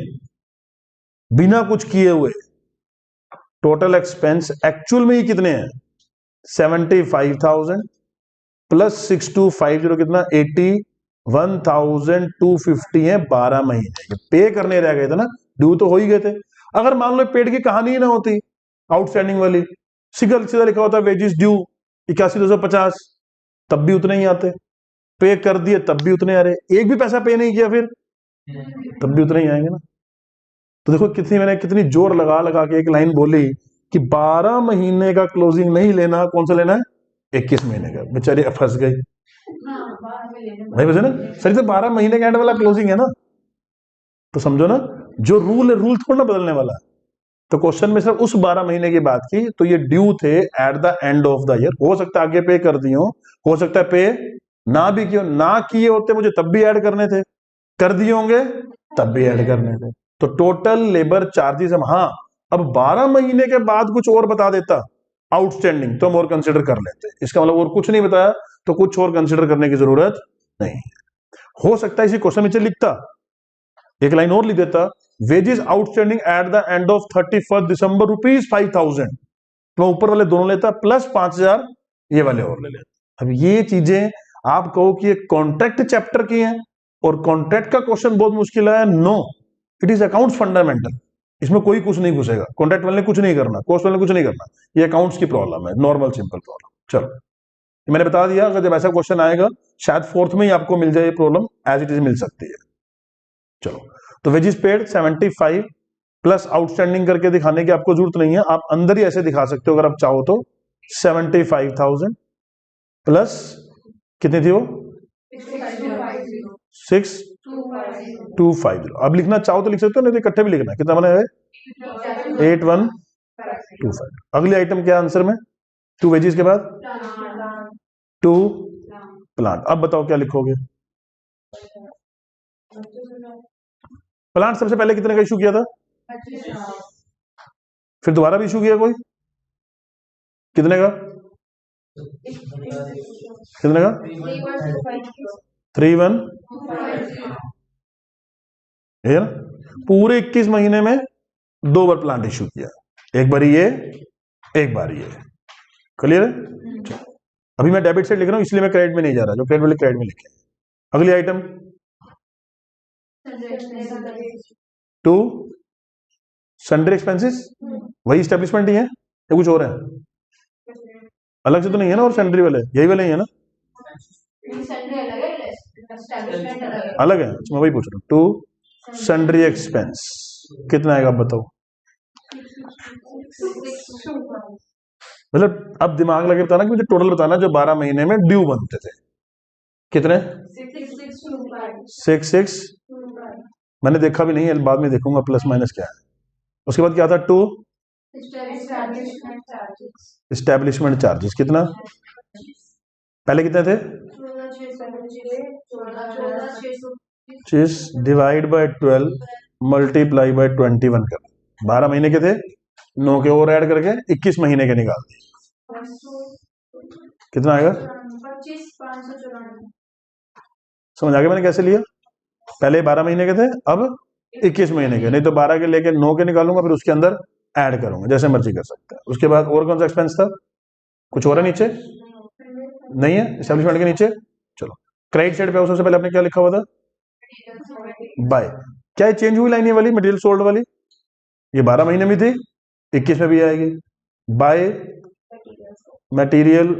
बिना कुछ किए हुए, टोटल एक्सपेंस एक्चुअल में ही कितने हैं, 75,000 प्लस 6250 कितना, 81,250 है 12 महीने के। पे करने रह गए थे ना, ड्यू तो हो ही गए थे। अगर मान लो पेड की कहानी ही ना होती, आउटस्टैंडिंग वाली, सीधा लिखा होता वेजिस ड्यू 81,250, तब भी उतने ही आते। पे कर दिए तब भी उतने आ रहे, एक भी पैसा पे नहीं किया फिर तब भी उतने ही आएंगे ना। तो देखो मैंने कितनी जोर लगा लगा के एक लाइन बोली कि 12 महीने का क्लोजिंग नहीं लेना, कौन सा लेना है, 21 महीने का। बेचारी फंस गई। भाई बचे ना सर, तो 12 महीने के एंड वाला क्लोजिंग है ना, तो समझो ना जो रूल है, रूल थोड़ा ना बदलने वाला है। तो क्वेश्चन में सिर्फ उस 12 महीने की बात की, तो ये ड्यू थे eight the end of the year. हो सकता है आगे पे कर दिए हो सकता है पे ना भी किए, ना किए होते मुझे तब भी ऐड करने थे, कर दिए होंगे तब भी ऐड करने थे। तो टोटल लेबर चार्जेस हम, हाँ अब 12 महीने के बाद कुछ और बता देता आउटस्टैंडिंग तो हम और कंसिडर कर लेते, इसका मतलब और कुछ नहीं बताया तो कुछ और कंसिडर करने की जरूरत नहीं। हो सकता है इसी क्वेश्चन नीचे लिखता, एक लाइन और लिख देता, wages outstanding at the end of 31 दिसंबर ₹5,000, तो ऊपर वाले दोनों लेता प्लस 5,000 ये वाले और ले लेता। अब ये चीजें आप कहो कि ये कॉन्ट्रैक्ट चैप्टर की हैं और कॉन्ट्रैक्ट का क्वेश्चन बहुत मुश्किल है, no, it is accounts fundamental, इसमें कोई कुछ नहीं घुसेगा, कॉन्ट्रैक्ट वाले ने कुछ नहीं करना, कोर्स वाले ने कुछ नहीं करना, ये अकाउंट्स की प्रॉब्लम है, नॉर्मल सिंपल प्रॉब्लम। चलो मैंने बता दिया, अगर जब ऐसा क्वेश्चन आएगा शायद फोर्थ में ही आपको मिल जाए, प्रॉब्लम एज इट इज मिल सकती है। चलो तो वेजेस पेड 75 प्लस आउटस्टैंडिंग करके दिखाने की आपको जरूरत नहीं है, आप अंदर ही ऐसे दिखा सकते हो अगर आप चाहो तो, 75,000 प्लस कितनी थी वो 6,250। अब लिखना चाहो तो लिख सकते हो, नहीं तो इकट्ठे भी लिखना है। कितना बना है 8,125। अगली आइटम क्या आंसर में, 2 वेजेस के बाद 2 प्लांट। अब बताओ क्या लिखोगे, प्लांट सबसे पहले कितने का इशू किया था, फिर दोबारा भी इशू किया कोई, कितने का, कितने का 3,1, ये ना पूरे 21 महीने में 2 बार प्लांट इशू किया, एक बार ये एक बार ये, क्लियर है। अभी मैं डेबिट साइड लिख रहा हूं इसलिए मैं क्रेडिट में नहीं जा रहा, जो क्रेडिट वाले क्रेडिट में लिखे। अगली आइटम 2 सन्ड्री एक्सपेंसेस, वही स्टैब्लिशमेंट ही है या कुछ और है, अलग से तो नहीं है ना, और सन्ड्री वाले यही वाले ही है ना, अलग है। अच्छा मैं वही पूछ रहा हूँ, 2 सन्ड्री एक्सपेंस कितना आएगा आप बताओ, मतलब अब दिमाग लगे बताना कि मुझे टोटल बताना जो 12 महीने में ड्यू बनते थे, कितने 6,6, मैंने देखा भी नहीं है, बाद में देखूंगा प्लस माइनस क्या है। उसके बाद क्या था 2 एस्टेब्लिशमेंट चार्जेस, कितना पहले कितने थे 6 डिवाइड बाय 12 मल्टीप्लाई बाय 21 कर, 12 महीने के थे, 9 के और ऐड करके 21 महीने के निकाल दिए, कितना आएगा 25,594। समझ आ गया मैंने कैसे लिया, पहले 12 महीने के थे अब 21 महीने के, नहीं तो 12 के लेके 9 के निकालूंगा फिर उसके अंदर ऐड करूंगा, जैसे मर्जी कर सकते हैं। उसके बाद और कौन सा एक्सपेंस था, कुछ और है नीचे नहीं है एस्टेब्लिशमेंट के नीचे। चलो क्रेडिट साइड पे सबसे पहले आपने क्या लिखा हुआ था, बाय, क्या ये चेंज हुई लाइन ये वाली मटेरियल सोल्ड वाली, ये 12 महीने में थी 21 में भी आएगी, बाय मटेरियल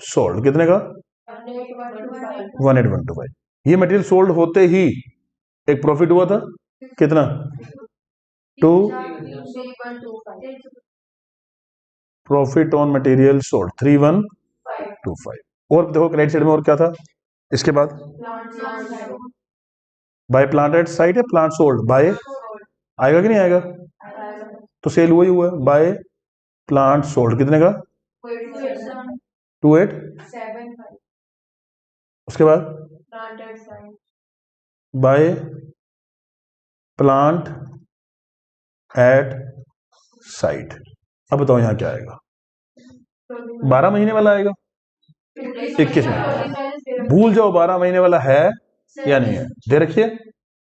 सोल्ड कितने का 18,125। ये मटेरियल सोल्ड होते ही एक प्रॉफिट हुआ था कितना 2 प्रॉफिट ऑन मटेरियल सोल्ड 3,125। और देखो क्रेडिट साइड में और क्या था, इसके बाद बाय प्लांट एट साइट है, प्लांट सोल्ड बाय आएगा कि नहीं आएगा, तो सेल हुआ ही हुआ है, बाय प्लांट सोल्ड कितने का 2875। उसके बाद बाय प्लांट एट साइट। अब बताओ यहां क्या आएगा, 12 महीने वाला आएगा 21 महीने, भूल जाओ 12 महीने वाला है या नहीं है, दे रखिए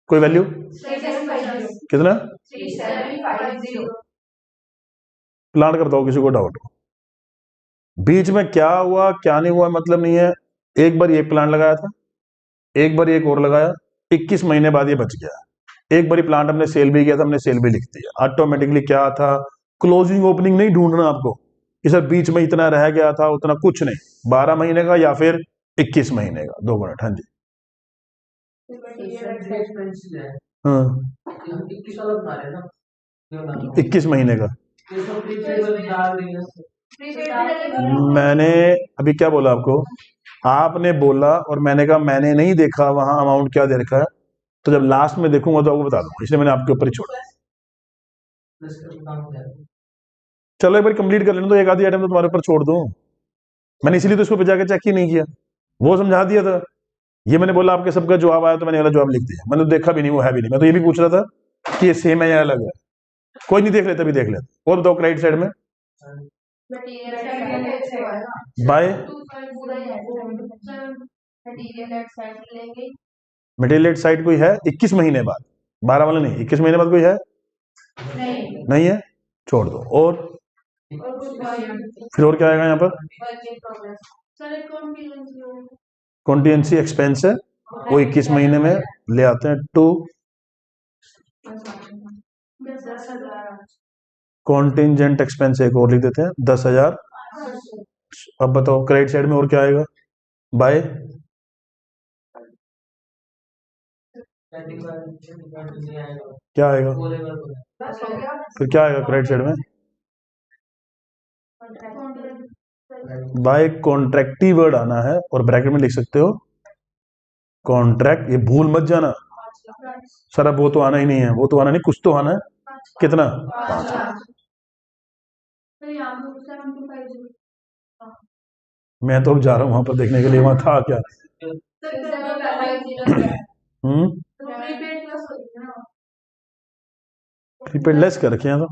कोई वैल्यू कितना, प्लांट करता हो किसी को डाउट हो, बीच में क्या हुआ क्या नहीं हुआ मतलब नहीं है, एक बार ये प्लांट लगाया था, एक बार एक और लगाया, 21 महीने बाद ये बच गया, एक बार प्लांट हमने सेल भी किया था, हमने सेल भी लिख दिया, ऑटोमेटिकली क्या था, क्लोजिंग ओपनिंग नहीं ढूंढना आपको कि सर बीच में इतना रह गया था, उतना कुछ नहीं, 12 महीने का या फिर 21 महीने का। 2 मिनट, हाँ जी हाँ 21 महीने का, मैंने अभी क्या बोला आपको आपने बोला और मैंने कहा मैंने नहीं देखा वहां अमाउंट क्या दे रखा है, तो जब लास्ट में देखूंगा तो आपको बता दूंगा, इसलिए मैंने आपके ऊपर ही छोड़ा। प्लस का काम हो जाएगा। चलो एक बार कंप्लीट कर लेना, तो एक आधी आइटम तो तुम्हारे ऊपर छोड़ दूं। मैंने इसीलिए तो इसको जाके चेक ही नहीं किया, वो समझा दिया था। ये मैंने बोला आपके सबका जवाब आया तो मैंने वाला जवाब लिख दिया, मैंने तो देखा भी नहीं, वो है भी नहीं। मैं तो ये भी पूछ रहा था कि ये सेम है या अलग है। कोई नहीं, देख लेते भी देख लेते। और बताओ राइट साइड में बाय मटेरियल साइड कोई है 21 महीने बाद, 12 वाला नहीं, 21 महीने बाद कोई है? नहीं है, छोड़ दो। और फिर और क्या आएगा यहाँ पर? कॉन्टीजेंसी एक्सपेंस है, वो 21 महीने में ले आते हैं। टू कॉन्टिजेंट एक्सपेंस एक और लिख देते हैं 10,000। अब बताओ क्रेडिट साइड में और क्या आएगा? बाय क्या आएगा? फिर क्या आएगा क्रेडिट साइड में? बाय कॉन्ट्रैक्टी वर्ड आना है और ब्रैकेट में लिख सकते हो कॉन्ट्रैक्ट। ये भूल मत जाना सर, अब वो तो आना ही नहीं है, वो तो आना नहीं, कुछ तो आना है। कितना? 5,000। मैं तो अब जा रहा हूँ वहां पर देखने के लिए, वहां था क्या। प्रीपेड लेस कर रखे हैं तो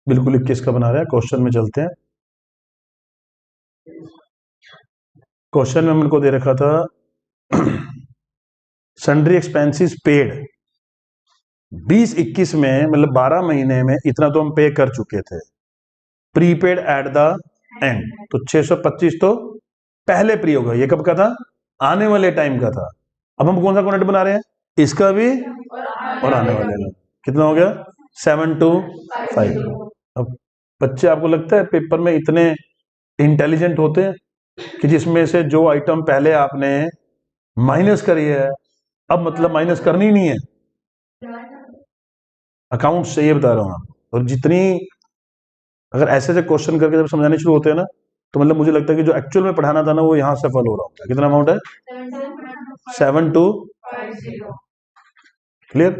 बिल्कुल 21 का बना रहे हैं। क्वेश्चन में चलते हैं। क्वेश्चन में हमको दे रखा था सन्ड्री एक्सपेंसेस पेड 20-21 में, मतलब 12 महीने में इतना तो हम पे कर चुके थे, प्रीपेड एट द एंड। तो 625 तो पहले प्री होगा, ये कब का था? आने वाले टाइम का था। अब हम कौन सा कॉन्ट्रैक्ट बना रहे हैं? इसका भी और आने वाले का। कितना हो गया? 725। अब बच्चे आपको लगता है पेपर में इतने इंटेलिजेंट होते हैं कि जिसमें से जो आइटम पहले आपने माइनस करी है अब मतलब माइनस करनी ही नहीं है? अकाउंट्स से ये बता रहा हूं आपको। और जितनी अगर ऐसे ऐसे क्वेश्चन करके जब समझाने शुरू होते हैं ना, तो मतलब मुझे लगता है कि जो एक्चुअल में पढ़ाना था ना वो यहां सफल हो रहा होता है। कितना अमाउंट है? 7250। क्लियर?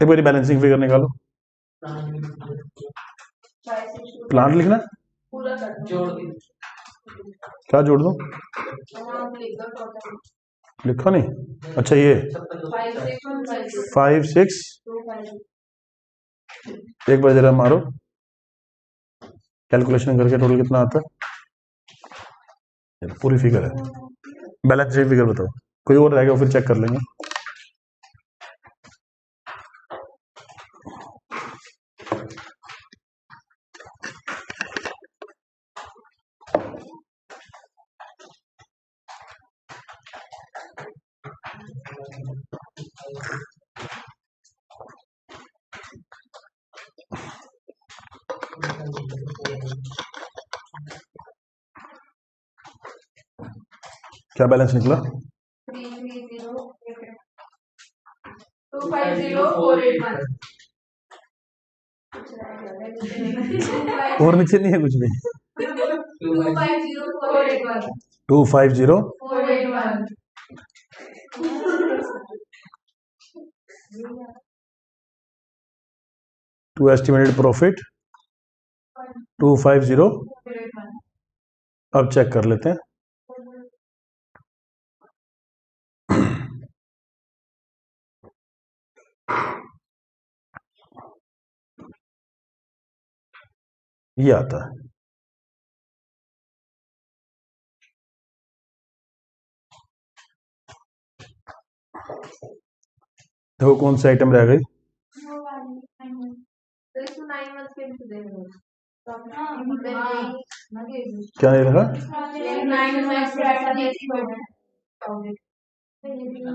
एक बार बैलेंसिंग फिगर निकालो। प्लांट लिखना क्या जोड़ दो? लिखा नहीं? अच्छा ये 5 6 एक बार जरा मारो कैलकुलेशन करके टोटल कितना आता है। पूरी फिगर है, बैलेंस शीट फिगर बताओ। कोई और रहेगा फिर चेक कर लेंगे। क्या बैलेंस निकला? 250481। और नीचे नहीं है कुछ भी? 250481। 250481। To estimated profit 250। अब चेक कर लेते हैं। ये आता है। देखो कौन सी आइटम रह गई? क्या नहीं रहा?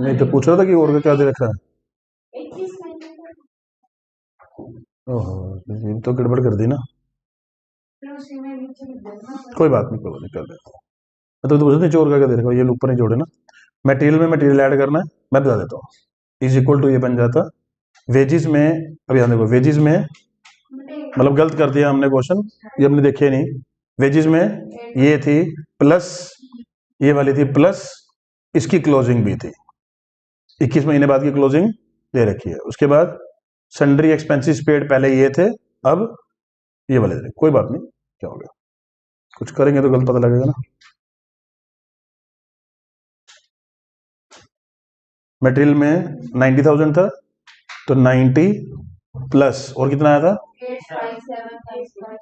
नहीं तो पूछ रहा था कि और क्या दे रखा है। ओहो, ये तो गड़बड़ कर दी ना। कोई बात नहीं, कोई बात नहीं, कर देता हूँ। तो पूछ रहे चोर का क्या दे रखा है, ये ऊपर नहीं जोड़े ना। मटेरियल में मटेरियल ऐड करना है, मैं बता देता हूँ। इज इक्वल टू ये बन जाता वेजिस में। अब यहाँ देखो वेजिस में मतलब गलत कर दिया हमने क्वेश्चन, ये हमने देखे नहीं। वेजेस में ये थी प्लस, ये वाली थी प्लस, इसकी क्लोजिंग भी थी, 21 महीने बाद की क्लोजिंग दे रखी है। उसके बाद सन्ड्री एक्सपेंसिस पेड पहले ये थे, अब ये वाले थे। कोई बात नहीं, क्या हो गया, कुछ करेंगे तो गलत पता लगेगा ना। मटेरियल में 90,000 था, तो 90 प्लस और कितना आया था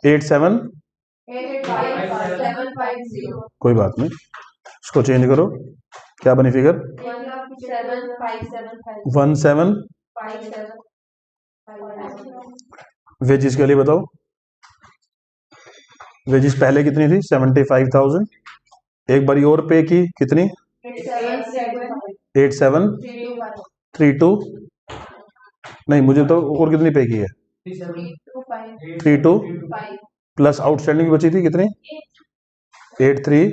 87, कोई बात नहीं, इसको चेंज करो, क्या बनी फिगर 17। वेजेस के लिए बताओ, वेजेस पहले कितनी थी 75,000, एक बारी और पे की कितनी 8732, नहीं मुझे तो और कितनी पे की है 32 प्लस आउटस्टैंडिंग बची थी कितनी 83।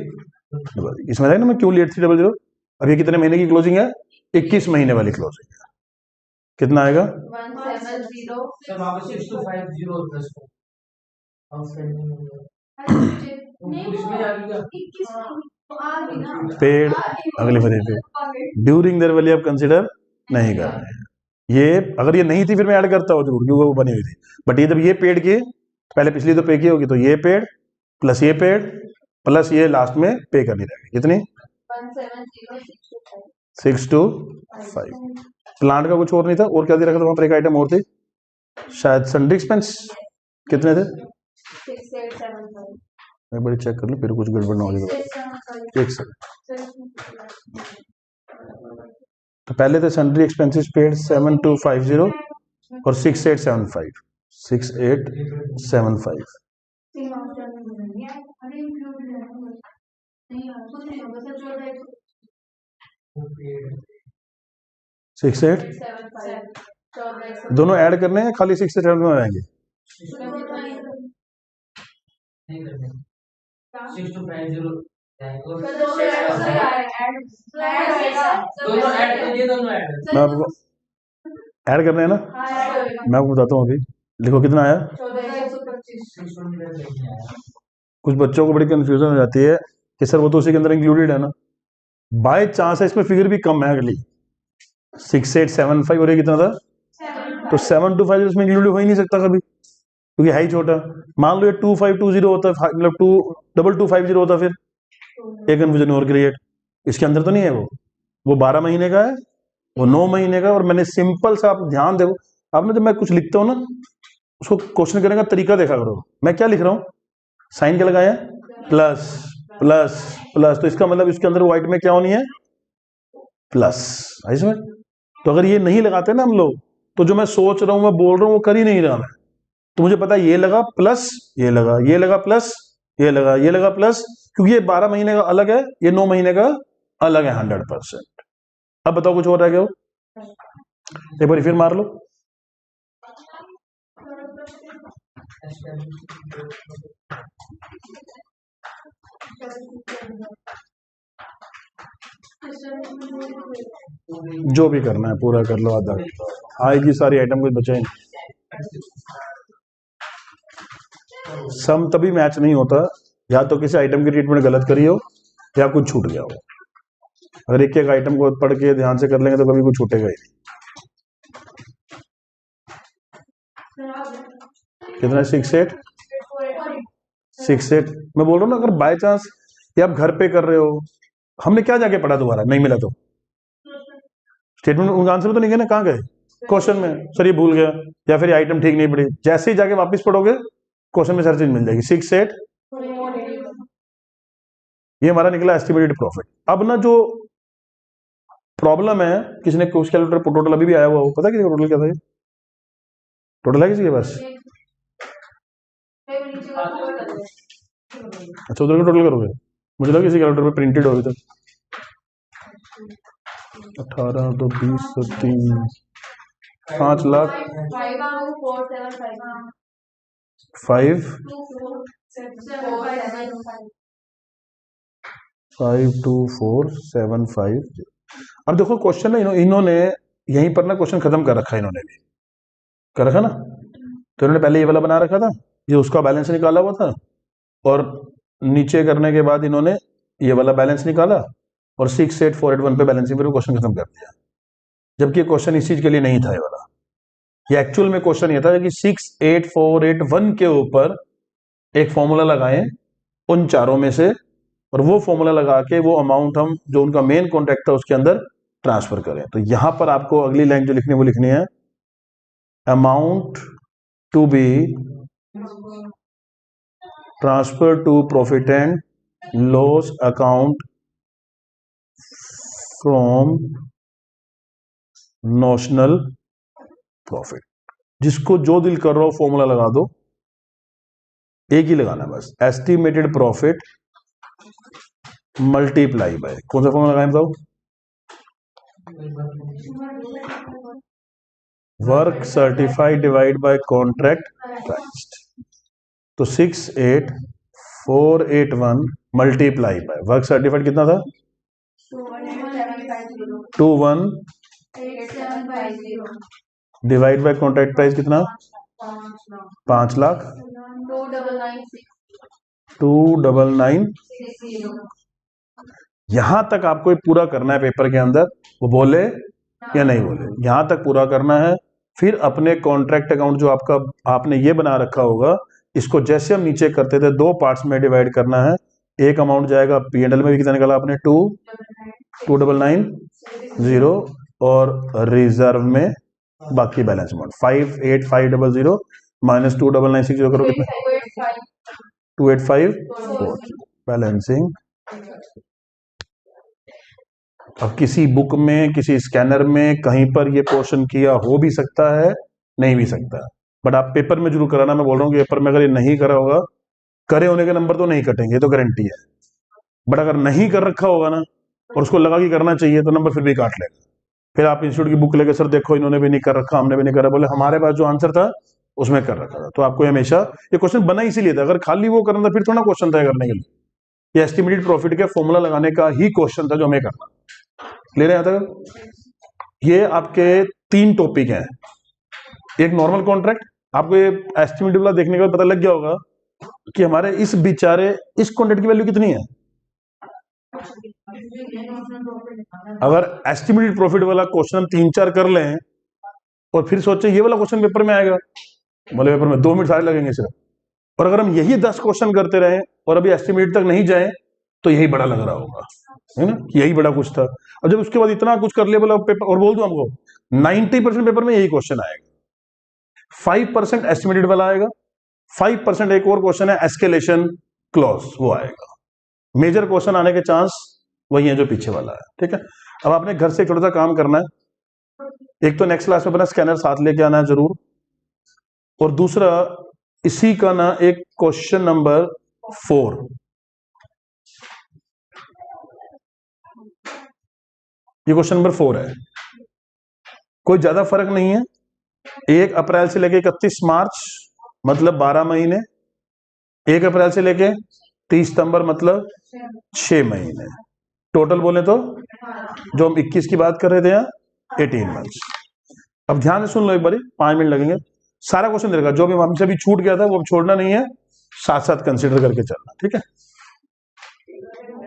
इसमें ना मैं क्यों 8300, अब ये कितने महीने की क्लोजिंग है 21 महीने वाली क्लोजिंग है, कितना आएगा 170। पेड अगले महीने पे ड्यूरिंग देयर वैल्यू आप कंसीडर नहीं कर रहे हैं। ये अगर ये नहीं थी फिर मैं ऐड करता हूँ जरूर, क्योंकि वो बनी हुई थी, बट ये जब ये पेड की, पहले पिछली तो पे की होगी, तो ये पेड प्लस ये पेड प्लस ये लास्ट में पे करनी रहेगी, कितनी 625। प्लांट का कुछ और नहीं था, और क्या दे रखा था वहां पर, एक आइटम और थी शायद सन्ड्री एक्सपेंस, कितने थे मैं बड़ी चेक कर लूँ, फिर कुछ गड़बड़ ना हो जाएगा। एक सेकंड, तो पहले थे सन्ड्री एक्सपेंसेस पेड 7250 और 6875, 6875 68 दोनों ऐड करने हैं, खाली 67 में आएंगे 6250 मैं आपको ऐड करने हैं ना, मैं आपको बताता हूँ अभी, लिखो कितना आया। कुछ बच्चों को बड़ी कंफ्यूजन हो जाती है कि सर वो तो उसी के अंदर इंक्लूडेड है ना, बाय चांस है इसमें फिगर भी कम है अगली 6875 और ये कितना था, तो 725 इसमें इंक्लूड हो ही नहीं सकता कभी, क्योंकि है ही छोटा। मान लो ये 2520 होता, मतलब 2250 होता, फिर एक कन्फ्यूजन और क्रिएट, इसके अंदर तो नहीं है वो 12 महीने का है, वो 9 महीने का। और मैंने सिंपल सा, आप ध्यान दो, आपने जब मैं कुछ लिखता हूँ ना, उसको क्वेश्चन करने का तरीका देखा करो, मैं क्या लिख रहा हूँ, साइन क्या लगाया प्लस प्लस प्लस, तो इसका मतलब इसके अंदर व्हाइट में क्या होनी है प्लस, इसमें तो अगर ये नहीं लगाते ना हम लोग, तो जो मैं सोच रहा हूँ मैं बोल रहा हूँ वो कर ही नहीं रहा मैं, तो मुझे पता है ये लगा प्लस, ये लगा, ये लगा प्लस, ये लगा, ये लगा प्लस, क्योंकि ये 12 महीने का अलग है, ये 9 महीने का अलग है 100%। अब बताओ कुछ और रह गया हो, एक बार फिर मार लो। जो भी करना है पूरा कर लो, आधा आएगी सारी आइटम, कोई बचा ही नहीं। सम तभी मैच नहीं होता, या तो किसी आइटम की ट्रीटमेंट गलत करी हो या कुछ छूट गया हो। अगर एक एक आइटम को पढ़ के ध्यान से कर लेंगे तो कभी कुछ छूटेगा ही नहीं। कितना 68 मैं बोल रहा हूँ ना, अगर बाय चांस ये आप घर पे कर रहे हो, हमने क्या जाके पढ़ा, दोबारा नहीं मिला तो स्टेटमेंट उनका आंसर तो नहीं गया ना, कहाँ गए क्वेश्चन में, सर ये भूल गया या फिर आइटम ठीक नहीं पड़ी, जैसे ही जाके वापस पढ़ोगे क्वेश्चन में सारी चीज मिल जाएगी। 68 ये हमारा निकला एस्टिमेटेड प्रॉफिट। अब ना जो प्रॉब्लम है, किसी ने कोस्ट कैलकुलेटर टोटल अभी भी आया हुआ हो, पता किसी का टोटल क्या था, टोटल है किसी के पास, अच्छा उधर का टोटल करोगे, मुझे लगा किसी कैलकुलेटर पे प्रिंटेड हो अभी तक। 18 तो 20 तो 3 5 लाख 52475। अब देखो क्वेश्चन ना, इन्होंने यहीं पर ना क्वेश्चन खत्म कर रखा है, इन्होंने भी कर रखा ना, तो इन्होंने पहले ये वाला बना रखा था, ये उसका बैलेंस निकाला हुआ था, और नीचे करने के बाद इन्होंने ये वाला बैलेंस निकाला और 68481 पे बैलेंसिंग फिर क्वेश्चन खत्म कर दिया। जबकि ये क्वेश्चन इस चीज के लिए नहीं था ये वाला। ये एक्चुअल में क्वेश्चन ये था कि 68481 के ऊपर एक फॉर्मूला लगाएं उन चारों में से, और वो फॉर्मूला लगा के वो अमाउंट हम जो उनका मेन कॉन्ट्रैक्ट था उसके अंदर ट्रांसफर करें। तो यहां पर आपको अगली लाइन जो लिखनी है वो लिखनी है amount to be transfer to profit and loss account from notional profit. जिसको जो दिल कर रहा हो फॉर्मूला लगा दो, एक ही लगाना है बस, एस्टिमेटेड प्रॉफिट मल्टीप्लाई बाय, कौन सा फॉर्मूला लगाएं बताओ, work certified divide by contract price. तो 68481 मल्टीप्लाई बाय वर्क सर्टिफाइड कितना था, 21 डिवाइड बाय कॉन्ट्रैक्ट प्राइस कितना, 5 लाख, 2990। यहां तक आपको पूरा करना है पेपर के अंदर, वो बोले या नहीं बोले, यहां तक पूरा करना है। फिर अपने कॉन्ट्रैक्ट अकाउंट जो आपका आपने ये बना रखा होगा, इसको जैसे हम नीचे करते थे 2 पार्ट्स में डिवाइड करना है। एक अमाउंट जाएगा पीएनएल में भी कितना निकाला आपने, 2990, और रिजर्व में बाकी बैलेंस अमाउंट 58500 माइनस 2996 करो कितना, 2854 बैलेंसिंग। अब किसी बुक में किसी स्कैनर में कहीं पर ये पोर्शन किया हो भी सकता है, नहीं भी सकता, बट आप पेपर में जरूर कराना। मैं बोल रहा हूँ कि पेपर में अगर ये नहीं करा होगा, करे होने के नंबर तो नहीं कटेंगे, ये तो गारंटी है। बट अगर नहीं कर रखा होगा ना और उसको लगा कि करना चाहिए, तो नंबर फिर भी काट लेगा। फिर आप इंस्टीट्यूट की बुक लेके सर देखो इन्होंने भी नहीं कर रखा, हमने भी नहीं करा, बोले हमारे पास जो आंसर था उसमें कर रखा था। तो आपको हमेशा ये क्वेश्चन बना इसीलिए था, अगर खाली वो करना था फिर थोड़ा क्वेश्चन था करने के लिए। ये एस्टिमेटेड प्रॉफिट के फॉर्मूला लगाने का ही क्वेश्चन था जो हमें करना। क्लियर है यहां तक? ये आपके 3 टॉपिक हैं। एक नॉर्मल कॉन्ट्रैक्ट, आपको ये एस्टिमेटेड वाला देखने के बाद पता लग गया होगा कि हमारे इस बेचारे इस कॉन्ट्रैक्ट की वैल्यू कितनी है। अगर एस्टिमेटेड प्रॉफिट वाला क्वेश्चन 3-4 कर लें और फिर सोचे ये वाला क्वेश्चन पेपर में आएगा, बोले पेपर में 2 मिनट सारे लगेंगे सिर्फ। और अगर हम यही 10 क्वेश्चन करते रहे और अभी एस्टिमेट तक नहीं जाए, तो यही बड़ा लग रहा होगा, है ना, यही बड़ा कुछ था। और जब उसके बाद इतना कुछ कर लिया बोला पेपर, और बोल दूं हमको 90% पेपर में यही क्वेश्चन आएगा। 5% एस्टिमेटेड वाला आएगा, 5% एक और क्वेश्चन है एस्केलेशन क्लॉज, वो आएगा। मेजर क्वेश्चन आने के चांस वही है जो पीछे वाला है। ठीक है, अब आपने घर से छोटा सा काम करना है। एक तो नेक्स्ट क्लास में अपना स्कैनर साथ लेके आना है जरूर, और दूसरा इसी का ना एक क्वेश्चन नंबर 4, ये क्वेश्चन नंबर 4 है। कोई ज्यादा फर्क नहीं है, 1 अप्रैल से लेके 31 मार्च मतलब 12 महीने, 1 अप्रैल से लेके 30 सितंबर मतलब 6 महीने, टोटल बोले तो जो हम 21 की बात कर रहे थे यहाँ 18 मंथ्स। अब ध्यान से सुन लो एक बारी, 5 मिनट लगेंगे, सारा क्वेश्चन देगा। जो भी हमसे भी छूट गया था वो अब छोड़ना नहीं है, साथ साथ कंसिडर करके चलना। ठीक है,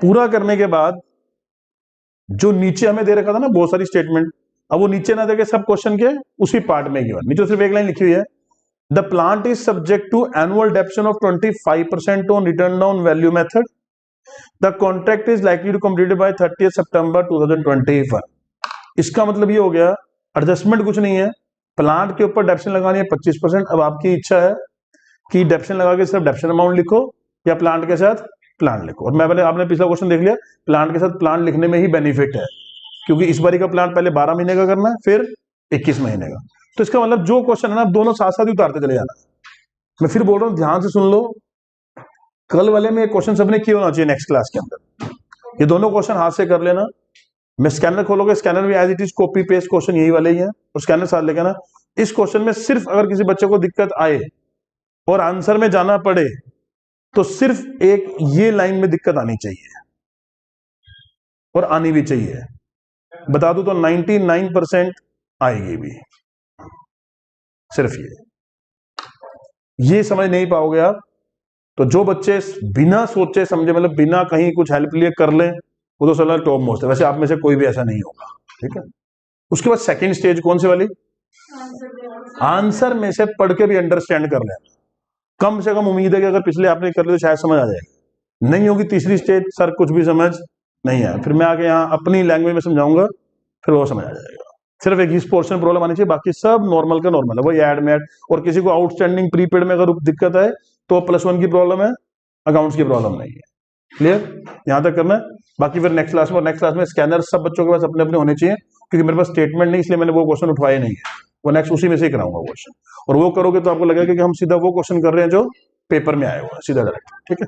पूरा करने के बाद जो नीचे हमें दे रखा था ना बहुत सारी स्टेटमेंट, अब वो नीचे ना देके सब क्वेश्चन के उसी पार्ट में गिवन, नीचे सिर्फ एक लाइन लिखी हुई है, the plant is subject to annual depreciation of 25% on return down value method, the contract is likely to completed by 30 September 2021। इसका मतलब ये हो गया एडजस्टमेंट कुछ नहीं है, प्लांट के ऊपर डेप्शन लगानी है 25%। अब आपकी इच्छा है कि डेप्शन लगा के सिर्फ डेप्शन अमाउंट लिखो या प्लांट के साथ प्लांट लिखो। और मैं पहले आपने पिछला क्वेश्चन देख लिया, प्लांट के साथ प्लांट लिखने में ही बेनिफिट है, क्योंकि इस बारी का प्लांट पहले 12 महीने का करना है फिर 21 महीने का। तो इसका मतलब जो क्वेश्चन है ना, आप दोनों साथ साथ ही उतारते चले जाना। मैं फिर बोल रहा हूं ध्यान से सुन लो, कल वाले में क्वेश्चन सबने किए होना चाहिए नेक्स्ट क्लास के अंदर। ये दोनों क्वेश्चन हाथ से कर लेना। मैं स्कैनर खोलोगे, स्कैनर में as it is copy paste question यही वाले ही है, और स्कैनर साथ लेके ना। इस क्वेश्चन में सिर्फ अगर किसी बच्चे को दिक्कत आए और आंसर में जाना पड़े, तो सिर्फ एक ये लाइन में दिक्कत आनी चाहिए, और आनी भी चाहिए। बता दूं तो 99% आएगी भी, सिर्फ ये। ये समझ नहीं पाओगे आप, तो जो बच्चे बिना सोचे समझे, मतलब बिना कहीं कुछ हेल्प लिए कर लें, वो तो सलाह टॉप मोस्ट है। वैसे आप में से कोई भी ऐसा नहीं होगा, ठीक है। उसके बाद सेकंड स्टेज कौन सी वाली, आंसर में से पढ़ के भी अंडरस्टैंड कर लेना। कम से कम उम्मीद है कि अगर पिछले आपने कर लिया तो शायद समझ आ जाएगा। नहीं होगी तीसरी स्टेज, सर कुछ भी समझ नहीं आया, फिर मैं आके यहाँ अपनी लैंग्वेज में समझाऊंगा, फिर वो समझ आ जाएगा। सिर्फ एक इस पोर्शन प्रॉब्लम आनी चाहिए, बाकी सब नॉर्मल का नॉर्मल है, वही ऐड मैड। और किसी को आउटस्टैंडिंग प्रीपेड में अगर दिक्कत है तो +1 की प्रॉब्लम है, अकाउंट्स की प्रॉब्लम नहीं है। क्लियर, यहां तक करना है। बाकी फिर नेक्स्ट क्लास में, और नेक्स्ट क्लास में स्कैनर सब बच्चों के पास अपने अपने होने चाहिए, क्योंकि मेरे पास स्टेटमेंट नहीं, इसलिए मैंने वो क्वेश्चन उठवाए नहीं है। वो नेक्स्ट उसी में से ही कराऊंगा क्वेश्चन, और वो करोगे तो आपको लगेगा कि हम सीधा वो क्वेश्चन कर रहे हैं जो पेपर में आए हुए हैं, सीधा डायरेक्ट। ठीक है।